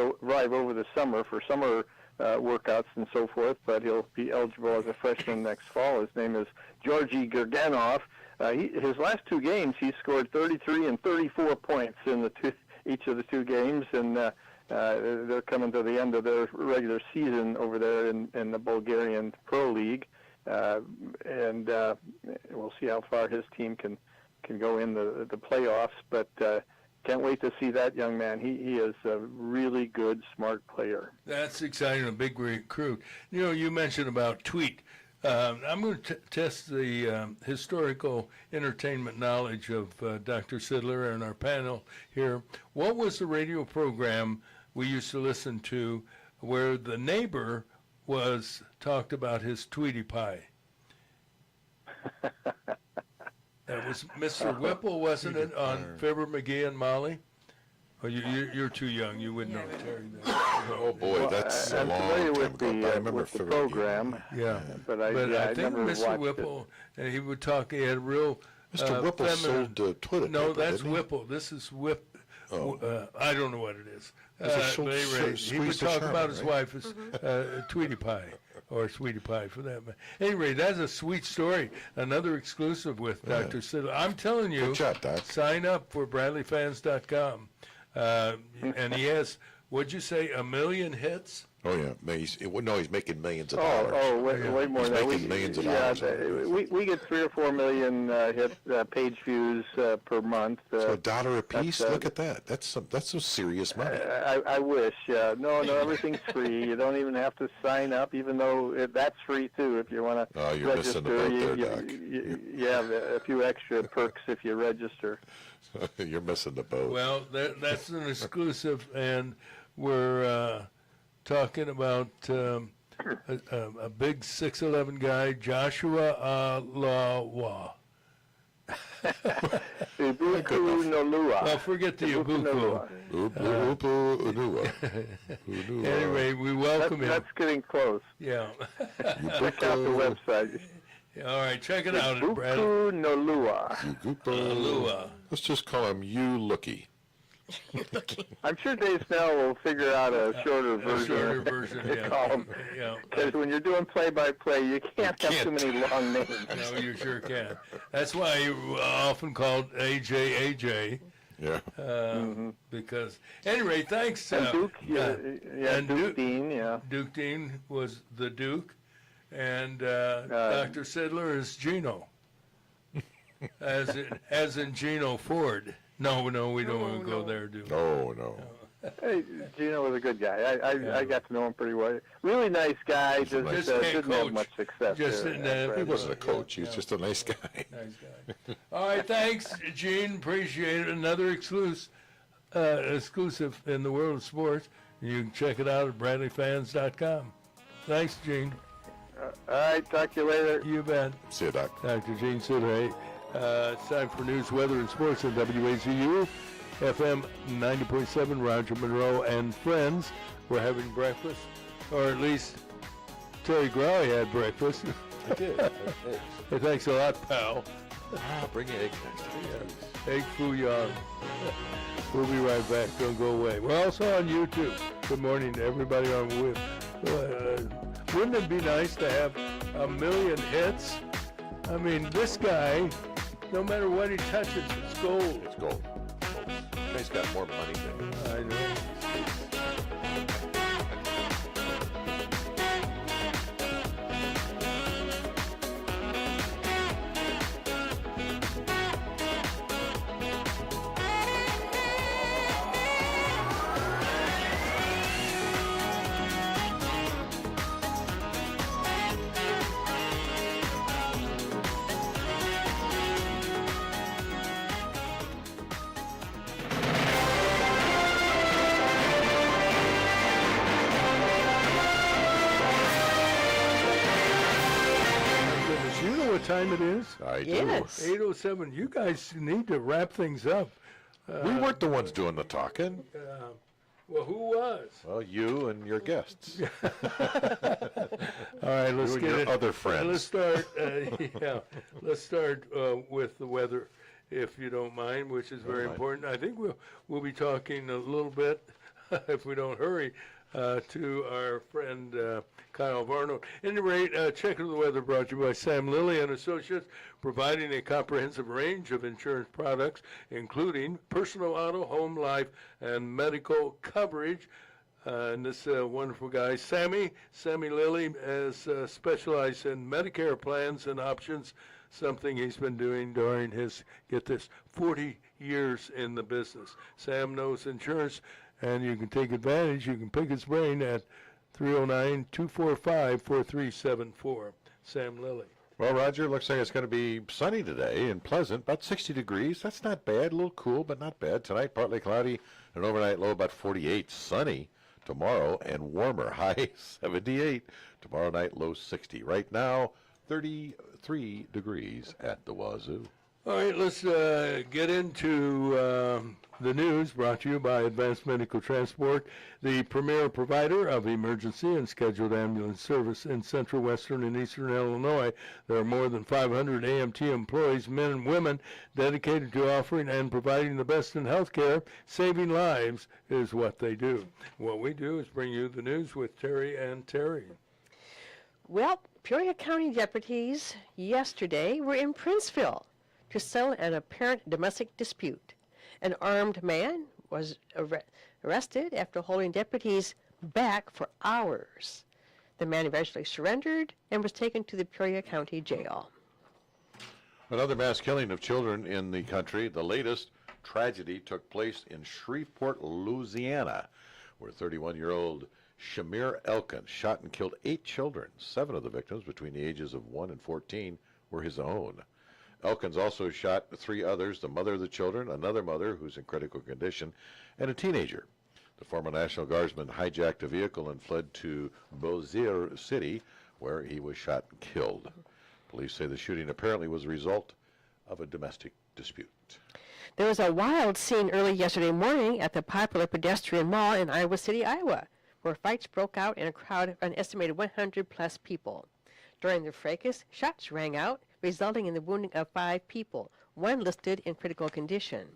over the summer for summer workouts and so forth, but he'll be eligible as a freshman next fall. His name is Georgi Gerganov. His last 2 games, he scored 33 and 34 points in each of the 2 games, and they're coming to the end of their regular season over there in the Bulgarian Pro League, and we'll see how far his team can go in the playoffs, but can't wait to see that young man. He is a really good, smart player. That's exciting, a big recruit. You know, you mentioned about tweet. I'm going to test the historical entertainment knowledge of Dr. Sidler and our panel here. What was the radio program we used to listen to where the neighbor was talked about his Tweety Pie? That was Mr. Whipple, wasn't it, on Fibber, McGee, and Molly? Oh, you're too young. You wouldn't know Terry. Oh boy, that's a I'm long familiar time with ago. I remember with the Fibber program. Yeah, but I think never Mr. watched Whipple, he would talk. He had a real Mr. Whipple sold toilet No, paper, that's didn't he? Whipple. This is Whip. I don't know what it is. It's a But anyway, he would squeeze the talk Sherman, about his right? wife as Tweety Pie, or Sweetie Pie for that matter. Anyway, that's a sweet story. Another exclusive with Dr. Siddler. I'm telling you, Good job, Doc. sign up for BradleyFans.com. And he has, what'd you say, 1 million hits? Oh, yeah. He's making millions of Oh, dollars. way more He's than that. making millions of yeah, dollars. we get 3 or 4 million page views per month. So $1 a piece? that's, Look at that. That's some serious money. I wish. No, everything's free. You don't even have to sign up, even though that's free too if you want to Oh, you're register. missing the boat there, Doc. You have a few extra perks if you register. You're missing the boat. Well, that's an exclusive, and we're talking about a big 6'11" guy, Joshua Lawa. Ibuku no Lua. Well, forget the Ibuku. Anyway, we welcome him. That's getting close. Yeah. Check out the website. All right, check it out, Brad. Ibuku no Lua. Lua. Let's just call him You Looky. I'm sure Dave Snell will figure out a shorter version. Yeah. Call him. Yeah. Because when you're doing play-by-play, you can't have too many long names. No, you sure can. That's why you often called AJ. Yeah. Because, anyway, thanks. And Duke, and Duke Dean, yeah. Duke Dean was the Duke, and Dr. Siddler is Gino, as in Gino Ford. No, we don't want to go there, do we? No. Hey, Gino was a good guy. I got to know him pretty well. Really nice guy. Just didn't have much success. He wasn't a coach. He was just a nice guy. Nice guy. All right, thanks, Gene. Appreciate it. Another exclusive in the world of sports. You can check it out at BradleyFans.com. Thanks, Gene. All right, talk to you later. You bet. See you, Doc. Dr. Gene Sidray. It's time for news, weather, and sports on WAZU, FM 90.7, Roger Monroe and friends. We're having breakfast, or at least Terry Growy had breakfast. I did. Hey, thanks a lot, pal. Bring your egg next time. Egg fouillon. We'll be right back. Don't go away. We're also on YouTube. Good morning to everybody on WIP. Wouldn't it be nice to have 1 million hits? I mean, this guy, no matter what he touches, it's gold. It's gold. He's got more money than you. I know. Time it is? I do. Yes. 8:07. You guys need to wrap things up. We weren't the ones doing the talking. Well, who was? Well, you and your guests. All right, let's You and get your it. other friends. Let's start. Let's start with the weather, if you don't mind, which is very important. I think we'll be talking a little bit, if we don't hurry, to our friend Kyle Varno. At any rate, check of the weather brought to you by Sam Lilly and Associates, providing a comprehensive range of insurance products, including personal auto, home, life, and medical coverage. And this wonderful guy, Sammy Lilly, has specialized in Medicare plans and options, something he's been doing during his, get this, 40 years in the business. Sam knows insurance, and you can take advantage. You can pick his brain at 309-245-4374. Sam Lilly. Well, Roger, looks like it's going to be sunny today and pleasant, about 60 degrees. That's not bad. A little cool, but not bad. Tonight, partly cloudy, an overnight low about 48. Sunny tomorrow and warmer, high 78. Tomorrow night, low 60. Right now, 33 degrees at the Wazoo. All right, let's get into the news brought to you by Advanced Medical Transport, the premier provider of emergency and scheduled ambulance service in central, western, and eastern Illinois. There are more than 500 AMT employees, men and women, dedicated to offering and providing the best in healthcare. Saving lives is what they do. What we do is bring you the news with Terry and Terry. Well, Peoria County deputies yesterday were in Princeville to settle an apparent domestic dispute. An armed man was arrested after holding deputies back for hours. The man eventually surrendered and was taken to the Peoria County Jail. Another mass killing of children in the country. The latest tragedy took place in Shreveport, Louisiana, where 31-year-old Shamir Elkin shot and killed 8 children. 7 of the victims, between the ages of 1 and 14, were his own. Elkins also shot 3 others, the mother of the children, another mother who's in critical condition, and a teenager. The former National Guardsman hijacked a vehicle and fled to Bossier City, where he was shot and killed. Police say the shooting apparently was a result of a domestic dispute. There was a wild scene early yesterday morning at the popular pedestrian mall in Iowa City, Iowa, where fights broke out in a crowd of an estimated 100-plus people. During the fracas, shots rang out, resulting in the wounding of 5 people, 1 listed in critical condition.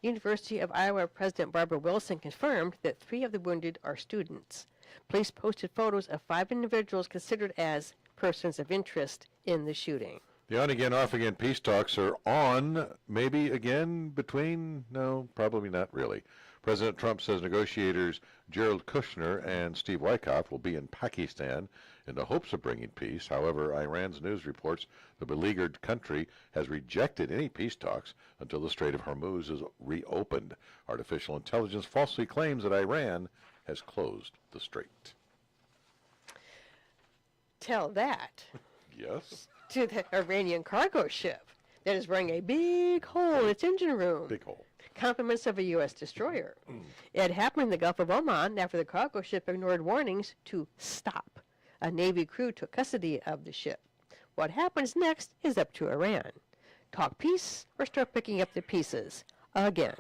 University of Iowa President Barbara Wilson confirmed that 3 of the wounded are students. Police posted photos of 5 individuals considered as persons of interest in the shooting. The on-again, off-again peace talks are on, maybe again between, no, probably not really. President Trump says negotiators Jared Kushner and Steve Wynkoff will be in Pakistan in the hopes of bringing peace. However, Iran's news reports the beleaguered country has rejected any peace talks until the Strait of Hormuz is reopened. Artificial intelligence falsely claims that Iran has closed the strait. Tell that Yes. to the Iranian cargo ship that is wearing a big hole in its engine room. Big hole. Compliments of a U.S. destroyer. It happened in the Gulf of Oman after the cargo ship ignored warnings to stop. A Navy crew took custody of the ship. What happens next is up to Iran. Talk peace or start picking up the pieces again.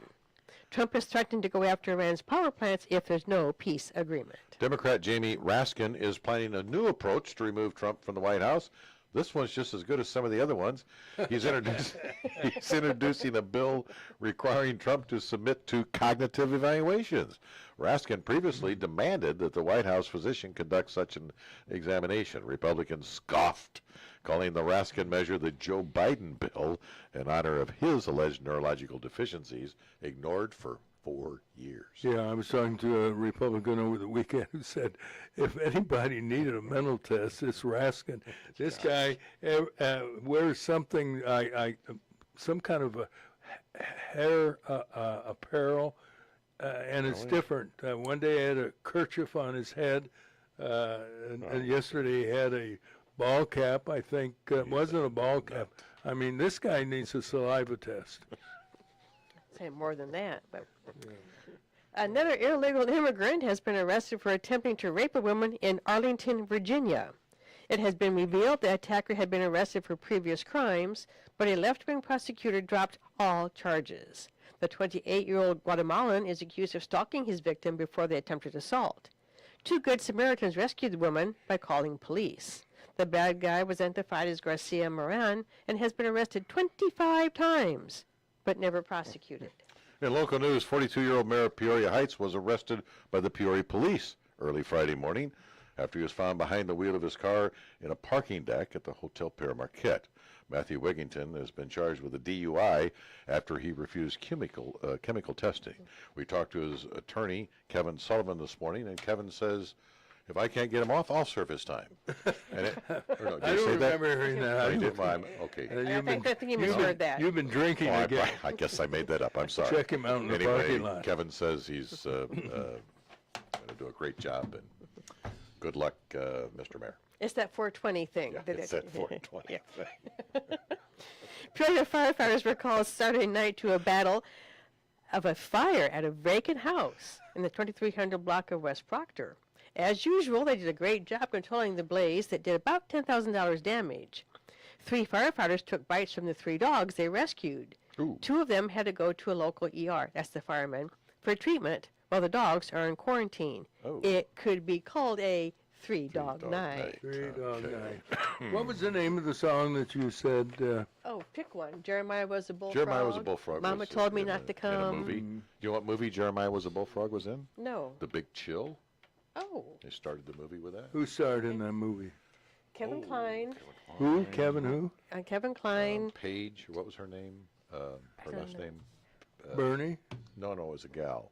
Trump is threatening to go after Iran's power plants if there's no peace agreement. Democrat Jamie Raskin is planning a new approach to remove Trump from the White House. This one's just as good as some of the other ones. He's introducing a bill requiring Trump to submit to cognitive evaluations. Raskin previously demanded that the White House physician conduct such an examination. Republicans scoffed, calling the Raskin measure the Joe Biden bill in honor of his alleged neurological deficiencies, ignored for 4 years. Yeah, I was talking to a Republican over the weekend who said if anybody needed a mental test, it's Raskin. This guy wears something, some kind of a hair apparel, and it's different. One day he had a kerchief on his head, and yesterday he had a ball cap, I think. It wasn't a ball cap. I mean, this guy needs a saliva test. Say more than that, but another illegal immigrant has been arrested for attempting to rape a woman in Arlington, Virginia. It has been revealed the attacker had been arrested for previous crimes, but a left-wing prosecutor dropped all charges. The 28-year-old Guatemalan is accused of stalking his victim before the attempted assault. 2 Good Samaritans rescued the woman by calling police. The bad guy was identified as Garcia Moran and has been arrested 25 times, but never prosecuted. In local news, 42-year-old mayor of Peoria Heights was arrested by the Peoria police early Friday morning after he was found behind the wheel of his car in a parking deck at the Hotel Pere Marquette. Matthew Wigington has been charged with a DUI after he refused chemical testing. We talked to his attorney, Kevin Sullivan, this morning, and Kevin says, if I can't get him off, I'll serve his time. And I don't remember hearing that. Oh, you did? Well, okay. I think you misheard that. You've been drinking again. I guess I made that up. I'm sorry. Check him out in the parking lot. Kevin says he's going to do a great job, and good luck, Mr. Mayor. It's that 420 thing. Yeah, it's that 420 thing. Peoria firefighters were called Saturday night to a battle of a fire at a vacant house in the 2300 block of West Proctor. As usual, they did a great job controlling the blaze that did about $10,000 damage. 3 firefighters took bites from the 3 dogs they rescued. Ooh. 2 of them had to go to a local ER, that's the firemen, for treatment while the dogs are in quarantine. Oh. It could be called a 3-dog night. 3-dog night. What was the name of the song that you said? Oh, pick one. Jeremiah was a bullfrog. Jeremiah was a bullfrog. Mama was, told me in not a- to come. In a movie. Do you know what movie Jeremiah was a bullfrog was in? No. The Big Chill. Oh. They started the movie with that. Who starred in that movie? Kevin Kline. Who? Kevin who? Kevin Kline. Paige, what was her name? Her don't last know. name? Bernie? No, it was a gal.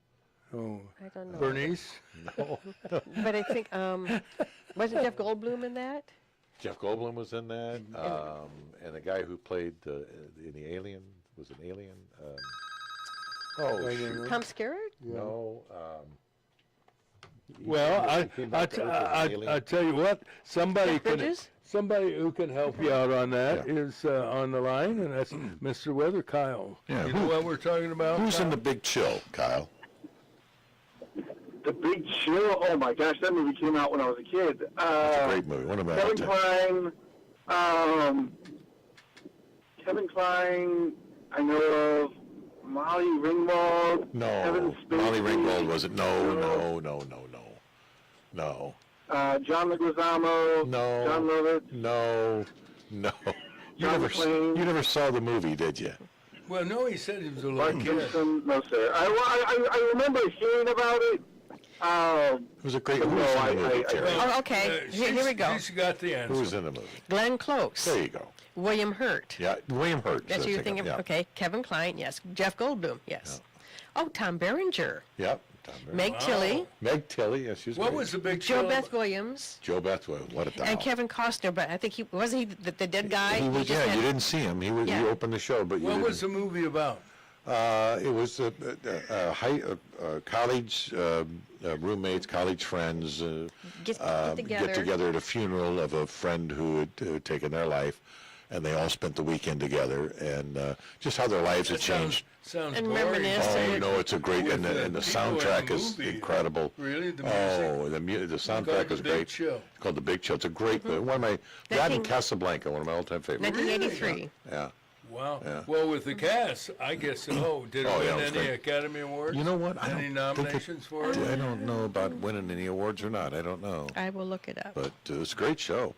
Oh. I don't know. Bernice? No. But I think, wasn't Jeff Goldblum in that? Jeff Goldblum was in that, and the guy who played in the Alien was an alien. Shoot. Tom Skerritt? No. Well, he came back to Earth as an alien. I tell you what, somebody Jeff can, Bridges? somebody who can help you out on that Yeah. is on the line, and that's Mr. Weather Kyle. Yeah, You know what we're talking about? Who's in Kyle? The Big Chill, Kyle? The Big Chill. Oh my gosh, that movie came out when I was a kid. It's a great movie. What about Kevin it? Kline. Kevin Kline. I know of Molly Ringwald. No, Kevin Spacey. Molly Ringwald was it? No. John Leguizamo. No. John Lovitz. No. You John never, McClane. you never saw the movie, did you? Well, no, he said he was a Mark little kid. Gibson. No, sir. I remember hearing about it. It was a great. Who No, was in the movie, I- Terry? Oh, okay. Here we go. She's got the answer. Who was in the movie? Glenn Close. There you go. William Hurt. Yeah, William Hurt. That's who you're thinking of? Yeah. Okay. Kevin Kline, yes. Jeff Goldblum, yes. Oh, Tom Berenger. Yep. Tom Berenger. Meg Tilly. Meg Tilly. Yeah, she's What great. was the big Joe show Beth about? Williams. Joe Bethwell. What a doll. And Kevin Costner, but I think he wasn't he the dead guy. He was. just Yeah, had- you didn't see him. He was. He Yeah. opened the show, but you What didn't. was the movie about? It was college roommates, college friends Get get together. together at a funeral of a friend who had taken their life, and they all spent the weekend together, and just how their lives had changed. Sounds And boring. reminisce Oh and- no, it's a great, With and the the people in soundtrack the is movie. incredible. Really? The music? Oh, the soundtrack The is Big great. Chill. It's called The Big Chill. It's a great movie. One of my that and 19 Casablanca, one of my all-time favorites. 1983. Yeah. Wow. Yeah. Well, with the cast, I guess so. Did it Oh, win yeah, it was any great. Academy Awards? You know what? I Any don't think nominations for it? I don't know about winning any awards or not. I don't know. I will look it up. But it's a great show.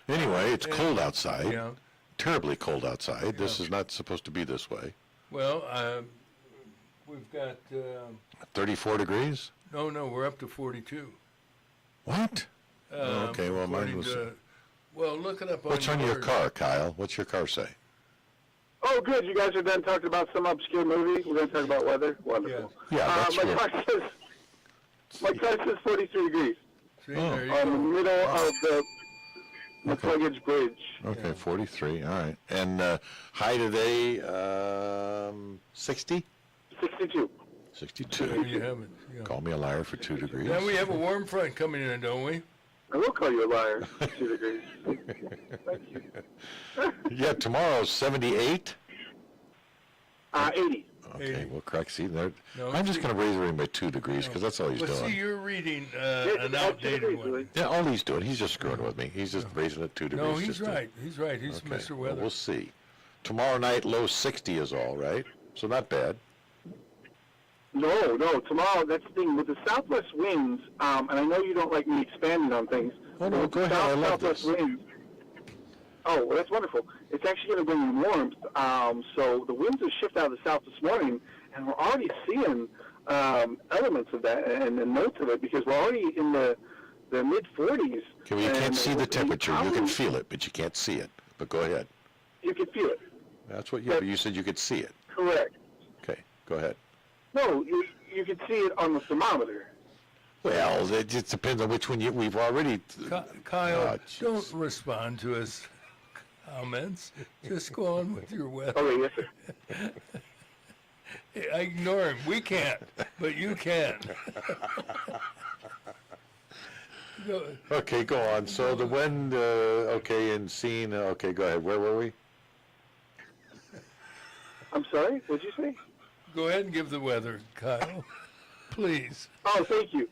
Anyway, it's cold outside. Yeah. Terribly cold outside. This is not supposed to be this way. Well, we've got, 34 degrees? no, we're up to 42. What? Okay, well, mine according was... to- well, look it up on What's on your yours. car, Kyle? What's your car say? Oh, good. You guys are done talking about some obscure movie. We're going to talk about weather. Wonderful. Yeah, that's my good. car says 43 degrees See, there you on the go. middle of the Okay. Pluggage Bridge. Okay, 43. All right. And high today, 60? 62. 62. There you have it. Yeah. Call me a liar for 2 degrees. Then we have a warm front coming in, don't we? I will call you a liar. 2 degrees. Thank you. Yeah, tomorrow's 78. 80. Okay, 80. well, correct. See, there. No, I'm just see- going to raise the ring by 2 degrees because that's all he's Well, doing. see, you're reading It's an about 2 outdated degrees, one. really. Yeah, all he's doing, he's just screwing with me. He's just raising it 2 degrees. No, he's just to- right. He's right. He's Okay, Mr. well, Weather. we'll see. Tomorrow night, low 60 is all, right? So not bad. No. Tomorrow, that's the thing. With the southwest winds, and I know you don't like me expanding on things. Oh, no, with go the ahead. I love southwest this. winds, oh, well, that's wonderful. It's actually going to bring in warmth. So the winds have shifted out of the south this morning, and we're already seeing elements of that and notes of it because we're already in the mid-40s. Okay, well, you can't and see the we temperature. You can probably- feel it, but you can't see it. But go ahead. You can feel it. That's what you said you could see it. Correct. Okay, go ahead. No, you can see it on the thermometer. Well, it just depends on which one we've already... Kyle, Oh, jeez. don't respond to his comments. Just go on with your weather. Okay, yes, sir. Ignore him. We can't, but you can. Go- Okay, go on. So the wind, okay, and scene, okay, go ahead. Where were we? I'm sorry, what'd you say? Go ahead and give the weather, Kyle. Please. Oh, thank you.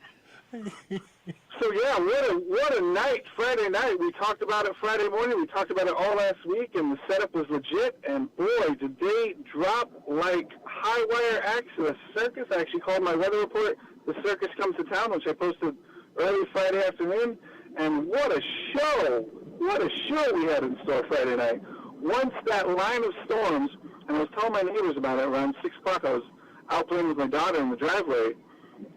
So yeah, what a night! Friday night. We talked about it Friday morning. We talked about it all last week, and the setup was legit. And boy, did they drop like high wire acts to the circus. I actually called my weather report. The circus comes to town, which I posted early Friday afternoon. And what a show! What a show we had in store Friday night. Once that line of storms, and I was telling my neighbors about it around 6 o'clock. I was out playing with my daughter in the driveway,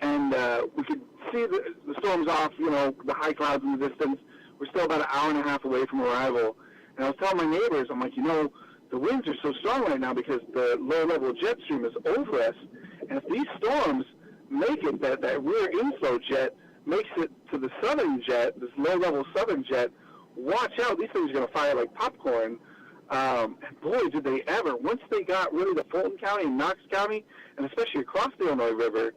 and we could see the storms off, the high clouds in the distance. We're still about an hour and a half away from arrival. And I was telling my neighbors, I'm like, the winds are so strong right now because the low-level jet stream is over us. And if these storms make it, that rear inflow jet makes it to the southern jet, this low-level southern jet, watch out. These things are going to fire like popcorn. And boy, did they ever. Once they got rid of the Fulton County and Knox County, and especially across the Illinois River,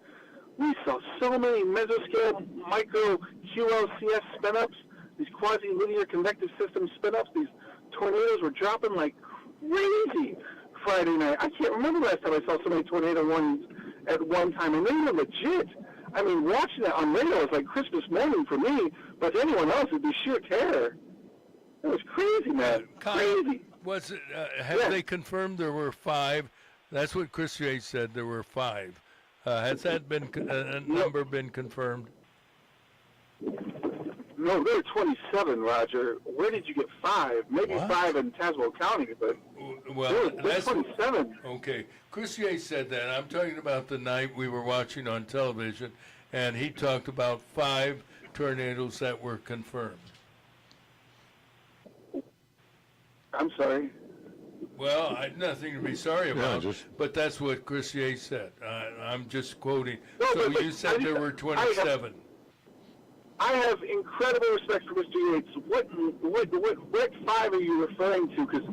we saw so many mesoscale micro QLCS spin-ups, these quasi-linear convective system spin-ups. These tornadoes were dropping like crazy Friday night. I can't remember the last time I saw so many tornado warnings at one time, and they were legit. I mean, watching that on radio was like Christmas morning for me, but to anyone else, it'd be sheer terror. It was crazy, man. Crazy. Was it? Have they confirmed there were 5? That's what Chris J said. There were 5. Has that been number been confirmed? No, there were 27, Roger. Where did you get 5? Maybe 5 in Tazewell County, but that's 27. Okay. Chris J said that. I'm talking about the night we were watching on television, and he talked about 5 tornadoes that were confirmed. I'm sorry. Well, I had nothing to be sorry about, but that's what Chris Yates said. I'm just quoting. No, so but you said there were 27. I have incredible respect for Mr. Yates. What 5 are you referring to? Because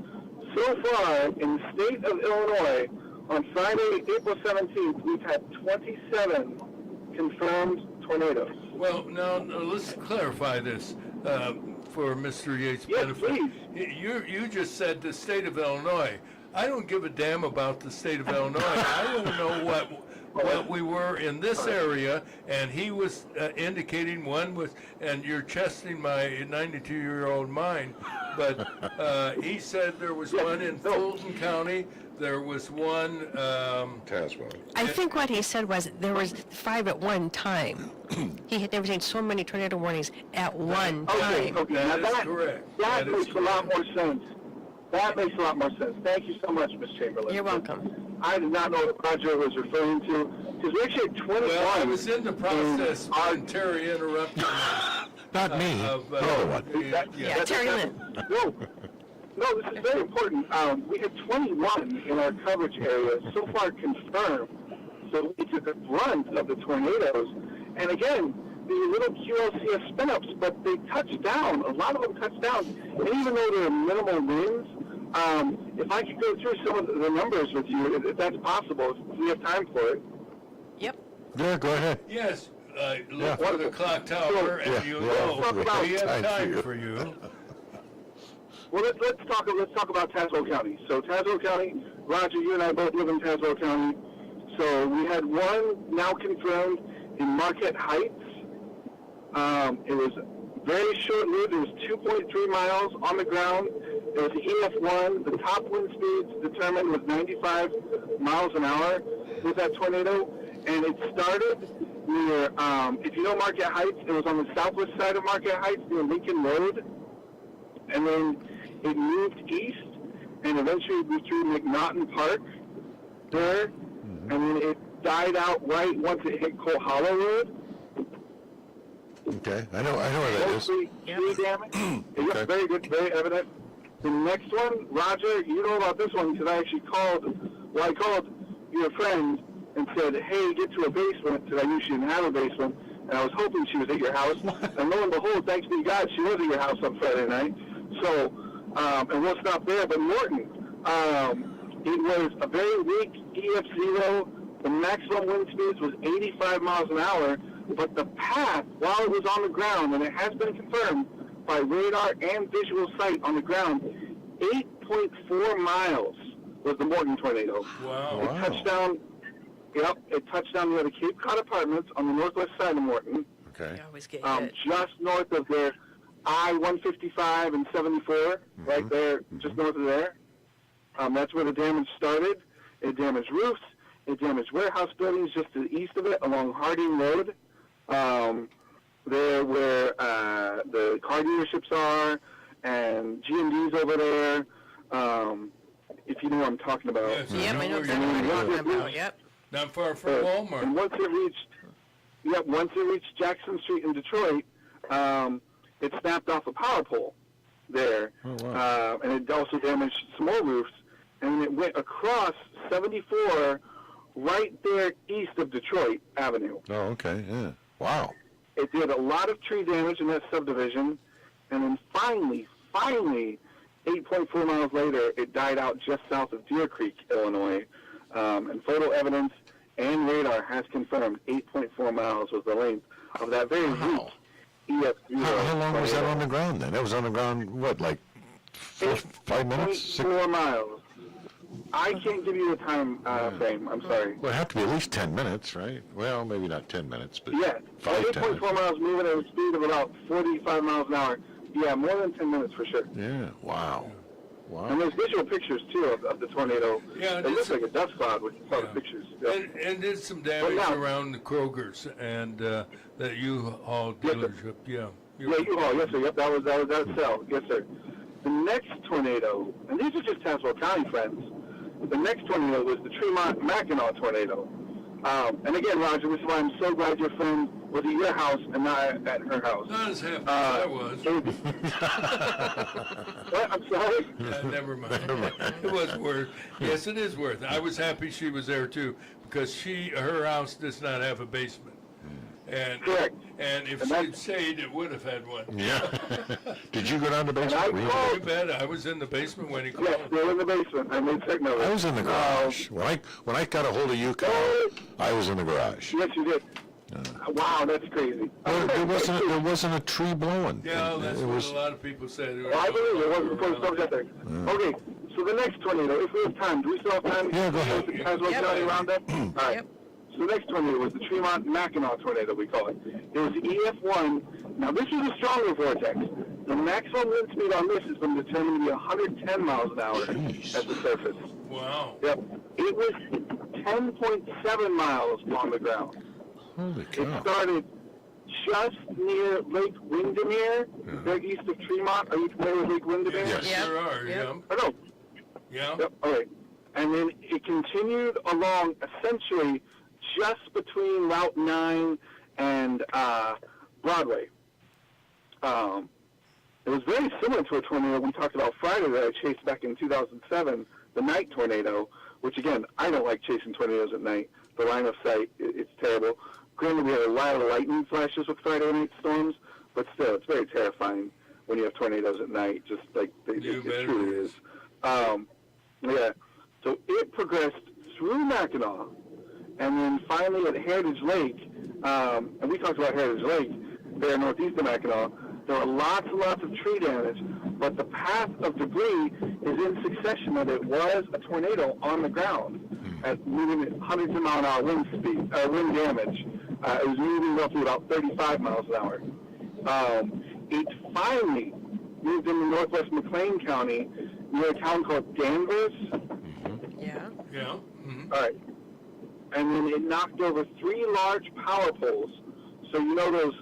so far in the state of Illinois, on Friday, April 17th, we've had 27 confirmed tornadoes. Well, now let's clarify this. For Mr. Yates' benefit. You just said the state of Illinois. I don't give a damn about the state of Illinois. I want to know what we were in this area, and he was indicating one was, and you're testing my 92-year-old mind, but he said there was one in Fulton County. There was one. Tazewell. I think what he said was there was 5 at one time. He had never seen so many tornado warnings at one time. Okay. That now is correct. That makes a lot more sense. That makes a lot more sense. Thank you so much, Ms. Chamberlain. You're welcome. I did not know what Roger was referring to, because we actually had 21. Well, I was in the process when Terry interrupted me. Not me. Terry Lynn. No, this is very important. We had 21 in our coverage area so far confirmed. So we took the brunt of the tornadoes. And again, the little QLCS spin-ups, but they touched down. A lot of them touched down. And even though there are minimal winds, if I could go through some of the numbers with you, if that's possible, if we have time for it. Yep. Yeah, go ahead. Yes, look for the clock tower, and you know we have time for you. Well, let's talk about Tazewell County. So Tazewell County, Roger, you and I both live in Tazewell County. So we had one now confirmed in Marquette Heights. It was very short-lived. It was 2.3 miles on the ground. It was EF1. The top wind speeds determined was 95 miles an hour with that tornado. And it started near, if you know Marquette Heights, it was on the southwest side of Marquette Heights near Lincoln Road. And then it moved east, and eventually we through McNaughton Park there, and then it died out right once it hit Cole Hollow Road. Okay, I know where that is. Mostly tree damage. Yep, very good, very evident. The next one, Roger, you know about this one because I actually I called your friend and said, hey, get to a basement, because I knew she didn't have a basement, and I was hoping she was at your house. And lo and behold, thanks be to God, she was at your house on Friday night. So, and we'll stop there. But Morton, it was a very weak EF0. The maximum wind speeds was 85 miles an hour. But the path, while it was on the ground, and it has been confirmed by radar and visual sight on the ground, 8.4 miles was the Morton tornado. Wow. It touched down near the Cape Cod Apartments on the northwest side of Morton. Okay. You always get Um, hit. just north of there, I-155 and 74, right there, just north of there. That's where the damage started. It damaged roofs. It damaged warehouse buildings just to the east of it along Harding Road. There where the car dealerships are and G&D's over there. If you know what I'm talking about. Yes, Yep, I know where exactly you're what you're at. talking about. Yep. Not far from And Walmart. once it reached Jackson Street in Detroit, it snapped off a power pole there. Oh, wow. And it also damaged some more roofs. And it went across 74 right there east of Detroit Avenue. Oh, okay. Yeah. Wow. It did a lot of tree damage in that subdivision. And then finally, 8.4 miles later, it died out just south of Deer Creek, Illinois. And photo evidence and radar has confirmed 8.4 miles was the length of that very weak EF0. How long was that on the ground then? That was on the ground, what, like 5 minutes? 4 miles. I can't give you a time frame. I'm sorry. Well, it had to be at least 10 minutes, right? Well, maybe not 10 minutes, but Yeah, 5, 10 8.4 minutes. miles moving at a speed of about 45 miles an hour. Yeah, more than 10 minutes for sure. Yeah, wow. Wow. And there's visual pictures, too, of the tornado. Yeah, it looks like a dust cloud when you saw the pictures. Yep. And did some damage now- around the Kroger's and that U-Haul Yes, sir. dealership. Yeah. Yeah, U-Haul, yes, sir. Yep, that was that cell. Yes, sir. The next tornado, and these are just Tazewell County friends, the next tornado was the Tremont-Mackinac tornado. And again, Roger, this is why I'm so glad your friend was at your house and not at her house. Not as happy as I was. What? I'm sorry? Never mind. It was worth. Yes, it is worth. I was happy she was there too because her house does not have a basement. And Correct. And if And she'd stayed, it would have had one. Yeah. Did you go down to the And I basement? called- You bet. I was in the basement when he called. Yes, they're in the basement. I made check notes. I was in the garage. When I got a hold of you, Kyle, I was in the garage. Yes, you did. Wow, that's crazy. There wasn't a tree blowing. Yeah, that's It what was- a lot of people said. Well, I believe it wasn't before the storm got there. Okay, so the next tornado, if we have time, do we still have time? Yeah, go ahead. The Tazewell Yep. County roundup? All right. Yep. So the next tornado was the Tremont-Mackinac tornado, we call it. It was the EF1. Now, this is a stronger vortex. The maximum wind speed on this has been determined to be 110 miles an hour at the surface. Wow. Yep. It was 10.7 miles on the ground. Holy It cow. started just near Lake Windermere, very east of Tremont. Are you familiar with Lake Windermere? Yes. Yep. Sure are. Yep. Yeah. Oh, no. Yeah. Yep, all right. And then it continued along essentially just between Route 9 and Broadway. It was very similar to a tornado we talked about Friday that I chased back in 2007, the night tornado, which again, I don't like chasing tornadoes at night. The line of sight, it's terrible. Granted, we had a lot of lightning flashes with Friday night storms, but still, it's very terrifying when you have tornadoes at night, just like it truly is. Yeah. So it progressed through Mackinac, and then finally at Heritage Lake, and we talked about Heritage Lake, there northeast of Mackinac, there were lots and lots of tree damage, but the path of debris is in succession that it was a tornado on the ground at moving at hundreds of mile an hour wind damage. It was moving roughly about 35 miles an hour. It finally moved into northwest McLean County near a town called Danvers. Yeah. Yeah. Mm-hmm. All right. And then it knocked over 3 large power poles. So you know those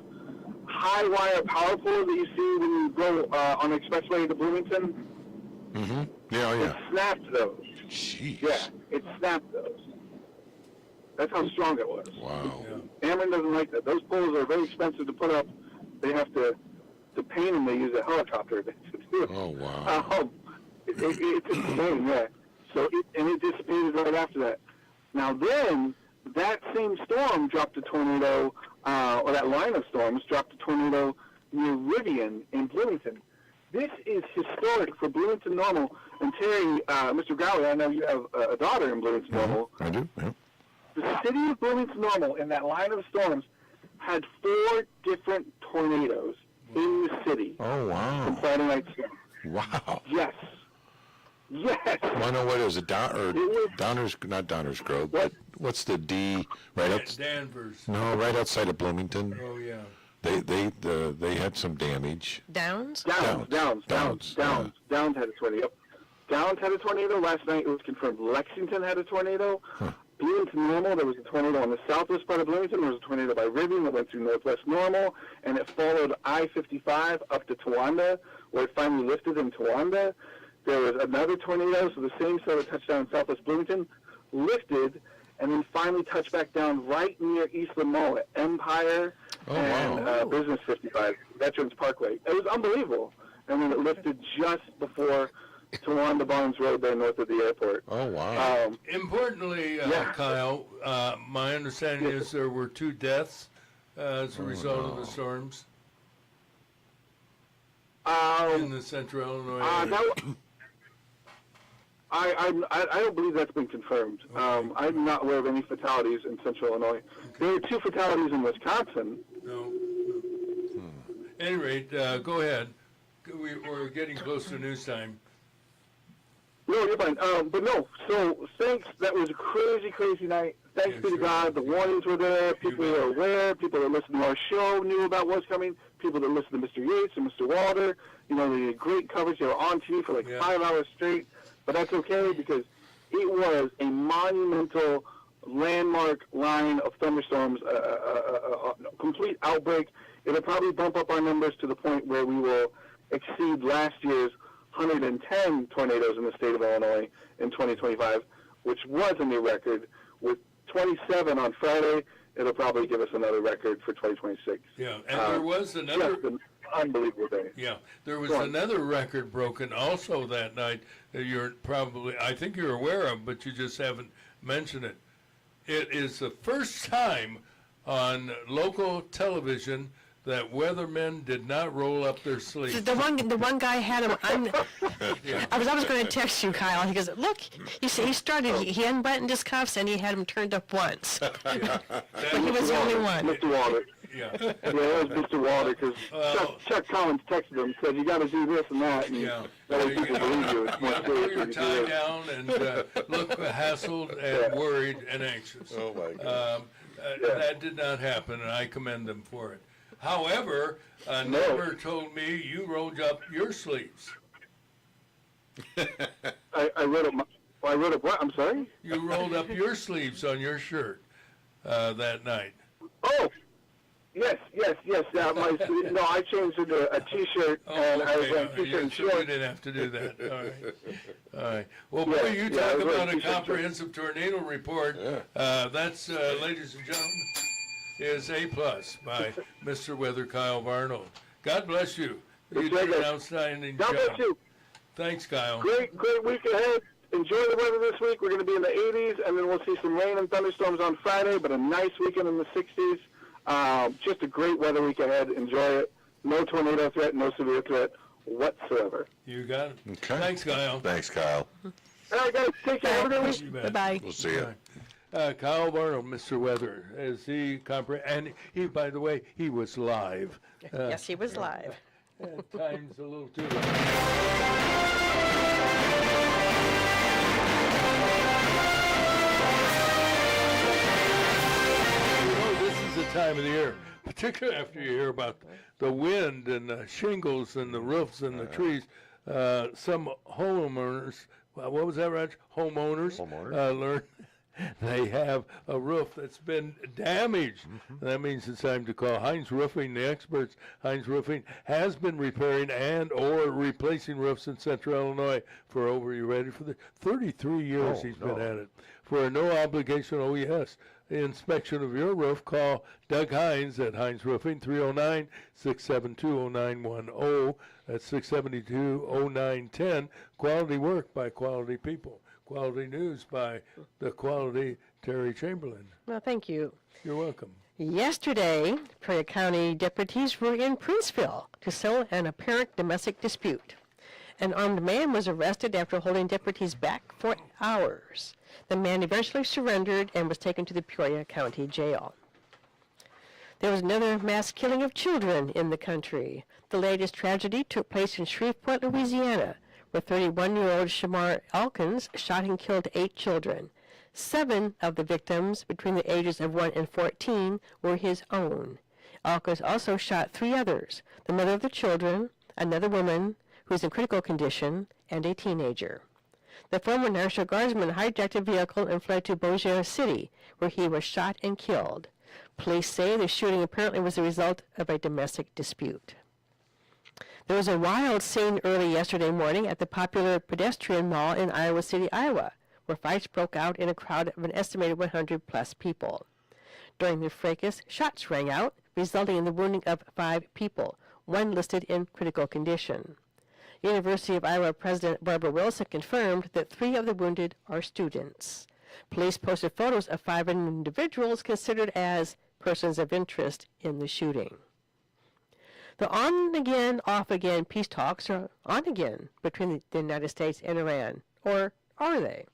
high wire power poles that you see when you go on the expressway to Bloomington? Mm-hmm. Yeah, It yeah. snapped those. Jeez. Yeah, it snapped those. That's how strong it was. Wow. Ameren doesn't like that. Those poles are very expensive to put up. They have to paint them. They use a helicopter to do it. Oh, wow. It's insane, yeah. So it dissipated right after that. Now then, that same storm dropped a tornado, or that line of storms dropped a tornado near Rivian in Bloomington. This is historic for Bloomington Normal. And Terry, Mr. Gowley, I know you have a daughter in Bloomington Normal. I do, yeah. The city of Bloomington Normal, in that line of storms, had 4 different tornadoes in the city Oh, from wow. Friday night storm. Wow. Yes. Yes. Well, no, what is it? Downers, not Downers Grove, but what's the D right out? Danvers. No, right outside of Bloomington. Oh yeah. They had some damage. Downs? Downs had a tornado. Downs had a tornado. Last night it was confirmed Lexington had a tornado. Bloomington Normal, there was a tornado on the southwest part of Bloomington. There was a tornado by Rivian that went through northwest Normal, and it followed I-55 up to Towanda, where it finally lifted in Towanda. There was another tornado, so the same cell that touched down in southwest Bloomington lifted, and then finally touched back down right near Eastland Mall at Empire and Business 55, Veterans Parkway. It was unbelievable. And then it lifted just before Towanda Barnes Road there north of the airport. Oh, wow. Importantly, Kyle, my understanding is there were 2 deaths as a result of the storms in the central Illinois area. I don't believe that's been confirmed. I'm not aware of any fatalities in central Illinois. There were 2 fatalities in Wisconsin. No. At any rate, go ahead. We're getting close to news time. No, you're fine. But no, so thanks. That was a crazy, crazy night. Thanks be to God. The warnings were there. People were aware. People that listened to our show knew about what's coming. People that listened to Mr. Yates and Mr. Walter, they had great coverage. They were on TV for like 5 hours straight. But that's okay because it was a monumental landmark line of thunderstorms, a complete outbreak. It'll probably bump up our numbers to the point where we will exceed last year's 110 tornadoes in the state of Illinois in 2025, which was a new record. With 27 on Friday, it'll probably give us another record for 2026. Yeah, and there was another... Just an unbelievable day. Yeah, there was another record broken also that night that I think you're aware of, but you just haven't mentioned it. It is the first time on local television that weathermen did not roll up their sleeves. The one guy had him. I was going to text you, Kyle. He goes, look. He started. He unbuttoned his cuffs and he had him turned up once. But he was the only one. Mr. Walter. Yeah. That was Mr. Walter because Chuck Collins texted him and said, "You got to do this and that." And that way people believe you. It's much Put your tie down and look hassled and worried and anxious. Oh my God. That did not happen, and I commend them for it. However, a neighbor told me you rolled up your sleeves. I wrote up what? I'm sorry? You rolled up your sleeves on your shirt that night. Oh, yes. I changed into a T-shirt, and I was wearing T-shirt and shorts. You didn't have to do that. All right. Well, boy, you talk about a comprehensive tornado report. That's, ladies and gentlemen, is A+ by Mr. Weather Kyle Varno. God bless you. You did an outstanding job. God bless you. Thanks, Kyle. Great week ahead. Enjoy the weather this week. We're going to be in the 80s, and then we'll see some rain and thunderstorms on Friday, but a nice weekend in the 60s. Just a great weather week ahead. Enjoy it. No tornado threat, no severe threat whatsoever. You got it. Okay. Thanks, Kyle. Thanks, Kyle. All right, guys. Take care. Have a good week. Bye-bye. We'll see you. Kyle Varno, Mr. Weather, as he and he, by the way, he was live. Yes, he was live. Time's a little too long. This is the time of the year, particularly after you hear about the wind and the shingles and the roofs and the trees. Some homeowners, what was that, Raj? Homeowners. Learn they have a roof that's been damaged. That means it's time to call Heinz Roofing, the experts. Heinz Roofing has been repairing and or replacing roofs in central Illinois for over, you ready for this? 33 years he's been at it. For a no obligation, inspection of your roof, call Doug Hines at Hines Roofing, 309-672-0910. That's 672-0910. Quality work by quality people. Quality news by the quality Terry Chamberlain. Well, thank you. You're welcome. Yesterday, Peoria County deputies were in Princeville to settle an apparent domestic dispute. An armed man was arrested after holding deputies back for hours. The man eventually surrendered and was taken to the Peoria County Jail. There was another mass killing of children in the country. The latest tragedy took place in Shreveport, Louisiana, where 31-year-old Shamar Elkins shot and killed 8 children. 7 of the victims, between the ages of 1 and 14, were his own. Alkes also shot 3 others, the mother of the children, another woman who is in critical condition, and a teenager. The former National Guardsman hijacked a vehicle and fled to Bossier City, where he was shot and killed. Police say the shooting apparently was the result of a domestic dispute. There was a wild scene early yesterday morning at the popular pedestrian mall in Iowa City, Iowa, where fights broke out in a crowd of an estimated 100-plus people. During the fracas, shots rang out, resulting in the wounding of 5 people, one listed in critical condition. University of Iowa President Barbara Wilson confirmed that 3 of the wounded are students. Police posted photos of 5 individuals considered as persons of interest in the shooting. The on-again, off-again peace talks are on again between the United States and Iran, or are they?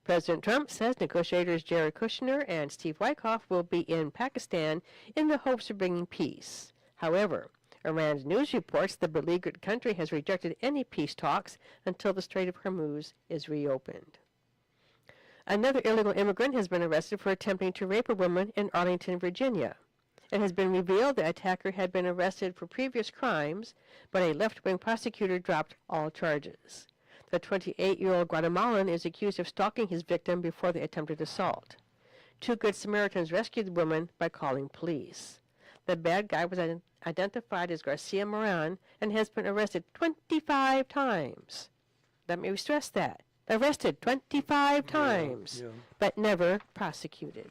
President Trump says negotiators Jared Kushner and Steve Witkoff will be in Pakistan in the hopes of bringing peace. However, Iran's news reports the beleaguered country has rejected any peace talks until the Strait of Hormuz is reopened. Another illegal immigrant has been arrested for attempting to rape a woman in Arlington, Virginia. It has been revealed the attacker had been arrested for previous crimes, but a left-wing prosecutor dropped all charges. The 28-year-old Guatemalan is accused of stalking his victim before the attempted assault. 2 Good Samaritans rescued the woman by calling police. The bad guy was identified as Garcia Moran and has been arrested 25 times. Let me stress that. Arrested 25 times, but never prosecuted.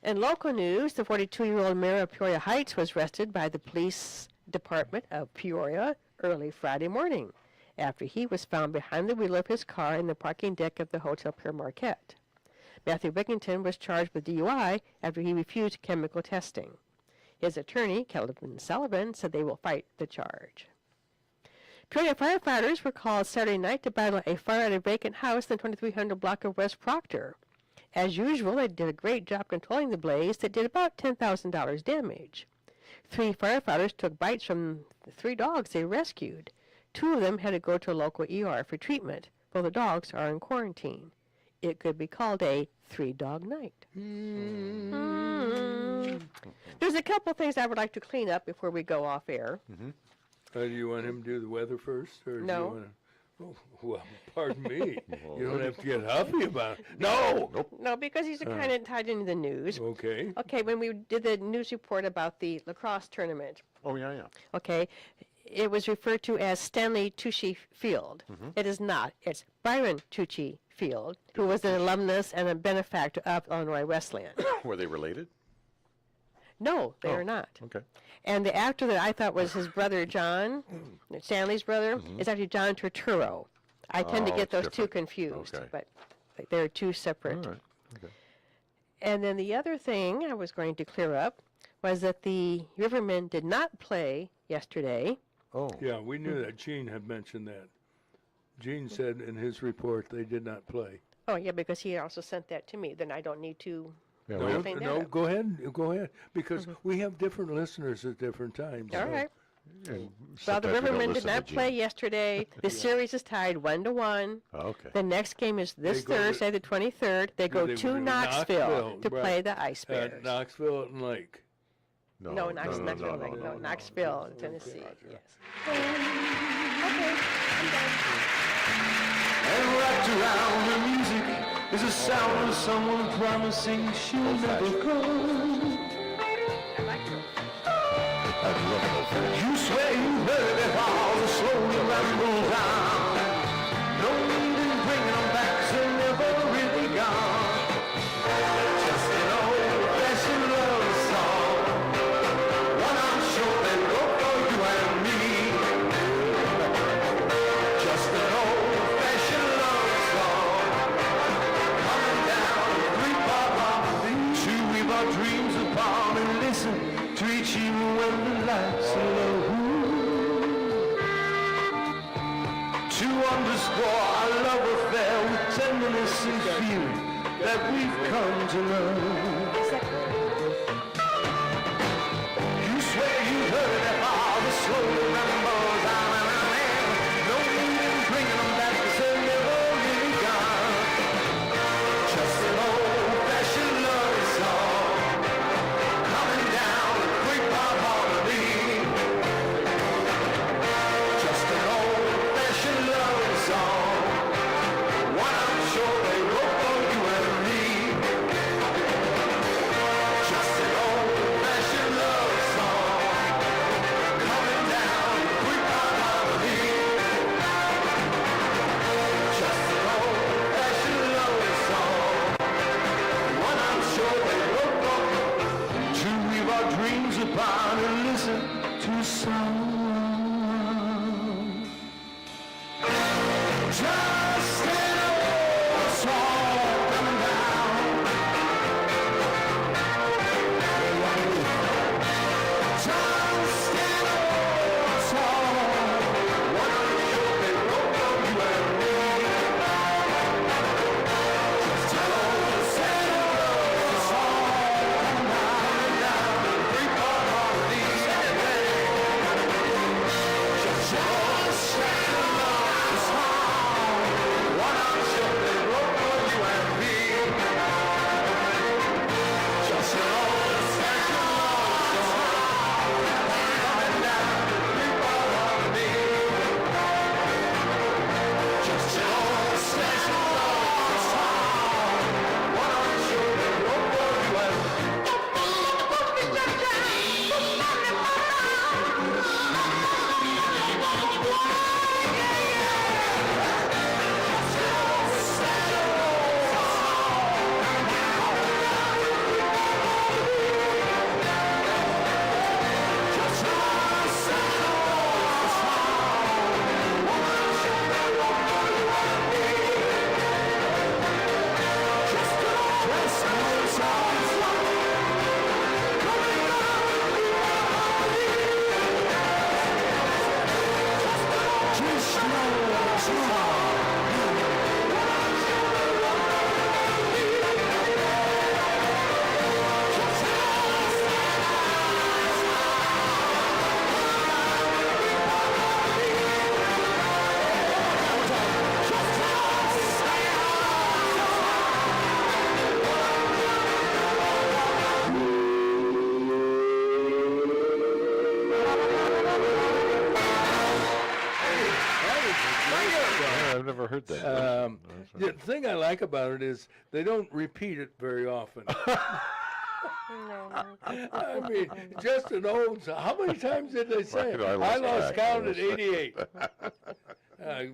In local news, the 42-year-old mayor of Peoria Heights was arrested by the police department of Peoria early Friday morning after he was found behind the wheel of his car in the parking deck of the Hotel Pierre Marquette. Matthew Wigington was charged with DUI after he refused chemical testing. His attorney, Kelvin Sullivan, said they will fight the charge. Peoria firefighters were called Saturday night to battle a fire at a vacant house in the 2300 block of West Proctor. As usual, they did a great job controlling the blaze that did about $10,000 damage. 3 firefighters took bites from the 3 dogs they rescued. 2 of them had to go to a local ER for treatment, while the dogs are in quarantine. It could be called a 3-dog night. There's a couple things I would like to clean up before we go off air. Do you want him to do the weather first? Or No. Do you want to, well, pardon me. You don't have to get huffy about it. No! No, because he's kind of tied into the news. Okay. Okay, when we did the news report about the lacrosse tournament. Oh, yeah. Okay, it was referred to as Stanley Tucci Field. It is not. It's Byron Tucci Field, who was an alumnus and a benefactor of Illinois Wesleyan. Were they related? No, they are not. Okay. And the actor that I thought was his brother, John, Stanley's brother, is actually John Turturro. I tend to get those 2 confused, but they're 2 separate. All right. Okay. And then the other thing I was going to clear up was that the Rivermen did not play yesterday. Oh. Yeah, we knew that. Gene had mentioned that. Gene said in his report they did not play. Oh, yeah, because he also sent that to me. Then I don't need to... Yeah, No, go ahead, because we have different listeners at different times. All so. right. And Well, the sometimes we don't Rivermen did listen to not play Gene. yesterday. The series is tied 1-1. Okay. The next game is this They go to- Thursday, the 23rd. They go They to go to Knoxville to right. play the Ice Bears. At Knoxville and Lake. No, Knoxville, Knoxville, Tennessee. Yes. Okay, I'm done. And wrapped around the music is the sound of someone promising she'll never go. You swear you heard it all, the slowly ramble down. No need in bringing them back, 'cause they're never really gone. Just an old-fashioned love song, one I'm sure they wrote for you and me. Just an old-fashioned love song, coming down a 3-part harmony. To weave our dreams apart and listen to each even when the lights are low. To underscore our love affair with tenderness and feeling that we've come to love. You swear you heard it all, the slow rambles on and on. No need in bringing them back, 'cause they're never really gone. Just an old-fashioned love song, coming down a I've never heard that. The thing I like about it is they don't repeat it very often. I mean, just an old. How many times did they say it? Right, I lost track. count at 88.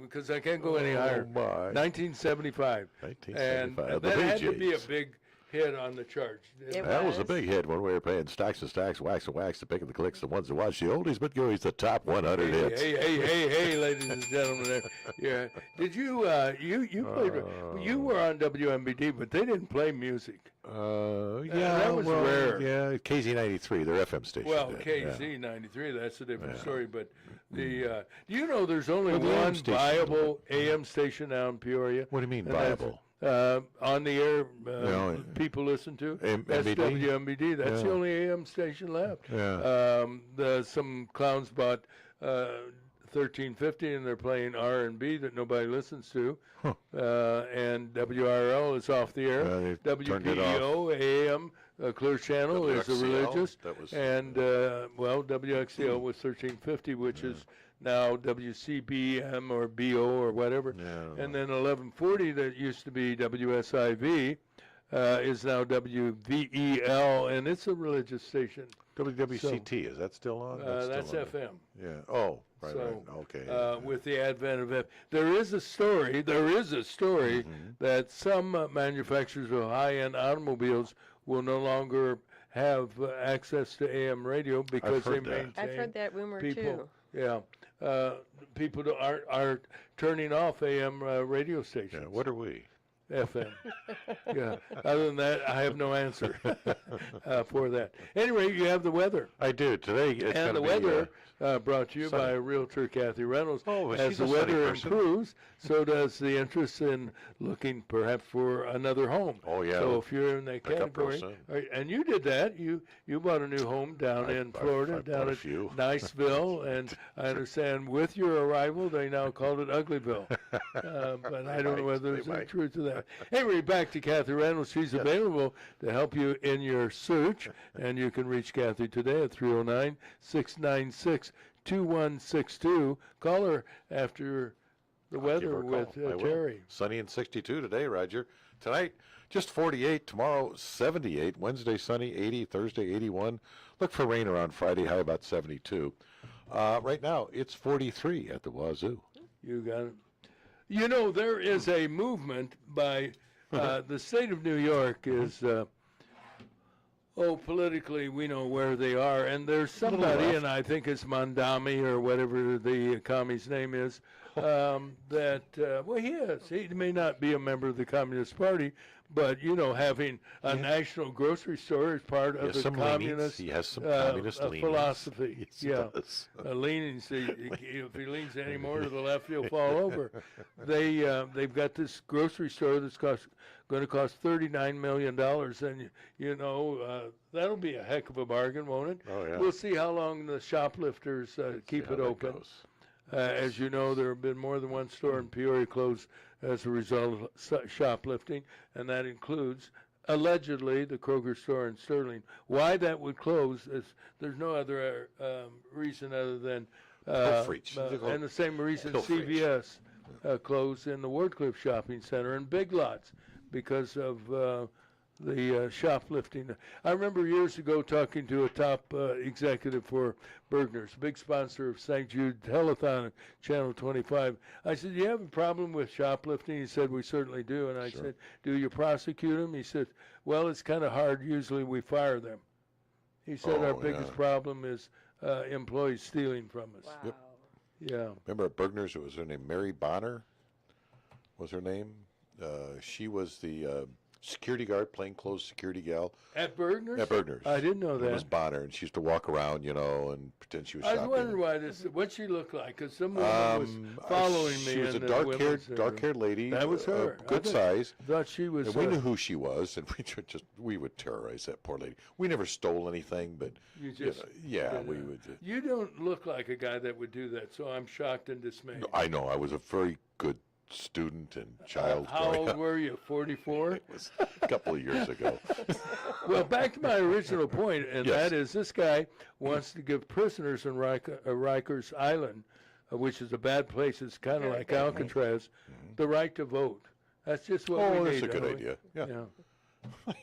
Because I can't go any higher. my. 1975. 1975. And The that Bee had to be a Gees. big hit on the charts. That was a big hit when we were playing Stacks and Stacks, Wax and Wax, the pick of the clicks, the ones that watch the oldies but goodies, the top 100 hits. Hey, ladies and gentlemen. Yeah. Did you, you played, you were on WMBD, but they didn't play music. Yeah, that was rare. Yeah, KZ93, their FM station. Well, did, KZ93, that's a different story. But do you know there's only Well, the AM one station viable AM station now in Peoria? What do you mean And that's, viable? On the air, No, people listen to. MBD? That's WMBD. That's the only AM station left. Yeah. Some clowns bought 1350, and they're playing R&B that nobody listens to. And WRL is off the air. They turned it WPEO, AM, Clear Channel is a WXCL, religious. that was- And, WXCL was 1350, which is now WCBM or BO or whatever. And then 1140 that used to be WSIV is now WVEL, and it's a religious station. WWCT, is that still on? That's still on. FM. Yeah. Oh, right, So, right. Okay. with the advent of there is a story that some manufacturers of high-end automobiles will no longer have access to AM radio because they heard that. maintain I've heard that rumor people. too. Yeah. People are turning off AM radio stations. Yeah, what are we? FM. Yeah. Other than that, I have no answer for that. Anyway, you have the weather. I do. Today it's And the gonna be, weather brought to you sunny. by Realtor Kathy Reynolds. Oh, as she's the a sunny weather person. improves, so does the interest in looking perhaps for another home. Oh, yeah. So if you're in that Pick up real category, soon. all right, and you did that, you bought a new home down in Florida, I down bought a at few. Niceville, and I understand with your arrival they now called it Uglyville. But I don't know whether there's any truth to that. Anyway, back to Kathy Reynolds. She's available to help you in your search, and you can reach Kathy today at 309-696-2162. Call her after the Give weather her a with call. I will. Terry. Sunny and 62 today, Roger. Tonight, just 48. Tomorrow, 78. Wednesday, sunny, 80. Thursday, 81. Look for rain around Friday, high about 72. Right now, it's 43 at the Wazoo. You got it. You know, there is a movement by the state of New York is, politically we know where they are, and there's somebody, and I think it's Mandami or whatever the commie's name is, that, he is. He may not be a member of the Communist Party, but, you know, having a national grocery store is part of the some communist leanings. He has some communist leanings. philosophy. Yes, he yeah. does. Leanings. If he leans any more to the left, he'll fall over. They've got this grocery store that's going to cost $39 million, and you know that'll be a heck of a bargain, won't it? Oh, yeah. We'll see how long the shoplifters keep it open. As you know, there have been more than one store in Peoria closed as a result of shoplifting, and that includes allegedly the Kroger store in Sterling. Why that would close is there's no other reason other than and the same reason CVS closed in the Wardcliffe Shopping Center and Big Lots because of the shoplifting. I remember years ago talking to a top executive for Bergner's, big sponsor of St. Jude Telethon at Channel 25. I said, do you have a problem with shoplifting? He said, we certainly do. And I said, do you prosecute them? He said, well, it's kind of hard. Usually we fire them. He said, our biggest problem is employees stealing from us. Wow. Yep. Yeah. Remember at Bergner's, it was her name, Mary Bonner was her name. She was the security guard, plainclothes security gal. At Bergner's? At Bergner's. I didn't know It that. was Bonner, and she used to walk around, and pretend she was I was shopping. wondering why what she looked like, because some woman was following me. She was a in the dark-haired women's- lady. That was her. Good size. Thought she was. And we knew who she was, and we would terrorize that poor lady. We never stole anything, but You just we would. You don't look like a guy that would do that, so I'm shocked and dismayed. I know. I was a very good student and child. How growing old up. were you? 44? It was a couple of years ago. Well, back to my original point, and Yes. that is this guy wants to give prisoners in Rikers Island, which is a bad place, it's kind of like Alcatraz, the right to vote. That's just what we need. That's a good don't we? idea. Yeah.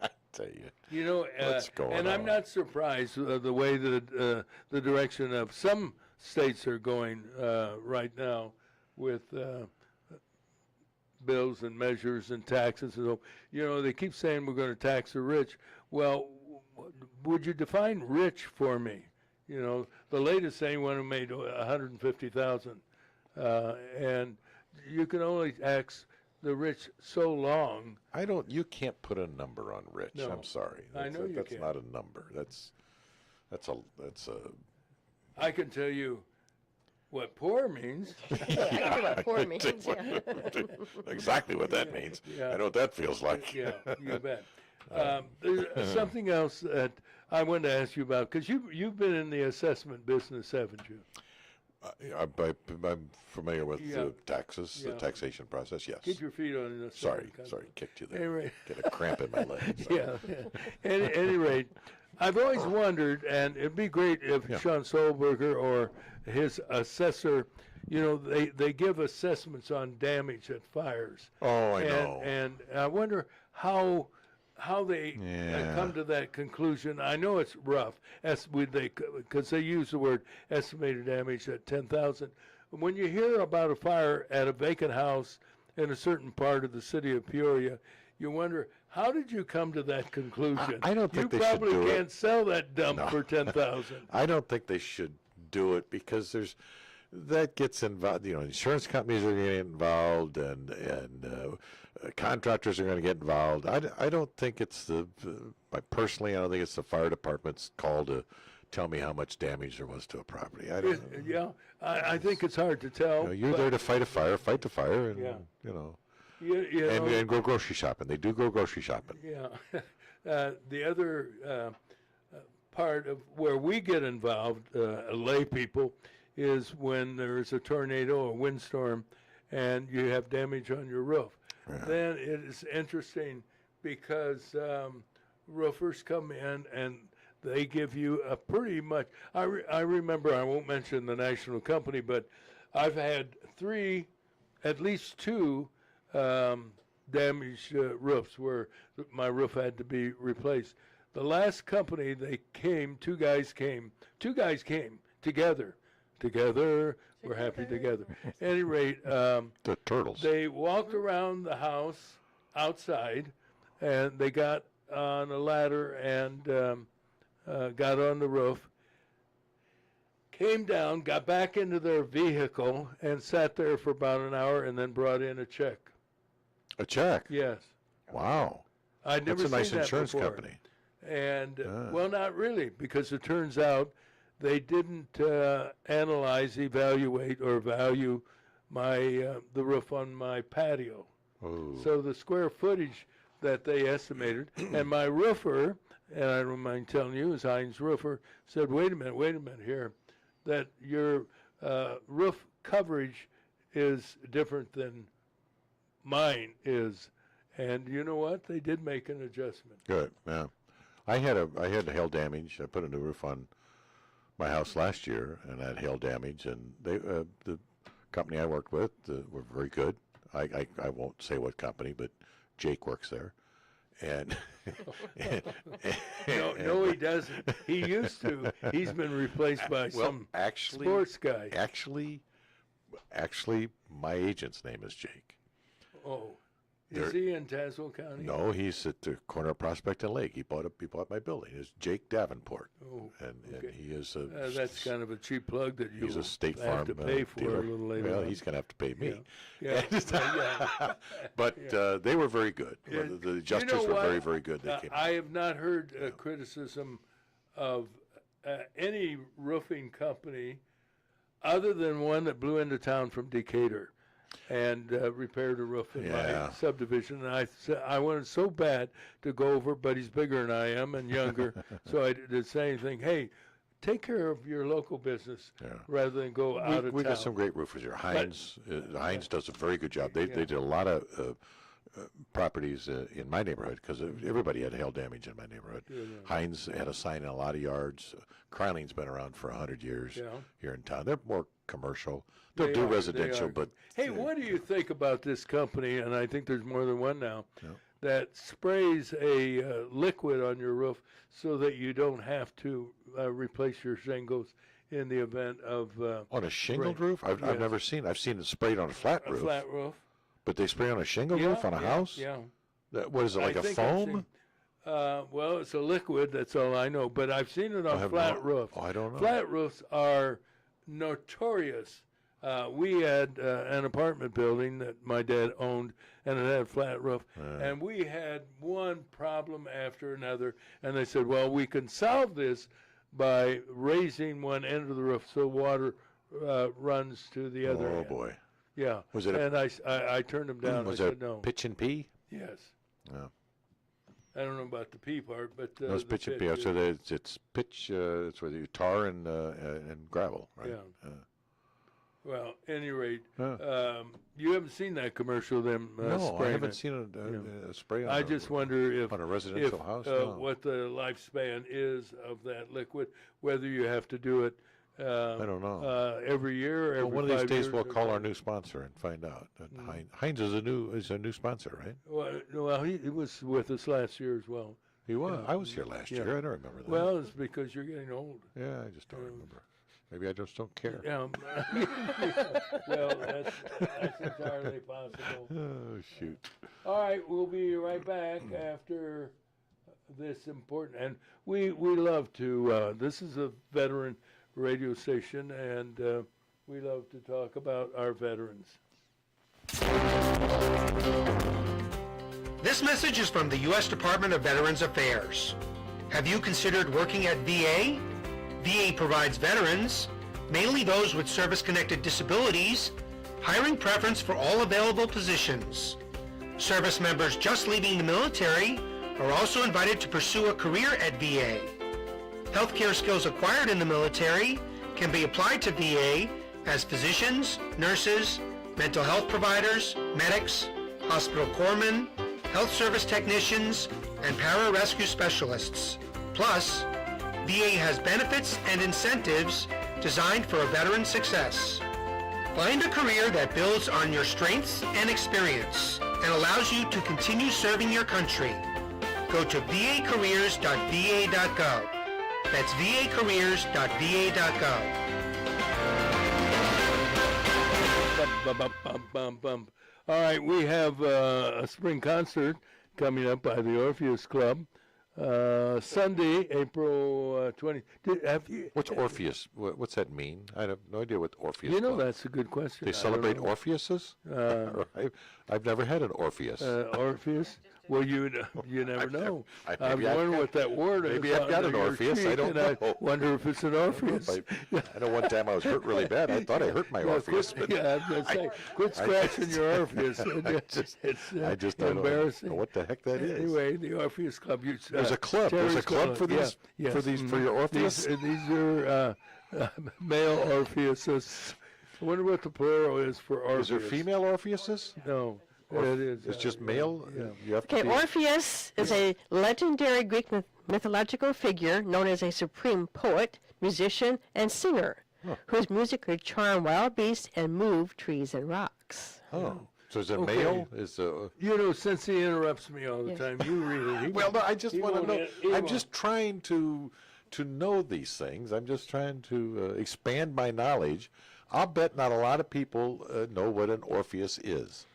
I tell you. You know, What's going and I'm on? not surprised the way that the direction of some states are going right now with bills and measures and taxes. And so, they keep saying we're going to tax the rich. Well, would you define rich for me? The latest saying one who made 150,000, and you can only tax the rich so long. You can't put a number on rich. No. I'm sorry. I know you That's can't. not a number. That's a. I can tell you what poor means. I can what poor means. Yeah. Exactly what that means. Yeah. I know what that feels like. Yeah, you bet. There's something else that I wanted to ask you about, because you've been in the assessment business, haven't you? I'm familiar with Yeah. the taxes, the Yeah. taxation process. Yes. Get your feet on the Sorry, side. kicked you there. Anyway. Get a cramp in my leg. Yeah. At any rate, I've always wondered, and it'd be great if Sean Solberger or his assessor, they give assessments on damage at fires. Oh, I know. And I wonder how they come to that conclusion. I know it's rough, because they use the word estimated damage at 10,000. When you hear about a fire at a vacant house in a certain part of the city of Peoria, you wonder, how did you come to that conclusion? I don't think you they should probably do it. can't sell that dump for 10,000. I don't think they should do it because that gets involved. Insurance companies are going to get involved, and contractors are going to get involved. I don't think it's personally, I don't think it's the fire department's call to tell me how much damage there was to a property. I don't. Yeah, I think it's hard to tell. You're there to fight a fire, fight the fire, and and go grocery shopping. They do go grocery shopping. Yeah. The other part of where we get involved, lay people, is when there's a tornado or windstorm and you have damage on your roof. Yeah. Then it is interesting because roofers come in and they give you a pretty much, I remember, I won't mention the national company, but I've had at least two damaged roofs where my roof had to be replaced. The last company two guys came together. We're happy together. At any rate, the turtles. They walked around the house outside, and they got on a ladder and got on the roof, came down, got back into their vehicle, and sat there for about an hour, and then brought in a check. A check? Yes. Wow. I'd never That's a nice seen that insurance before. company. And, well, not really, because it turns out they didn't analyze, evaluate, or value the roof on my patio. Oh. So the square footage that they estimated, and my roofer, and I don't mind telling you, as Heinz Roofer, said, wait a minute here, that your roof coverage is different than mine is. And you know what? They did make an adjustment. Good. Yeah. I had hail damage. I put a new roof on my house last year, and I had hail damage. And the company I worked with were very good. I won't say what company, but Jake works there. And, no, he doesn't. He used to. He's been replaced by some sports guy. Actually, my agent's name is Jake. Oh. Is he in Tazewell County? No, he's at the corner of Prospect and Lake. He bought my building. It's Jake Davenport. Oh, and okay. he is that's kind of a cheap plug that you he's a State have Farm to pay for dealer. a little later Well, on. he's going to have to pay me. Yeah. But they were very good. The adjusters were very, very good. They came I have not heard criticism of any roofing company other than one that blew into town from Decatur and repaired a roof in my subdivision. And I wanted so bad to go over, but he's bigger than I am and younger, so I didn't say anything. Hey, take care of your local business rather than go out of town. We got some great roofers here. Heinz does a very good job. They did a lot of properties in my neighborhood because everybody had hail damage in my neighborhood. Heinz had a sign in a lot of yards. Kryling's been around for 100 years here in town. They're more commercial. They'll do residential, but... Hey, what do you think about this company, and I think there's more than one now, that sprays a liquid on your roof so that you don't have to replace your shingles in the event of... on a shingled roof? I've never seen. I've seen it sprayed on a flat roof. A flat roof. But they spray on a shingle roof on a house? Yeah. What is it, like a foam? Well, it's a liquid, that's all I know. But I've seen it on flat roofs. Oh, I don't know. Flat roofs are notorious. We had an apartment building that my dad owned, and it had a flat roof. And we had one problem after another. And they said, well, we can solve this by raising one end of the roof so water runs to the other end. Oh, boy. Yeah. Was it and I turned them down. Was I it said no. pitch and pea? Yes. No. I don't know about the pea part, but No, it's pitch and pea. So it's pitch. It's with you tar and gravel, right? Yeah. Well, at any rate, you haven't seen that commercial of them no, I haven't it. seen a spray on I just wonder if on a residential house. No. What the lifespan is of that liquid, whether you have to do it. I don't know. Every year, or every one of these 5 days years we'll call our new sponsor and find out. Heinz is a new sponsor, right? Well, he was with us last year as well. He was. I was here last year. I don't remember that. Well, it's because you're getting old. Yeah, I just don't remember. Maybe I just don't care. Yeah. Well, that's entirely possible. Oh, shoot. All right, we'll be right back after this important, and we love to. This is a veteran radio station, and we love to talk about our veterans. This message is from the U.S. Department of Veterans Affairs. Have you considered working at VA? VA provides veterans, mainly those with service-connected disabilities, hiring preference for all available positions. Service members just leaving the military are also invited to pursue a career at VA. Healthcare skills acquired in the military can be applied to VA as physicians, nurses, mental health providers, medics, hospital corpsmen, health service technicians, and pararescue specialists. Plus, VA has benefits and incentives designed for a veteran's success. Find a career that builds on your strengths and experience and allows you to continue serving your country. Go to vacareers.va.gov. That's vacareers.va.gov. All right, we have a spring concert coming up by the Orpheus Club. Sunday, April 20. What's Orpheus? What's that mean? I have no idea what Orpheus. You know, that's a good question. They celebrate Orpheuses? I've never had an Orpheus. Orpheus? Well, you never know. I'm I've wondering what that word is. Maybe I've got an Orpheus. I don't know. I wonder if it's an Orpheus. I know one time I was hurt really bad. I thought I hurt my Orpheus. Yeah, I was going to say, quit scratching your Orpheus. I just don't embarrassing. know what the heck that is. Anyway, the Orpheus Club. There's a club. There's a club for these. Yes. For your Orpheus. These are male Orpheuses. I wonder what the plural is for Orpheus. Is there female Orpheuses? No. It is. It's just male? Yeah. You have to Orpheus is a legendary Greek mythological figure known as a supreme poet, musician, and singer, whose music could charm wild beasts and move trees and rocks. Oh. So is it male? You know, since he interrupts me all the time, you read it. Well, no, I just want to know. I'm just trying to know these things. I'm just trying to expand my knowledge. I'll bet not a lot of people know what an Orpheus is.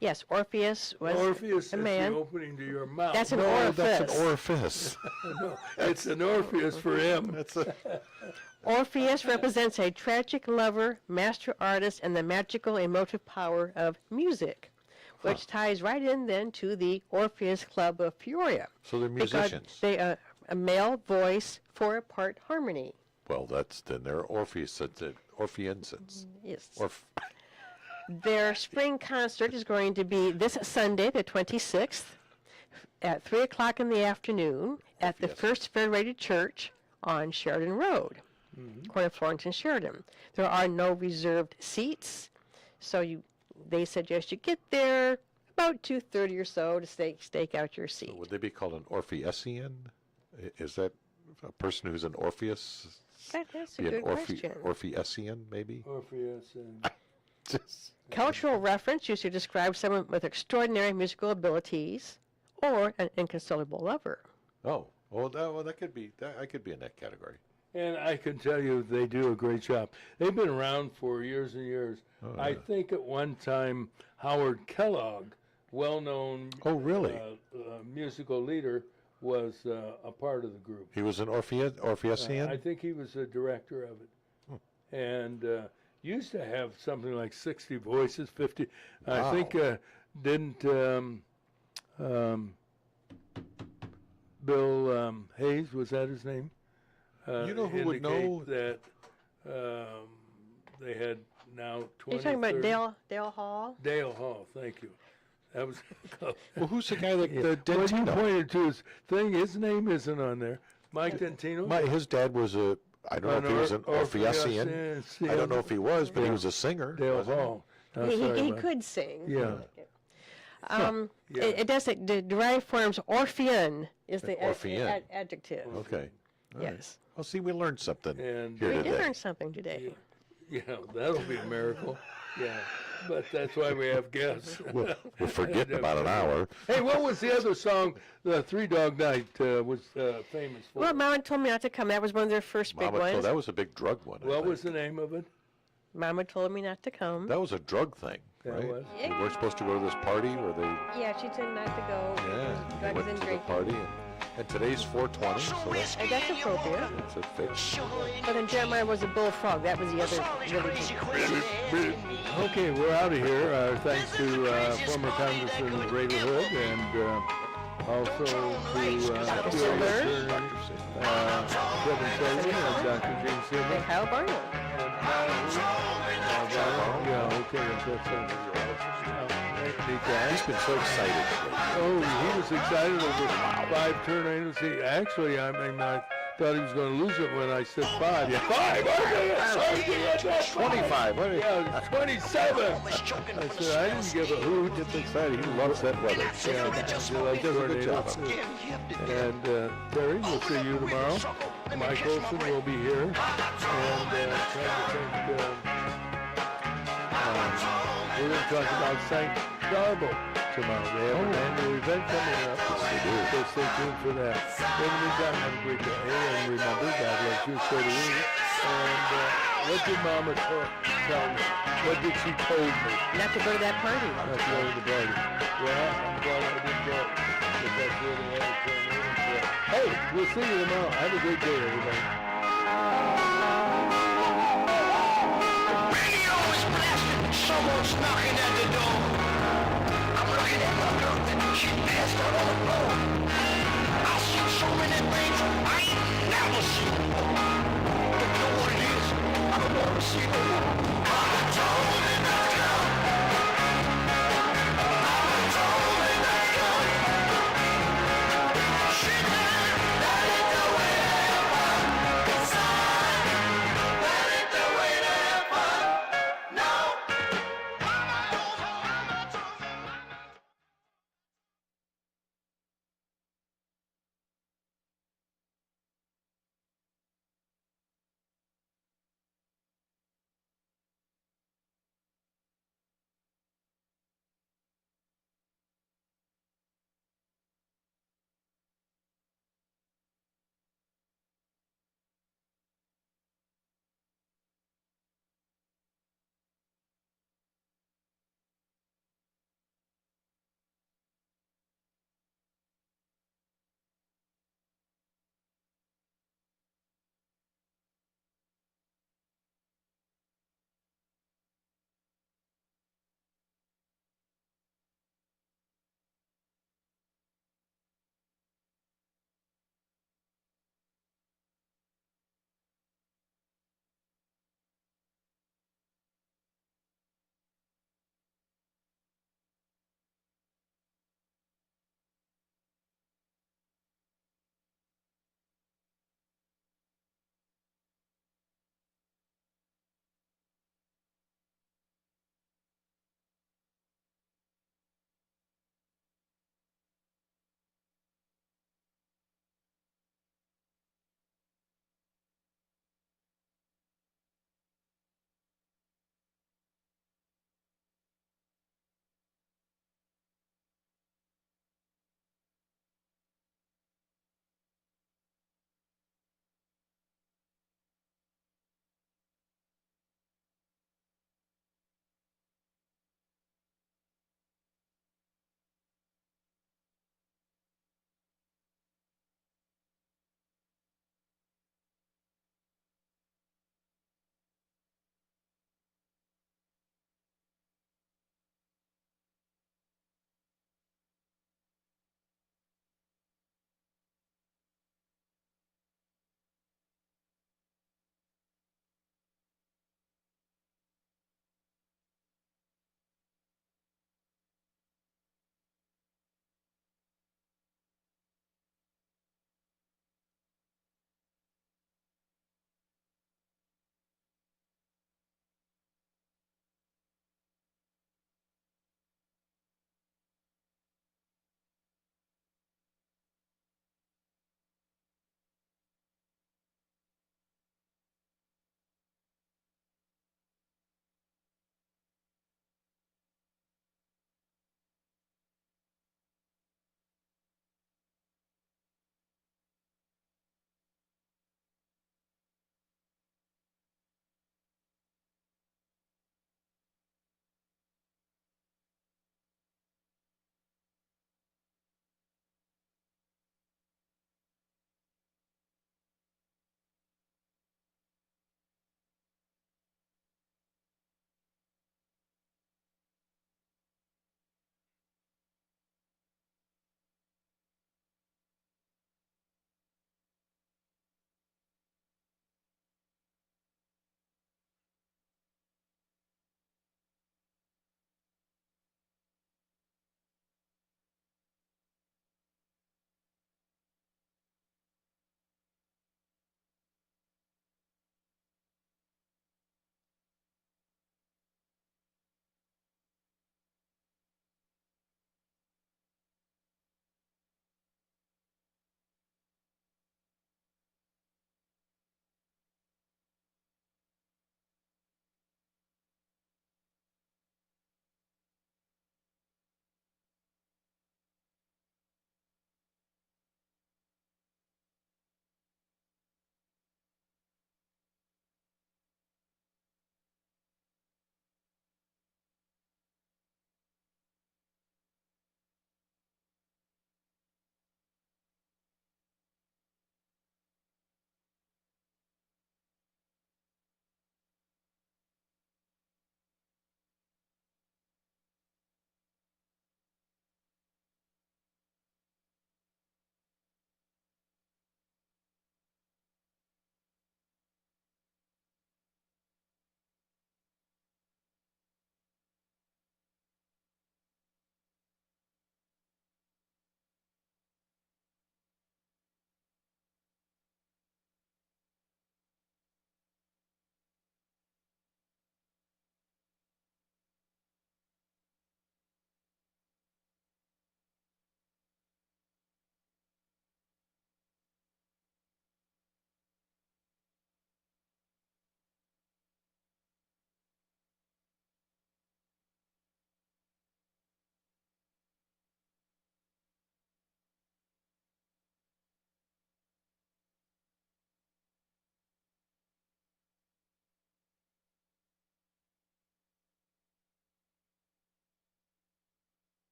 Yes, Orpheus was Orpheus a is man. the opening to your mouth. That's an No, orifice. that's an orifice. No, it's an Orpheus for him. Orpheus represents a tragic lover, master artist, and the magical emotive power of music, which ties right in then to the Orpheus Club of Peoria. So they're Because musicians. they a male voice, 4-part harmony. Well, then they're Orpheans. Yes. Orf. Their spring concert is going to be this Sunday, the 26th, at 3 o'clock in the afternoon at the First Federated Church on Sheridan Road, corner of Florence and Sheridan. There are no reserved seats, so they suggest you get there about 2:30 or so to stake out your seat. Would they be called an Orpheisian? Is that a person who's an Orpheus? That's a Be good an question. Orpheisian, maybe? Orpheus and Cultural reference used to describe someone with extraordinary musical abilities or an inconsolable lover. That could be. I could be in that category. And I can tell you they do a great job. They've been around for years and years. I think at one time Howard Kellogg, well-known musical leader, was a part of the group. He was an Orpheisian? I think he was a director of it. And used to have something like 60 voices, 50. I think didn't Bill Hayes, was that his name? You know who would know that they had now 20. You're talking about 30 Dale Hall? Dale Hall, thank you. That was Well, who's the guy that When you Dentino? pointed to his thing, his name isn't on there. Mike Dentino? His dad was I don't know if he was an Orpheisian. I don't know if he was, but he was a singer. Dale wasn't he? Hall. He could sing. Yeah. It does the derived forms Orphean is the Orphean. adjective. Okay. All right. Yes. Well, see, we learned something And here We today. did learn something today. Yeah, that'll be a miracle. Yeah, but that's why we have guests. We'll forget about an hour. Hey, what was the other song the Three Dog Night was famous for? Well, Mama told me not to come. That was one of their first big Mama, ones. that was a big drug one. What was the name of it? Mama told me not to come. That was a drug thing, That right? was. We weren't supposed to go to this party where they, Yeah, she told me not to go. they Drugs went and to the drinking. party. And today's 420, so That's appropriate. that's a fix. But then Jeremiah was a bullfrog. That was the other really Okay, we're out of here. Thanks to former Congressman Ray LaHood and also to Dr. Peoria Silver. attorney, Kevin Sullivan and Dr. James Silver. and Kyle Barnett. Yeah, okay, that's it. He's been so excited. Oh, he was excited over 5 tornadoes. Actually, I thought he was going to lose it when I said 5. Yeah, 5. Okay, 25. Yeah, 27. I said I didn't give a hoot. Gets excited. He loves that weather. Yeah, he loves tornadoes. And Terry, we'll see you tomorrow. Mike Olson will be here. And trying to think, we're going to talk about St. Darbo tomorrow. They have an annual event coming up. So stay tuned for that. In the meantime, have a great day. And remember, God loves you, so do we. And what did Mama tell me? What did she told me? Not to go to that party. Not to go to the party. Well, I'm glad I didn't go. But that's really what I was saying. Hey, we'll see you tomorrow. Have a great day, everybody. Someone's knocking at the door. I'm looking at my girl, she passed out on the floor. I see so many things I ain't never seen before. But you know what it is? I don't want to see no more.